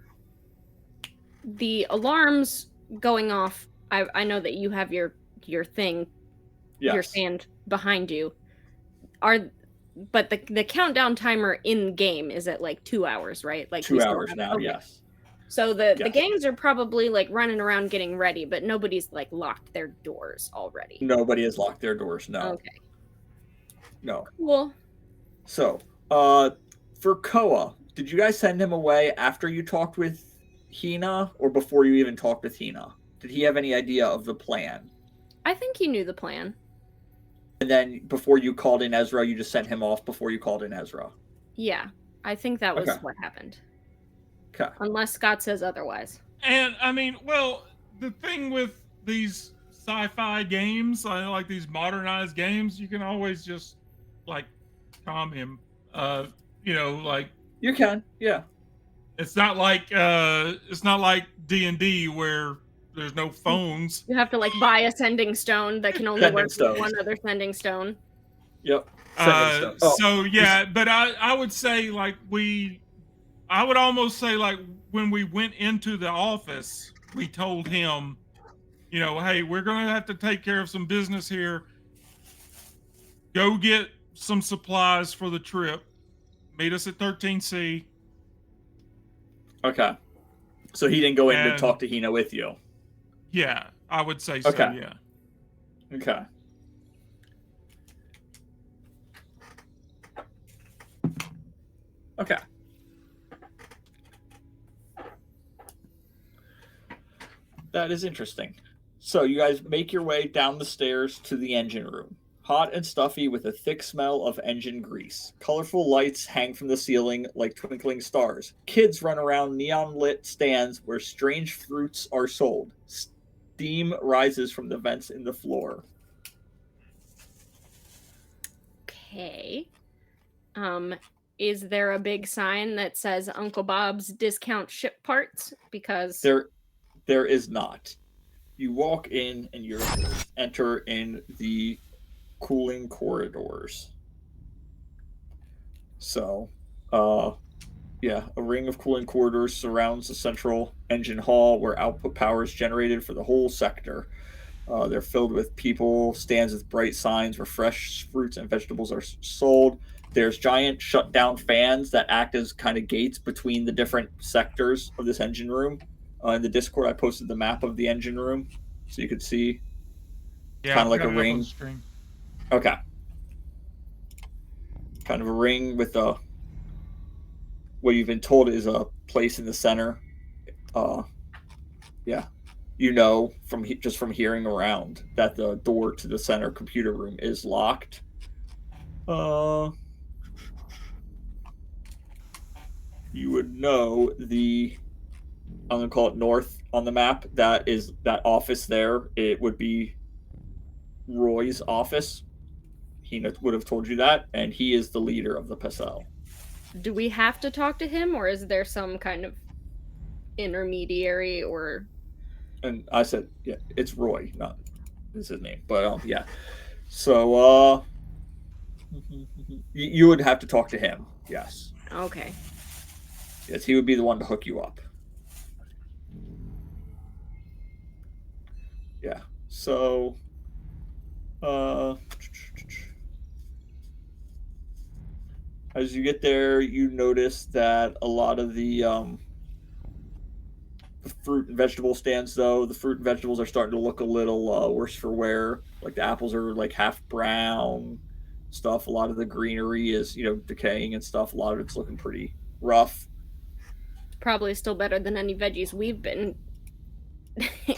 the alarms going off, I know that you have your thing, yes. your stand behind you, but the countdown timer in game is at like 2 hours, right? Like 2 hours now, okay. yes. So the gangs are probably like running around getting ready, but nobody's like locked their doors already. Nobody has locked their doors, no. Okay. No. Cool. So, for Koa, did you guys send him away after you talked with Hina or before you even talked with Hina? Did he have any idea of the plan? I think he knew the plan. And then before you called in Ezra, you just sent him off before you called in Ezra? Yeah, I think that was what happened. Okay. Unless Scott says otherwise. And I mean, well, the thing with these sci-fi games, like these modernized games, you can always just like calm him. Like you can, yeah. It's not like D&D where there's no phones. You have to like buy a sending stone that can only work with one other sending stone. Yep. So yeah, but I would say like I would almost say like when we went into the office, we told him, hey, we're going to have to take care of some business here. Go get some supplies for the trip. Meet us at 13C. Okay. So he didn't go in to talk to Hina with you? Yeah, I would say so, yeah. Okay. Okay. That is interesting. So you guys make your way down the stairs to the engine room. Hot and stuffy with a thick smell of engine grease. Colorful lights hang from the ceiling like twinkling stars. Kids run around neon-lit stands where strange fruits are sold. Steam rises from the vents in the floor. Okay. Is there a big sign that says Uncle Bob's Discount Ship Parts? Because there is not. You walk in and you enter in the cooling corridors. So, a ring of cooling corridors surrounds the central engine hall where output power is generated for the whole sector. They're filled with people, stands with bright signs where fresh fruits and vegetables are sold. There's giant shutdown fans that act as kind of gates between the different sectors of this engine room. In the Discord, I posted the map of the engine room so you could see. Yeah, kind of like a ring. Okay. Kind of a ring with what you've been told is a place in the center. From hearing around that the door to the center computer room is locked. You would know I'm gonna call it north on the map. That is that office there. It would be Roy's office. He would have told you that, and he is the leader of the Pecel. Do we have to talk to him, or is there some kind of intermediary or? And I said, yeah, it's Roy, not is his name, but yeah. So you would have to talk to him. Yes. Okay. Yes, he would be the one to hook you up. Yeah. So, as you get there, you notice that a lot of the fruit and vegetable stands, though, the fruit and vegetables are starting to look a little worse for wear. Like the apples are like half brown stuff. A lot of the greenery is, decaying and stuff. A lot of it's looking pretty rough. Probably still better than any veggies we've been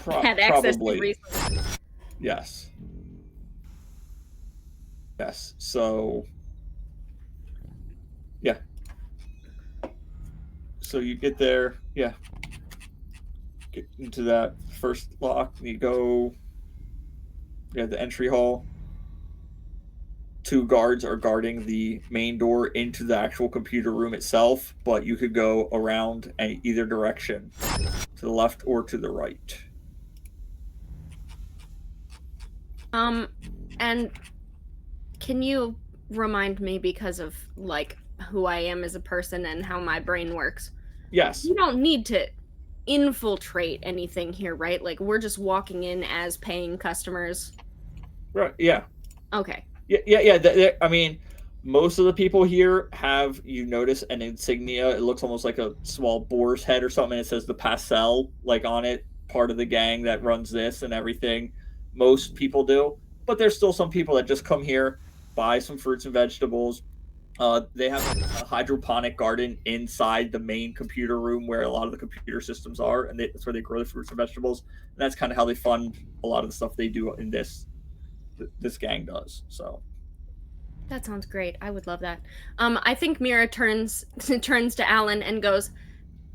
had access to recently. Yes. So yeah. So you get there, get into that first lock, and you go, the entry hall. 2 guards are guarding the main door into the actual computer room itself, but you could go around either direction, to the left or to the right. And can you remind me, because of like who I am as a person and how my brain works? Yes. You don't need to infiltrate anything here, right? Like, we're just walking in as paying customers. Right. Yeah. Okay. Yeah. I mean, most of the people here have, you notice, an insignia. It looks almost like a small boar's head or something. It says the Pastel, like, on it, part of the gang that runs this and everything. Most people do. But there's still some people that just come here, buy some fruits and vegetables. They have a hydroponic garden inside the main computer room where a lot of the computer systems are, and that's where they grow the fruits and vegetables. And that's kind of how they fund a lot of the stuff they do in this gang does. So that sounds great. I would love that. I think Mira turns to Alan and goes,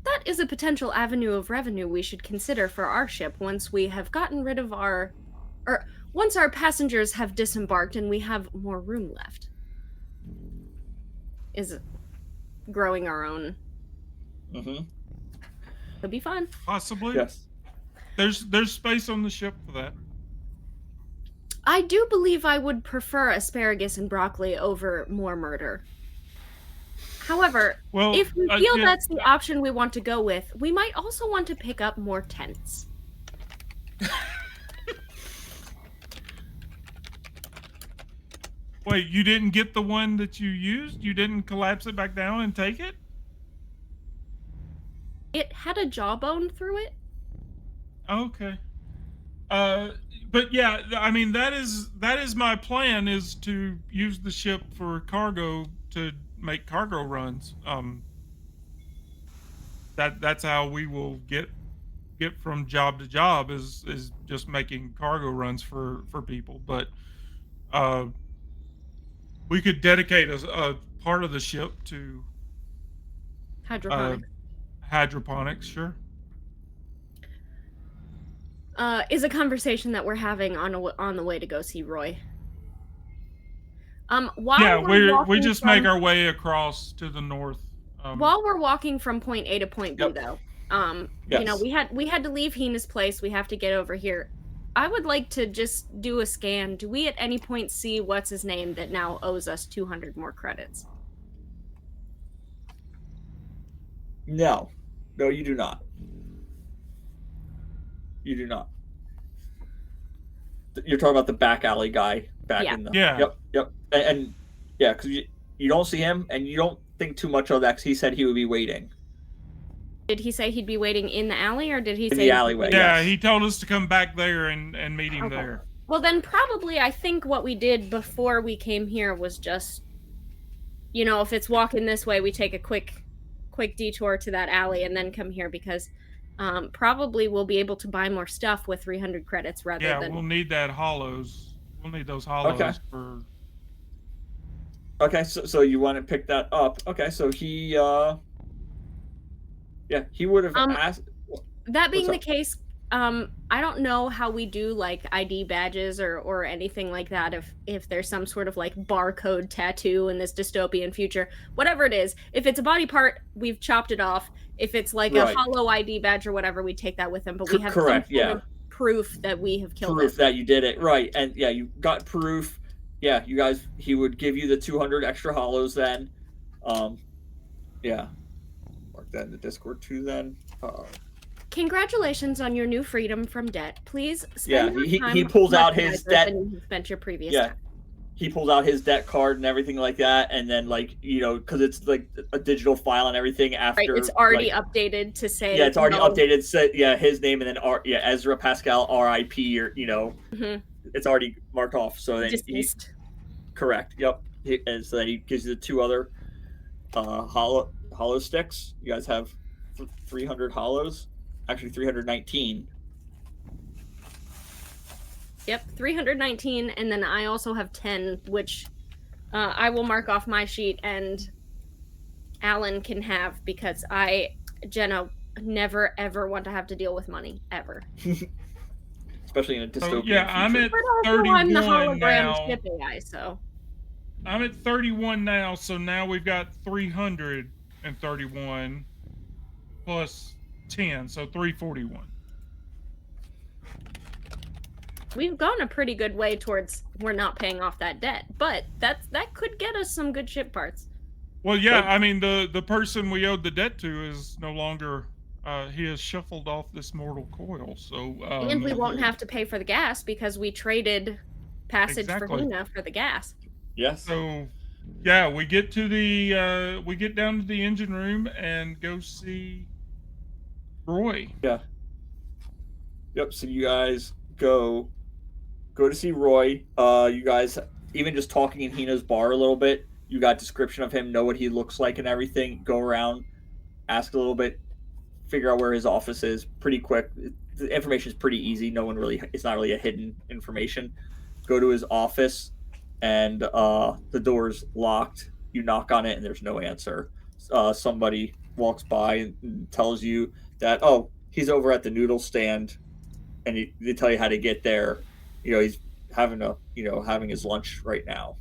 "That is a potential avenue of revenue we should consider for our ship once we have gotten rid of once our passengers have disembarked and we have more room left." Is growing our own. Mm-hmm. It'll be fun. Possibly. Yes. There's space on the ship for that. I do believe I would prefer asparagus and broccoli over more murder. However, if we feel that's the option we want to go with, we might also want to pick up more tents. Wait, you didn't get the one that you used? You didn't collapse it back down and take it? It had a jawbone through it. Okay. But yeah, I mean, that is my plan, is to use the ship for cargo, to make cargo runs. That's how we will get from job to job, is just making cargo runs for people. But we could dedicate a part of the ship to hydroponics, sure. Is a conversation that we're having on the way to go see Roy. We just make our way across to the north. While we're walking from point A to point B, though, yes. You know, we had to leave Hina's place. We have to get over here. I would like to just do a scan. Do we at any point see what's his name that now owes us 200 more credits? No, you do not. You do not. You're talking about the back alley guy back in the... Yep. And yeah, because you don't see him, and you don't think too much of that, because he said he would be waiting. Did he say he'd be waiting in the alley, or did he say... In the alleyway, yeah, he told us to come back there and meet him there. Well, then probably I think what we did before we came here was just, you know, if it's walking this way, we take a quick detour to that alley and then come here, because probably we'll be able to buy more stuff with 300 credits rather than... Yeah, we'll need that hollows. We'll need those hollows for... Okay, so you want to pick that up. Okay, so he... Yeah, he would have asked... That being the case, I don't know how we do, like, ID badges or anything like that, if there's some sort of, like, barcode tattoo in this dystopian future. Whatever it is, if it's a body part, we've chopped it off. If it's, like, a hollow ID badge or whatever, we take that with him. But we have some sort of proof that we have killed Proof that you did it, right. And, yeah, you got proof. Yeah, you guys... He would give you the 200 extra hollows then. Yeah. Mark that in the Discord, too, then. Congratulations on your new freedom from debt. Please spend your time. He pulls out his debt. Than you spent your previous time. He pulls out his debt card and everything like that, and then, like, you know, because it's like a digital file and everything after. Right, it's already updated to say. Yeah, it's already updated. So, yeah, his name, and then Ezra Pascal RIP, or, you know, it's already marked off. So then correct. Yep. And so then he gives you the 2 other hollow sticks. You guys have 300 hollows. Actually, 319. Yep, 319, and then I also have 10, which I will mark off my sheet, and Alan can have, because Jenna, never ever want to have to deal with money, ever. Especially in a dystopian yeah, future. I'm at But also, 31 I'm the hologram now. ship AI, so. I'm at 31 now, so now we've got 331 plus 10, so 341. We've gone a pretty good way towards we're not paying off that debt, but that could get us some good ship parts. Well, yeah, I mean the person we owed the debt to is no longer. He has shuffled off this mortal coil, so And we won't have to pay for the gas because we traded passage for Exactly. Hina for the gas. Yes. So, yeah, we get to the we get down to the engine room and go see Roy. Yeah. Yep. So you guys go to see Roy. You guys, even just talking in Hina's bar a little bit, you got description of him, know what he looks like and everything. Go around, ask a little bit, figure out where his office is pretty quick. The information is pretty easy. It's not really a hidden information. Go to his office, and the door's locked. You knock on it, and there's no answer. Somebody walks by and tells you that, oh, he's over at the noodle stand, and they tell you how to get there. He's having his lunch right now.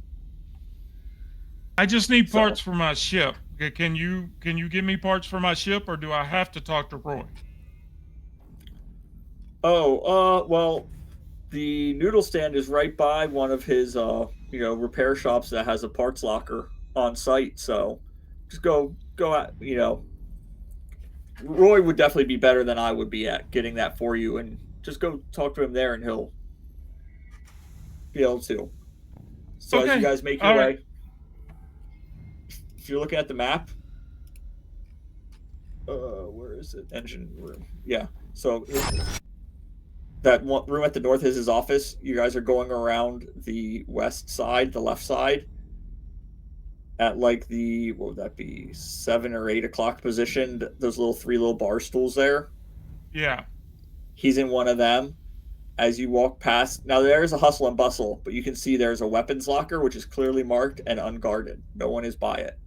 I just need parts for my ship. Okay, can you give me parts for my ship, or do I have to talk to Roy? Well, the noodle stand is right by one of his repair shops that has a parts locker on site. So just go at Roy would definitely be better than I would be at getting that for you, and just go talk to him there, and he'll be able to. So Okay. as you guys make your way, if you're looking at the map, where is it? Engine room. Yeah. So that one room at the north is his office. You guys are going around the west side, the left side, at like the, what would that be, 7 or 8 o'clock position. Those three little bar stools there. Yeah. He's in one of them. As you walk past, now there is a hustle and bustle, but you can see there's a weapons locker, which is clearly marked and unguarded. No one is by it.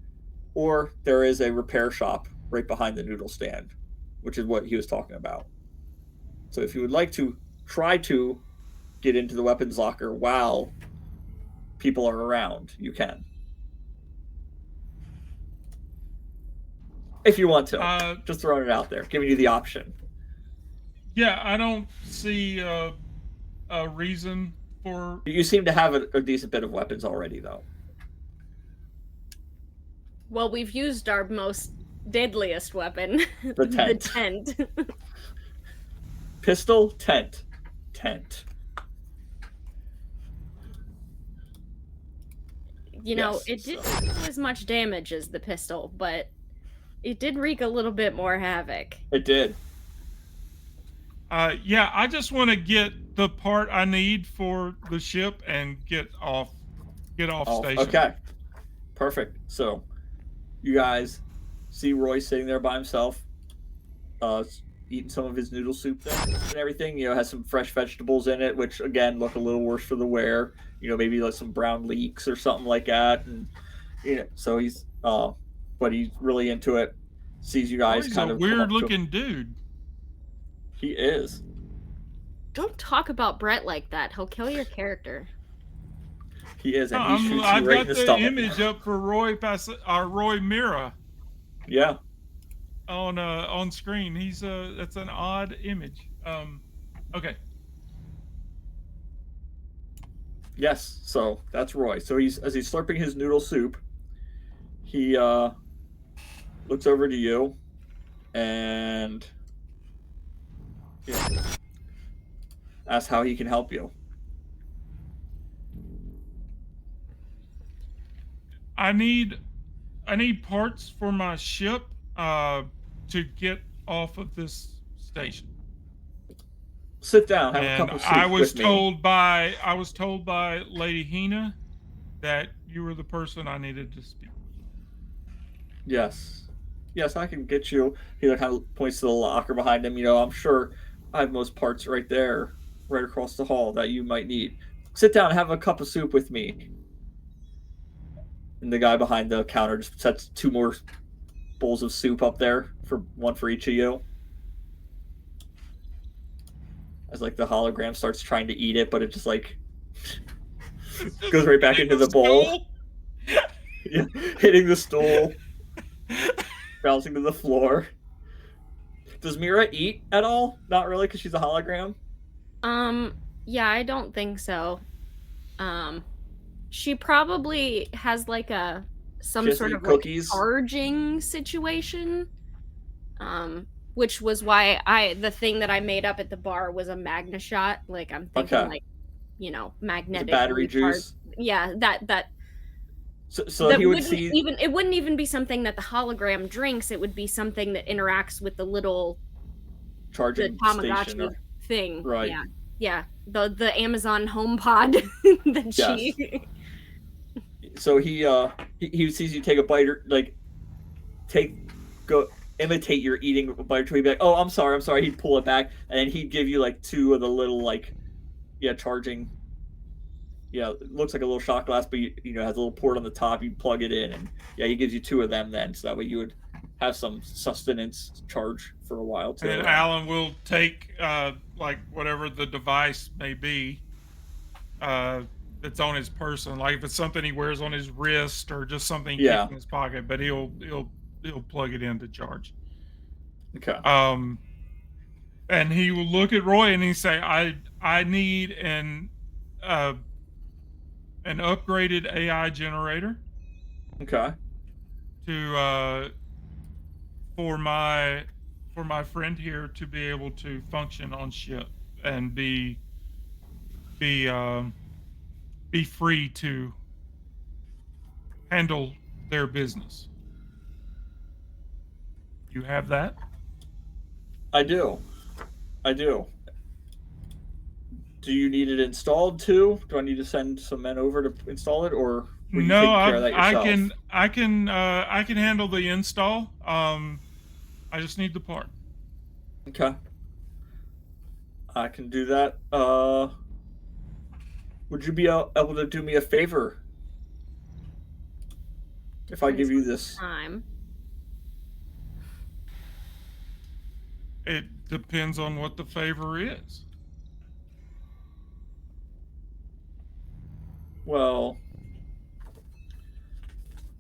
Or there is a repair shop right behind the noodle stand, which is what he was talking about. So if you would like to try to get into the weapons locker while people are around, you can. If you want to. Just throwing it out there, giving you the option. Yeah, I don't see a reason for... You seem to have a decent bit of weapons already, though. Well, we've used our most deadliest weapon. The tent. The tent. Pistol, tent. It didn't do as much damage as the pistol, but it did wreak a little bit more havoc. It did. Yeah, I just want to get the part I need for the ship and get off station. Okay. Perfect. So, you guys see Roy sitting there by himself, eating some of his noodle soup there and everything. Has some fresh vegetables in it, which again look a little worse for the wear. Maybe like some brown leeks or something like that. And so he's but he's really into it. Sees you guys he's kind a of weird looking dude. He is. Don't talk about Brett like that. He'll kill your character. He is, and he shoots you right in the stomach. I've got the image up for Roy Mira. Yeah. On screen. He's that's an odd image. Okay. Yes, so that's Roy. So as he's slurping his noodle soup, he looks over to you and asks how he can help you. I need parts for my ship to get off of this station. Sit down, have a cup of soup I was with me. told by Lady Hina that you were the person I needed to speak with. Yes, I can get you. He kind of points to the locker behind him. I'm sure I have most parts right there. right across the hall that you might need. Sit down and have a cup of soup with me. And the guy behind the counter just sets 2 more bowls of soup up there, for one for each of you. As like the hologram starts trying to eat it, but it just like goes right back into the bowl. Yeah, hitting the stool, bouncing to the floor. Does Mira eat at all? Not really, because she's a hologram. Yeah, I don't think so. She probably has like some She has to sort eat of cookies. like charging situation. Which was why the thing that I made up at the bar was a Magna shot. Like I'm thinking Okay. like, you know, The magnetic battery juice. Yeah, that So that he would wouldn't see. even it wouldn't even be something that the hologram drinks. It would be something that interacts with the little Charging Tamagotchi station. thing. Right. Yeah. The Amazon HomePod that she. So he sees you take a bite, or like go imitate your eating a bite, or two. He'd be like, "Oh, I'm sorry." He'd pull it back, and then he'd give you like 2 of the little like, charging. Yeah, it looks like a little shot glass, but you know has a little port on the top. You plug it in, and he gives you 2 of them. Then, so that way you would have some sustenance charge for a while too. And Alan will take like whatever the device may be that's on his person. Like if it's something he wears on his wrist or just something he keeps in his pocket, but he'll plug it in to charge. Okay. And he will look at Roy and he say, I need an upgraded AI generator. Okay. To for my friend here to be able to function on ship and be free to handle their business. You have that? I do. Do you need it installed too? Do I need to send some men over to install it, or will you take care of that yourself? I can handle the install. I just need the part. Okay. I can do that. Would you be able to do me a favor if I give you this? Time. It depends on what the favor is. Well,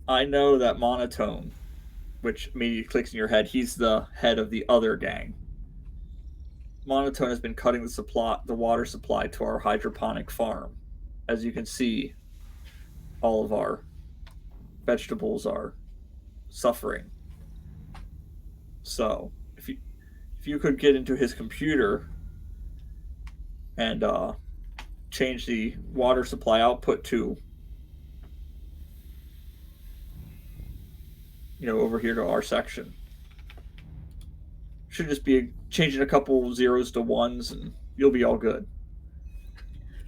I know that Monotone, which immediately clicks in your head, he's the head of the other gang. Monotone has been cutting the water supply to our hydroponic farm. As you can see, all of our vegetables are suffering. So, if you could get into his computer and change the water supply output to, over here to our section. Should just be changing a couple zeros to ones and you'll be all good.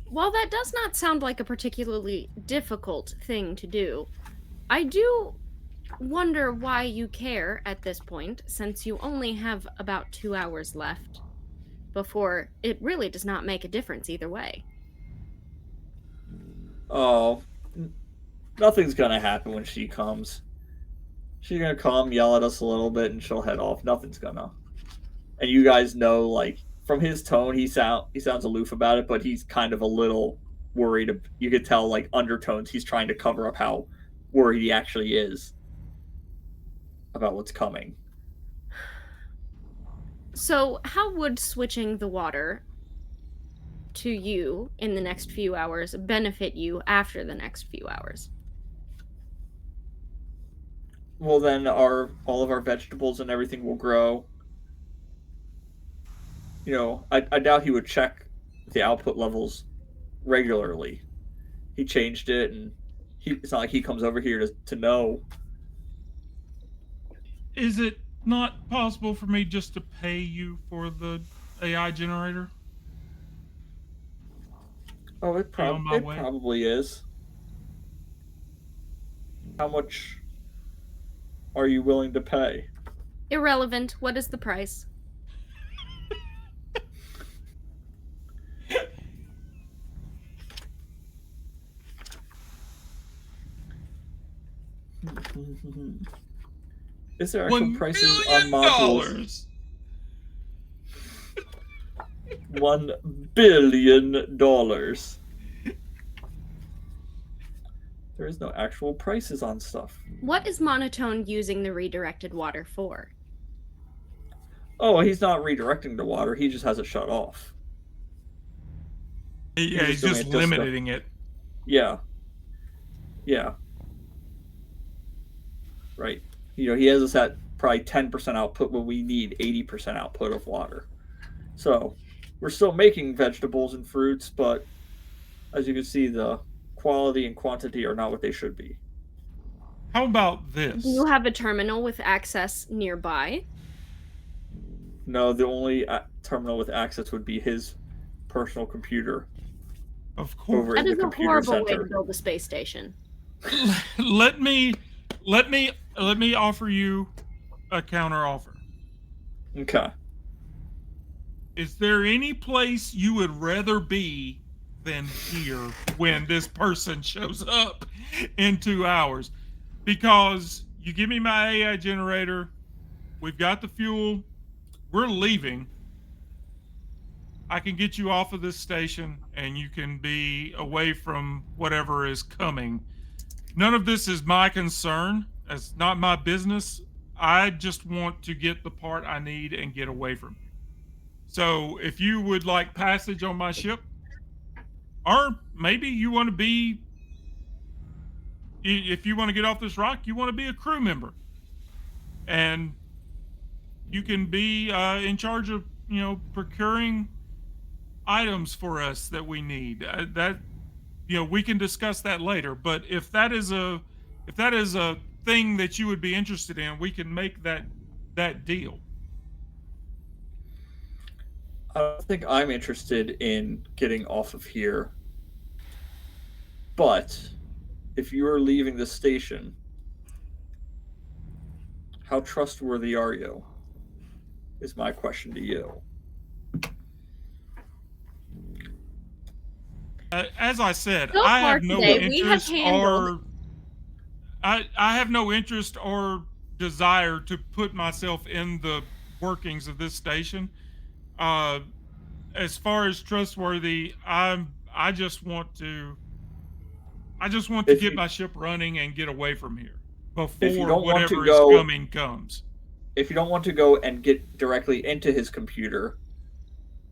While that does not sound like a particularly difficult thing to do, I do wonder why you care at this point, since you only have about 2 hours left before it really does not make a difference either way. Oh, nothing's gonna happen when she comes. She's gonna come, yell at us a little bit, and she'll head off. Nothing's gonna. And you guys know, like, from his tone, he sounds aloof about it, but he's kind of a little worried. You could tell, like, undertones. He's trying to cover up how worried he actually is about what's coming. So, how would switching the water to you in the next few hours benefit you after the next few hours? Well, then all of our vegetables and everything will grow. I doubt he would check the output levels regularly. He changed it, and it's not like he comes over here to know. Is it not possible for me just to pay you for the AI generator? Oh, it probably is. How much are you willing to pay? Irrelevant. What is the price? Is there actual $1 prices on million. modules? $1 billion. There is no actual prices on stuff. What is Monotone using the redirected water for? Oh, he's not redirecting the water. He just has it shut off. Yeah, he's doing just it this way. limiting it. Yeah. Yeah. Right. He has us at probably 10% output when we need 80% output of water. So we're still making vegetables and fruits, but as you can see, the quality and quantity are not what they should be. How about this? Do you have a terminal with access nearby? No, the only terminal with access would be his personal computer. Of course. Over That in the is a computer horrible way to center. build a space station. let me offer you a counter offer. Okay. Is there any place you would rather be than here when this person shows up in 2 hours? Because you give me my AI generator, we've got the fuel, we're leaving. I can get you off of this station and you can be away from whatever is coming. None of this is my concern. It's not my business. I just want to get the part I need and get away from you. So if you would like passage on my ship, or maybe you want to be, if you want to get off this rock, you want to be a crew member. And you can be in charge of, procuring items for us that we need. We can discuss that later. But if that is a thing that you would be interested in, we can make that deal. I don't think I'm interested in getting off of here. But if you are leaving the station, how trustworthy are you? Is my question to you. As I said, So I far have no today, we have interest handled- I have no interest or desire to put myself in the workings of this station. As far as trustworthy, I just want to get my ship running and get away from here before whatever is coming comes. If you don't want to go and get directly into his computer,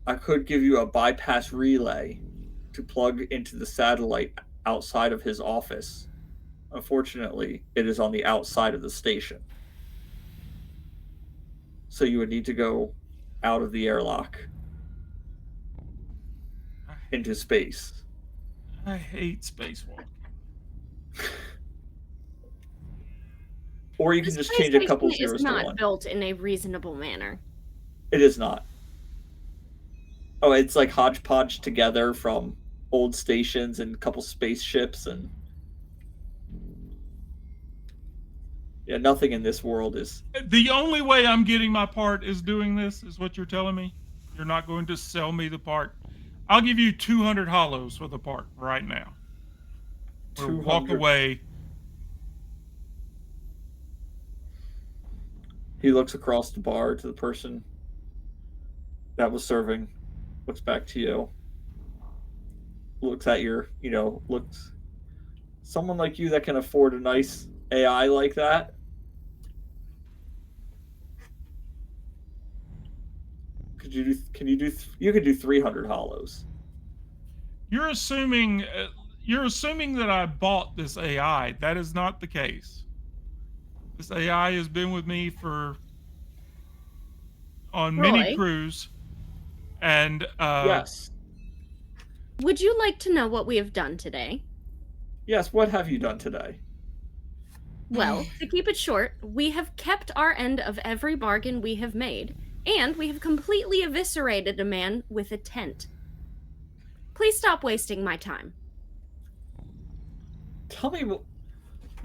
I could give you a bypass relay to plug into the satellite outside of his office. Unfortunately, it is on the outside of the station. So you would need to go out of the airlock into space. I hate spacewalking. Or you can This just change a couple space station zeros is to not one. built in a reasonable manner. It is not. Oh, it's like hodgepodge together from old stations and a couple spaceships and yeah, nothing in this world is. The only way I'm getting my part is doing this, is what you're telling me? You're not going to sell me the part? I'll give you 200 hollows for the part right now. Or walk 200. away. He looks across the bar to the person that was serving, looks back to you, looks at your, looks. Someone like you that can afford a nice AI like that. You could do 300 hollows. You're assuming that I bought this AI. That is not the case. This AI has been with me on many crews, and yes. Would you like to know what we have done today? Yes, what have you done today? Well, to keep it short, we have kept our end of every bargain we have made, and we have completely eviscerated a man with a tent. Please stop wasting my time. Tell me what.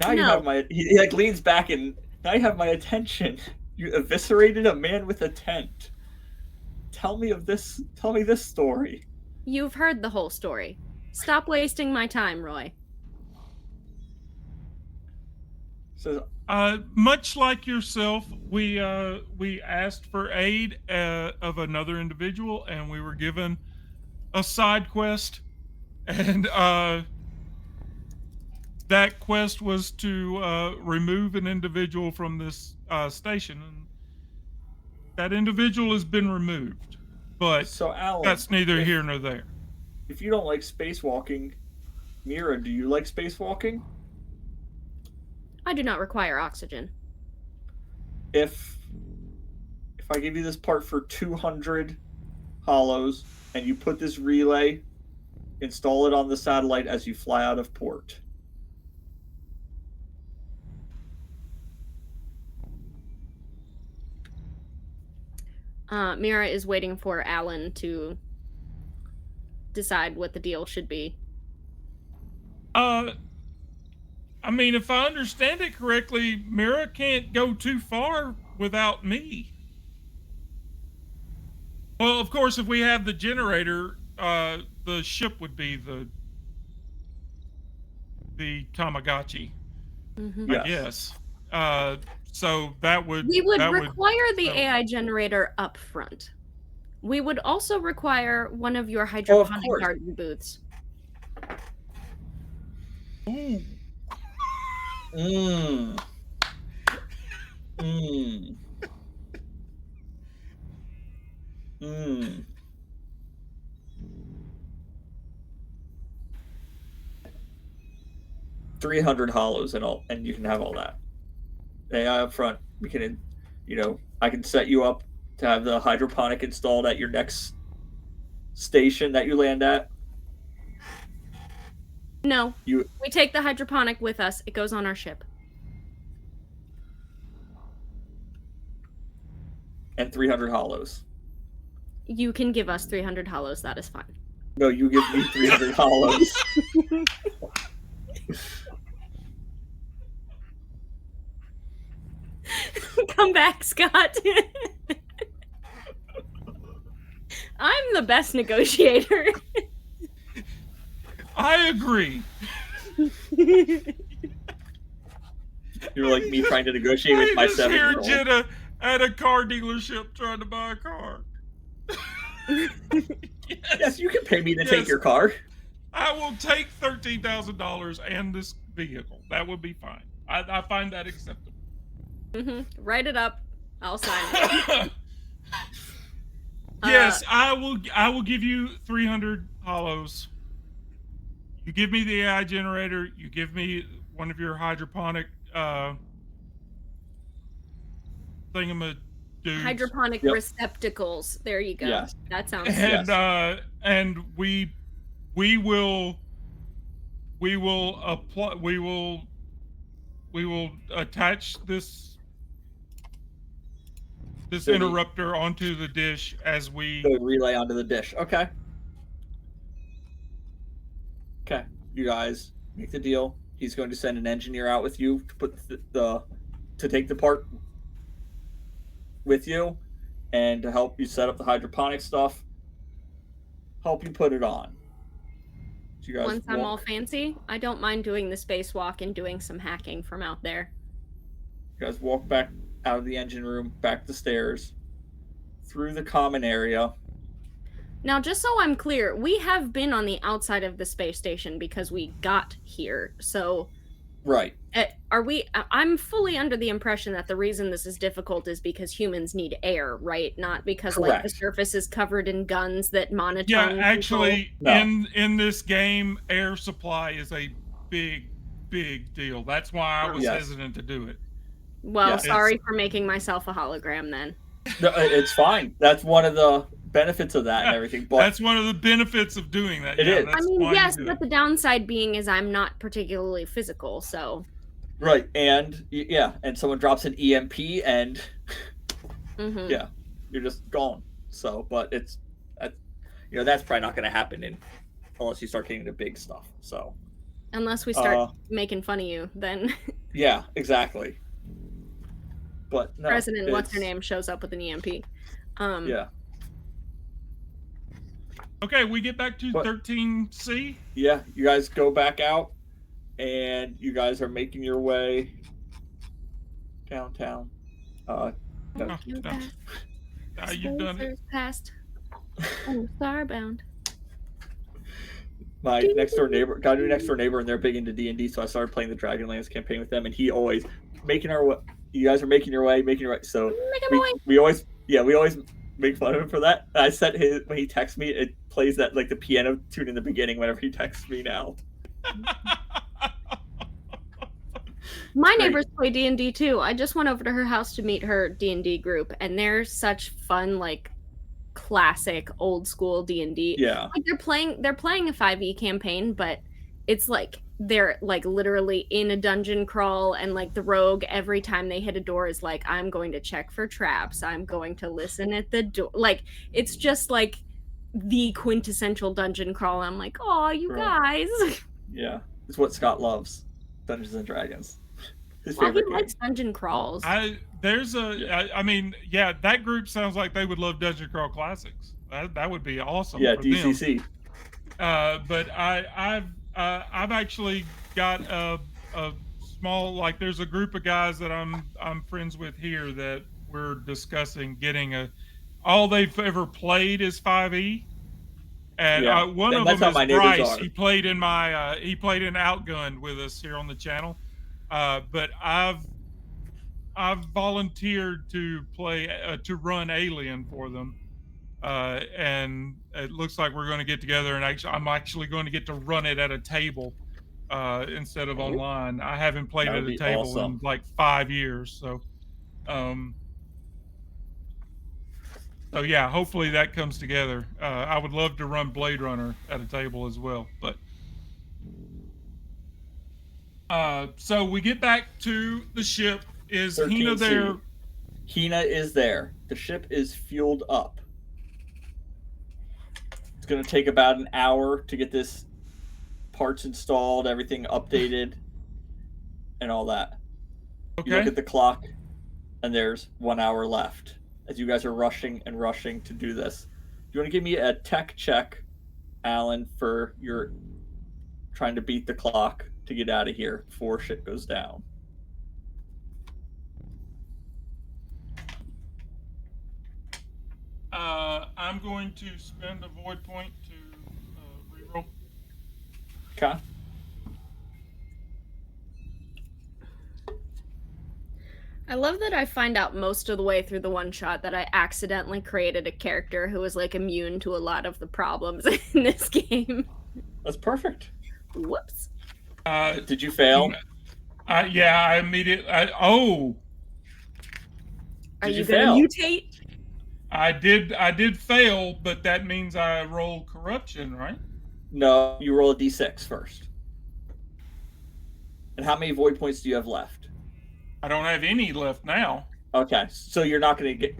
Now you have my. He like leans back and now you have my attention. You eviscerated a man with a tent. Tell me this story. You've heard the whole story. Stop wasting my time, Roy. Says, Much like yourself, we asked for aid of another individual, and we were given a side quest, and that quest was to remove an individual from this station, and that individual has been removed. But So, Alan, that's neither if, here nor there. if you don't like spacewalking, Mira, do you like spacewalking? I do not require oxygen. If I give you this part for 200 hollows, and you put this relay, install it on the satellite as you fly out of port. Mira is waiting for Alan to decide what the deal should be. I mean, if I understand it correctly, Mira can't go too far without me. Well, of course, if we have the generator, the ship would be the Tamagotchi, Mhm. Yes. I guess. So that would We would that require the that would- AI generator up front. We would also require one of your hydroponic course. garden booths. Ooh. Mmm. Mmm. Mmm. $300 hollows and all, and you can have all that. AI up front. We can, I can set you up to have the hydroponic installed at your next station that you land at. No, We take the hydroponic with us. It goes on our ship. and 300 hollows. You can give us 300 hollows. That is fine. No, you give me 300 hollows. Come back, Scott. I'm the best negotiator. I agree. You're like me trying to negotiate with my I just hear 7-year-old. Jenna at a car dealership trying to buy a car. Yes, you can pay me to Yes. take your car. I will take $13,000 and this vehicle. That would be fine. I find that acceptable. Write it up. I'll sign it. Yes, I will give you 300 hollows. You give me the AI generator. You give me one of your hydroponic thingamadudes. Hydroponic Yep. receptacles. There you go. Yes. That sounds And we will apply we will attach this So the- interrupter onto the dish as we Go relay onto the dish. Okay. Okay. You guys make the deal. He's going to send an engineer out with you to put to take the part with you and to help you set up the hydroponic stuff. Help you put it on. So you guys Once I'm walk- all fancy, I don't mind doing the spacewalk and doing some hacking from out there. You guys walk back out of the engine room, back the stairs, through the common area. Now, just so I'm clear, we have been on the outside of the space station because we got here. So, Right. are we? I'm fully under the impression that the reason this is difficult is because humans need air, right? Not because like the Correct. surface is covered in guns that monotone. Yeah, control. actually, No. in this game, air supply is a big deal. That's why I was Yes. hesitant to do it. Well, Yes. sorry for making myself a hologram then. No, it's fine. That's one of the benefits of that and everything. But That's one of the benefits of doing that. It yeah, is. That's I mean, why you yes, do but it. the downside being is I'm not particularly physical, so. right, and yeah, and someone drops an EMP and Mhm. Yeah. you're just gone. So, but that's probably not going to happen unless you start getting the big stuff. So, Unless we start Uh, making fun of you, then yeah, exactly. But no, President What's Her it's- Name shows up with an EMP. Yeah, Okay, we get back to What? 13C. yeah. You guys go back out, and you guys are making your way downtown. Oh, No. You're no. past. You've done it. Spacers past. Oh, starbound. My next door neighbor, got a new next door neighbor, and they're big into D&D, so I started playing the Dragonlance campaign with them, and he always making our way. You guys are making your way. So we always make fun of him for that. I set his when he texts me, it plays that like the piano tune in the beginning whenever he texts me now. My Great. neighbors play D&D too. I just went over to her house to meet her D&D group, and they're such fun, like classic old school D&D. Yeah. Like they're playing a 5e campaign, but it's like they're like literally in a dungeon crawl, and like the rogue every time they hit a door is like, I'm going to check for traps. I'm going to listen at the door. Like it's just like the quintessential dungeon crawl. I'm like, oh, you Right. guys. Yeah. It's what Scott loves. Dungeons and Dragons. His Well, he favorite likes game. dungeon crawls. I mean, yeah, that group sounds like they would love Dungeon Crawl Classics. That would be awesome. Yeah, for them. DCC. But I've actually got a small, like there's a group of guys that I'm friends with here that we're discussing getting all they've ever played is 5e. And Yeah. one And of that's them how my is neighbors Bryce. are. He played in Outgunned with us here on the channel. But I've volunteered to play to run Alien for them, and it looks like we're going to get together. And I'm actually going to get to run it at a table instead of online. I haven't played That at would a be table awesome. in like 5 years, so yeah, hopefully that comes together. I would love to run Blade Runner at a table as well, but. So we get back to the ship. Is Hina 13C. there? Hina is there. The ship is fueled up. It's going to take about an hour to get this parts installed, everything updated, and all that. You look Okay. at the clock, and there's 1 hour left as you guys are rushing to do this. Do you want to give me a tech check, Alan, for your trying to beat the clock to get out of here before shit goes down? I'm going to spend a void point to reroll. Okay. I love that I find out most of the way through the one shot that I accidentally created a character who was like immune to a lot of the problems in this game. That's perfect. Whoops. Did you fail? Yeah, I immediately. Are Did you you gonna fail? mutate? I did fail, but that means I roll corruption, right? No, you roll a d6 first. And how many void points do you have left? I don't have any left now. Okay, so you're not gonna get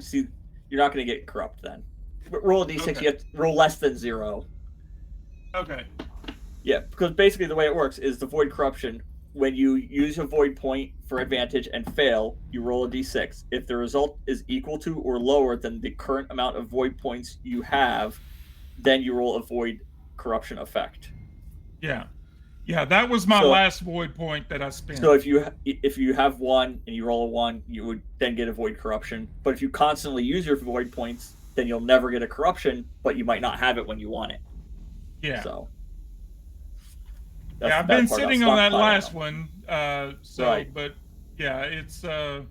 corrupt then. Roll a d6. Okay. You have to roll less than 0. Okay. Yeah, because basically the way it works is the void corruption. When you use a void point for advantage and fail, you roll a d6. If the result is equal to or lower than the current amount of void points you have, then you roll a void corruption effect. Yeah. Yeah, that was my last void point that I spent. So if you have 1 and you roll a 1, you would then get a void corruption. But if you constantly use your void points, then you'll never get a corruption, but you might not have it when you want it. Yeah. So. Yeah, I've been sitting on that last one. Right. But yeah, it's but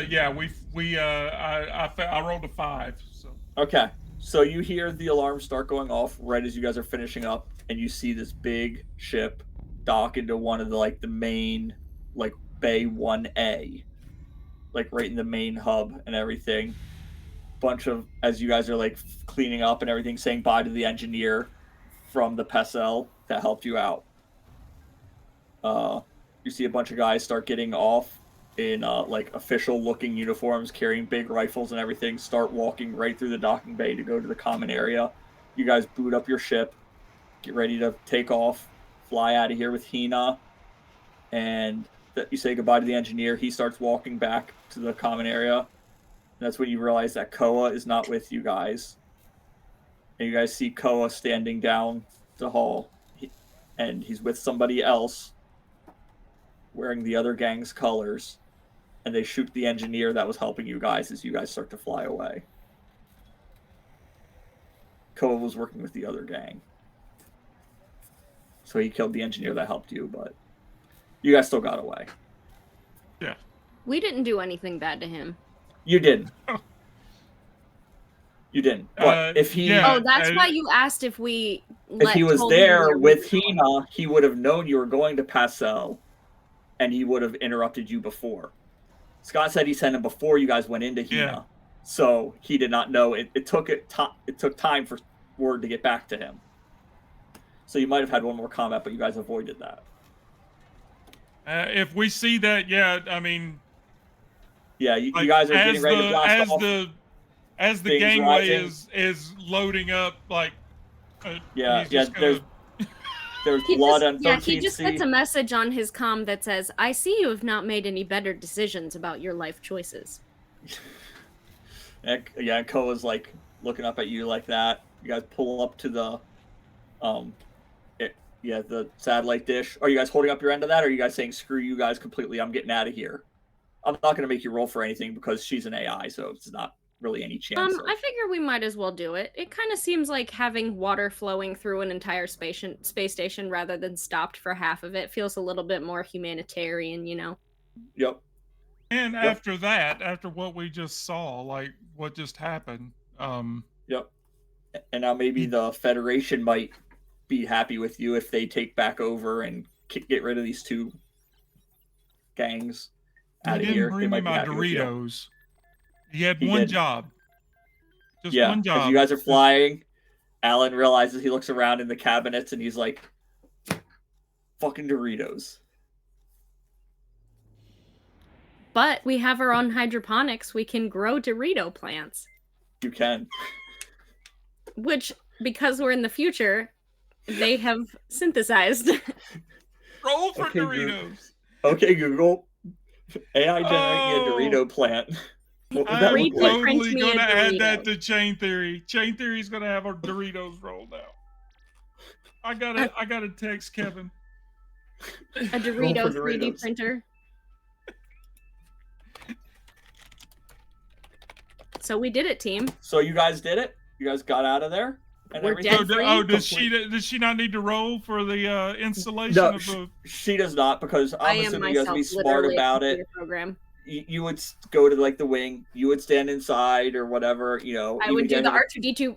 yeah, I rolled a 5. So. Okay. So you hear the alarm start going off right as you guys are finishing up, and you see this big ship dock into one of the main Bay 1A, right in the main hub and everything. Bunch of, as you guys are cleaning up and everything, saying bye to the engineer from the Pessel that helped you out. You see a bunch of guys start getting off in official looking uniforms, carrying big rifles and everything, start walking right through the docking bay to go to the common area. You guys boot up your ship, get ready to take off, fly out of here with Hina, and you say goodbye to the engineer. He starts walking back to the common area. And that's when you realize that Koa is not with you guys. And you guys see Koa standing down the hall, and he's with somebody else. wearing the other gang's colors, and they shoot the engineer that was helping you guys as you guys start to fly away. Koa was working with the other gang. So he killed the engineer that helped you, but you guys still got away. Yeah. We didn't do anything bad to him. You didn't. You didn't. But if he yeah. Oh, that's why you asked if we if he was told him there where we with were going. Hina, he would have known you were going to Pasel, and he would have interrupted you before. Scott said he sent him before you guys went into Hina, Yeah. so he did not know. It took time for word to get back to him. So you might have had one more combat, but you guys avoided that. If we see that, yeah, I mean, Yeah, you like, guys are getting ready to blast off. as the things gangway rising. is loading up, like Yeah, he's just there's He blood just, on yeah, 13th he just C. gets a message on his comm that says, "I see you have not made any better decisions about your life choices." Yeah, Koa's like looking up at you like that. You guys pull up to the, the satellite dish. Are you guys holding up your end of that, or are you guys saying screw you guys completely? I'm getting out of here. I'm not going to make you roll for anything because she's an AI, so it's not really any chance. I figure we might as well do it. It kind of seems like having water flowing through an entire space station rather than stopped for half of it feels a little bit more humanitarian, you know? Yep. and Yep. after that, after what we just saw, like what just happened, Yep. And now maybe the Federation might be happy with you if they take back over and get rid of these two gangs out he of here. didn't They bring me might be my happy with you. Doritos. He had He one did. job. Just Yeah, one as job. you guys are flying, Alan realizes, he looks around in the cabinets and he's like, fucking Doritos. But we have our own hydroponics. We can grow Dorito plants, You can. which, because we're in the future, they have synthesized. Roll for Okay, Doritos. Okay, Google. AI generating Oh. a Dorito plant. What would that I'm look 3D like? print totally me going to a add that Dorito. to Chain Theory. Chain Theory's going to have our Doritos rolled out. I gotta text Kevin. A Dorito for 3D Doritos. printer. So we did it, team. So you guys did it? You guys got out of there? And We're everything? dead free? Does she not need to roll for the installation No, of the? she does not, because I I'm am assuming you guys myself would be smart literally a about it. computer program. You would go to like the wing. You would stand inside or whatever. You know. I even would if you do the have R2D2.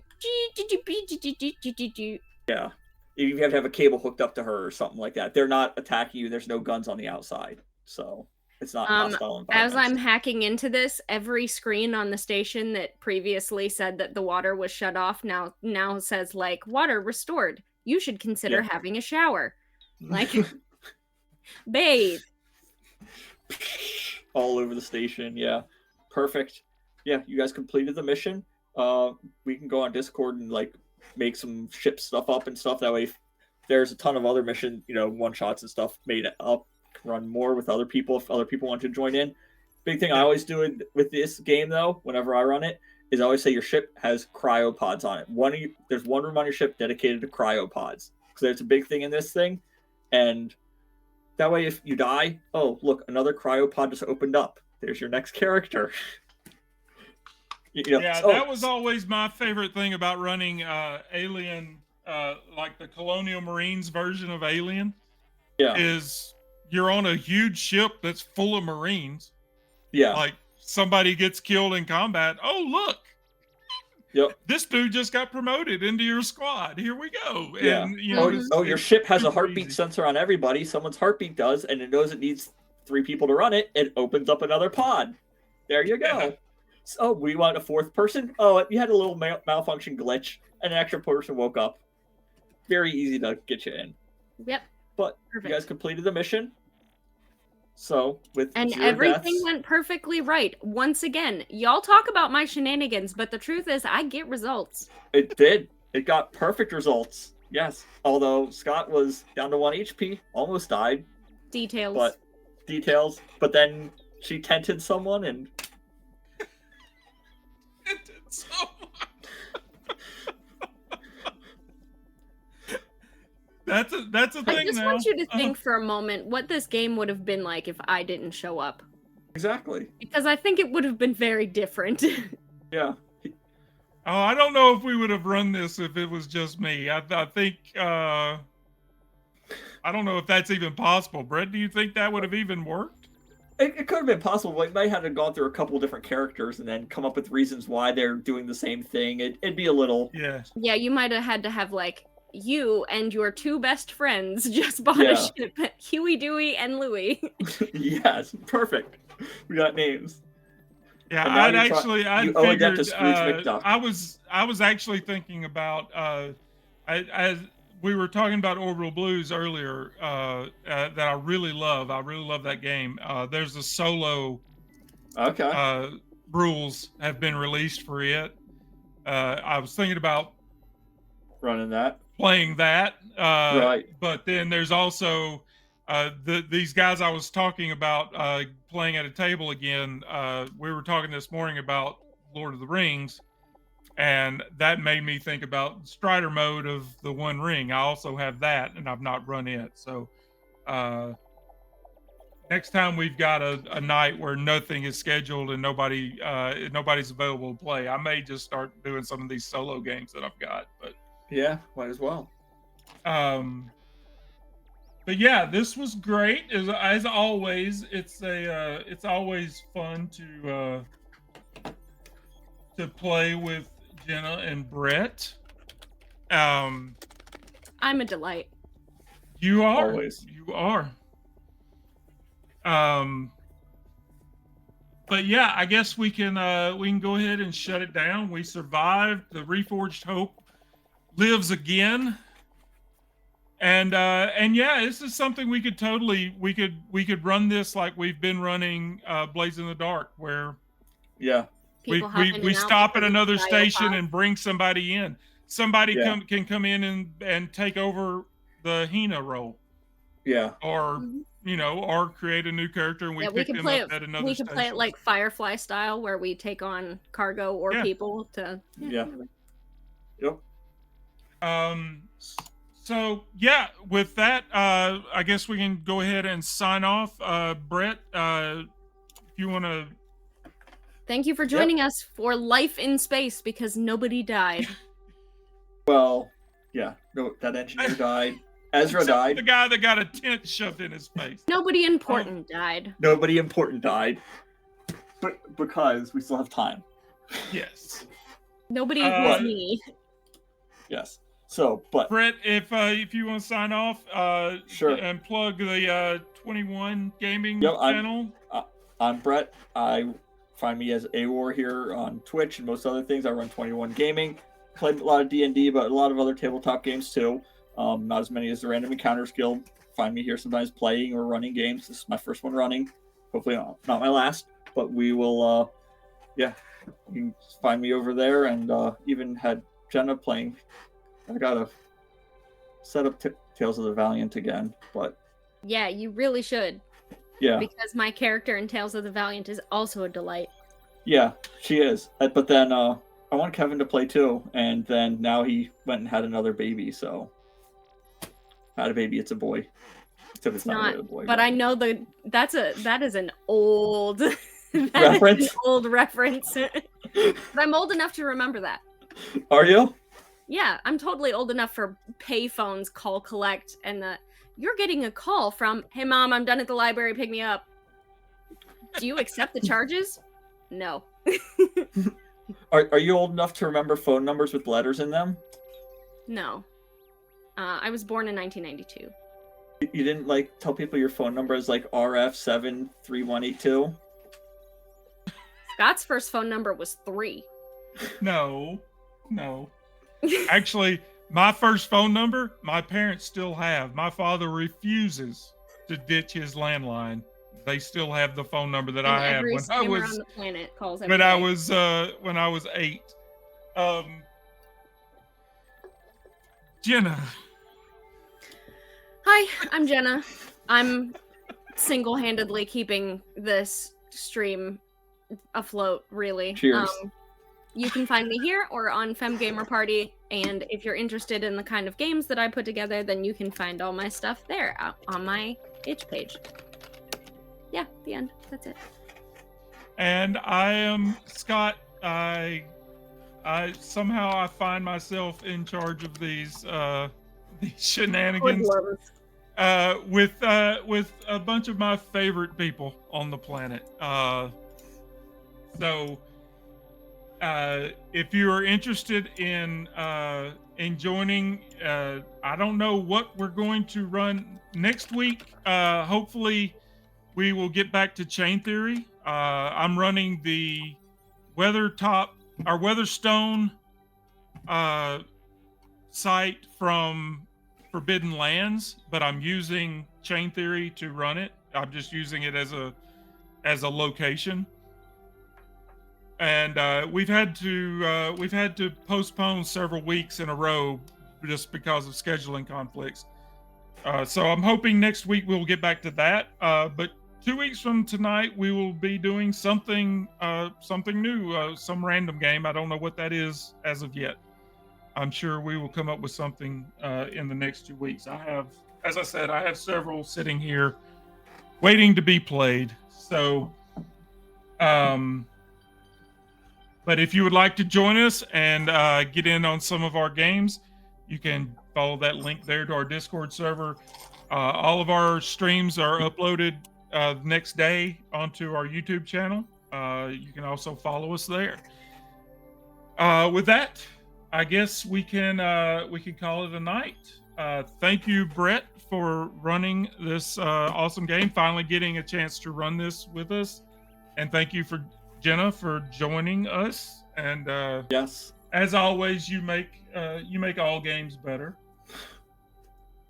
Yeah. You have to have a cable hooked up to her or something like that. They're not attacking you. There's no guns on the outside, so it's not hostile environment. As I'm hacking into this, every screen on the station that previously said that the water was shut off now says like water restored. You should consider having a shower. Like bathe. All over the station. Yeah. Perfect. Yeah, you guys completed the mission. We can go on Discord and like make some ship stuff up and stuff. That way, if there's a ton of other mission, one shots and stuff made up. Run more with other people if other people want to join in. Big thing I always do with this game though, whenever I run it, is I always say your ship has cryopods on it. There's one room on your ship dedicated to cryopods, because there's a big thing in this thing, and that way if you die, oh look, another cryopod just opened up. There's your next character. That was always my favorite thing about running Alien, like the Colonial Marines version of Alien. Yeah. Is you're on a huge ship that's full of Marines. Yeah. Like somebody gets killed in combat. Oh, look. Yep. This dude just got promoted into your squad. Here we go. Yeah. And, your ship has a super heartbeat easy. sensor on everybody. Someone's heartbeat does, and it knows it needs 3 people to run it. It opens up another pod. There you go. Yeah. So we want a 4th person. Oh, you had a little malfunction glitch. An extra person woke up. Very easy to get you in. Yep. But Perfect. you guys completed the mission. So with And 0 everything deaths, went perfectly right. Once again, y'all talk about my shenanigans, but the truth is I get results. it did. It got perfect results. Yes. Although Scott was down to 1 HP, almost died. Details. But details. But then she tented someone and That's a I thing just now. want you to think for a moment what this game would have been like if I didn't show up. Exactly. Because I think it would have been very different. Yeah. Oh, I don't know if we would have run this if it was just me. I think I don't know if that's even possible. Brett, do you think that would have even worked? It could have been possible. Like, they had to gone through a couple different characters and then come up with reasons why they're doing the same thing. It'd be a little. Yeah. Yeah, you might have had to have like you and your two best friends just bought Yeah. a ship, Huey, Dewey, and Louie. Yes, perfect. We got names. Yeah, And now I'd you're actually, I you owe a debt figured, to Scrooge McDuck. I was actually thinking about, as we were talking about Orbital Blues earlier, that I really love. I really love that game. There's a solo Okay. rules have been released for it. I was thinking about Running that. playing that, Right. but then there's also these guys I was talking about playing at a table again. We were talking this morning about Lord of the Rings, and that made me think about Strider mode of the One Ring. I also have that, and I've not run it. So next time we've got a night where nothing is scheduled and nobody's available to play, I may just start doing some of these solo games that I've got. But Yeah, might as well. but yeah, this was great. As always, it's always fun to play with Jenna and Brett. I'm a delight. You are. Always. You are. But yeah, I guess we can go ahead and shut it down. We survived. The Reforged Hope lives again. And yeah, this is something we could run this like we've been running Blades in the Dark, where Yeah. People hop in and we out stop at because another it's station IO5. and bring somebody in. Somebody Yeah. can come in and take over the Hina role, Yeah. or Mhm. or create a new character and we Yeah, we pick could them play up it. at another We could station. play it like Firefly style, where we take on cargo or Yeah. people to. Yeah. Yep. So yeah, with that, I guess we can go ahead and sign off. Brett, if you want to. Thank you for joining us for Life in Space, because nobody died. Well, yeah. No, that engineer died. Ezra died. The guy that got a tent shoved in his face. Nobody important died. Nobody important died. But because we still have time. Yes. Nobody But- was me. Yes. So, but Brett, if you want to sign off, Sure. and plug the 21 gaming Yep, channel. I'm Brett. I find me as AWAR here on Twitch and most other things. I run 21 Gaming. Play a lot of D&D, but a lot of other tabletop games too. Not as many as the Random Encounters Guild. Find me here sometimes playing or running games. This is my first one running. Hopefully not my last, but we will, you can find me over there, and even had Jenna playing. I gotta set up Tales of the Valiant again, but Yeah, you really should, yeah. because my character in Tales of the Valiant is also a delight. Yeah, she is. But then I want Kevin to play too, and then now he went and had another baby, so had a baby, it's a boy. Except it's not really a boy. But I know that is an old that is Reference? an old reference. But I'm old enough to remember that. Are you? Yeah, I'm totally old enough for payphones, call collect, and you're getting a call from, "Hey mom, I'm done at the library, pick me up." Do you accept the charges? No. Are you old enough to remember phone numbers with letters in them? No. I was born in 1992. You didn't like tell people your phone number is like RF73182? Scott's first phone number was 3. No. Actually, my first phone number, my parents still have. My father refuses to ditch his landline. They still have the phone number that I And had every when I scammer was on the planet calls every when I day. was 8. Jenna. Hi, I'm Jenna. I'm single-handedly keeping this stream afloat, really. Cheers. you can find me here or on Fem Gamer Party. And if you're interested in the kind of games that I put together, then you can find all my stuff there on my itch page. Yeah, the end. That's it. And I am Scott. I somehow I find myself in charge of these shenanigans with a bunch of my favorite people on the planet. So if you are interested in joining, I don't know what we're going to run next week. Hopefully we will get back to Chain Theory. I'm running the Weatherstone site from Forbidden Lands, but I'm using Chain Theory to run it. I'm just using it as a location. And we've had to postpone several weeks in a row just because of scheduling conflicts. So I'm hoping next week we'll get back to that. But 2 weeks from tonight, we will be doing something new, some random game. I don't know what that is as of yet. I'm sure we will come up with something in the next 2 weeks. As I said, I have several sitting here waiting to be played. So, but if you would like to join us and get in on some of our games, you can follow that link there to our Discord server. All of our streams are uploaded the next day onto our YouTube channel. You can also follow us there. With that, I guess we can call it a night. Thank you, Brett, for running this awesome game. Finally getting a chance to run this with us, and thank you for Jenna for joining us. And yes, as always, you make all games better.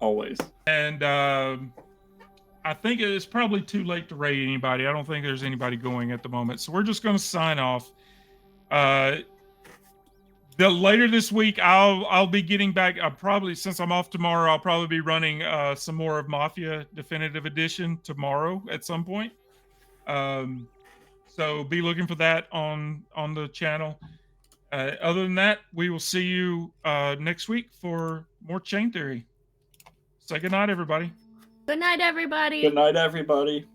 Always. And I think it's probably too late to rate anybody. I don't think there's anybody going at the moment. So we're just going to sign off. Later this week, I'll be getting back. Since I'm off tomorrow, I'll probably be running some more of Mafia Definitive Edition tomorrow at some point. So be looking for that on the channel. Other than that, we will see you next week for more Chain Theory. Say good night, everybody. Good night, everybody. Good night, everybody.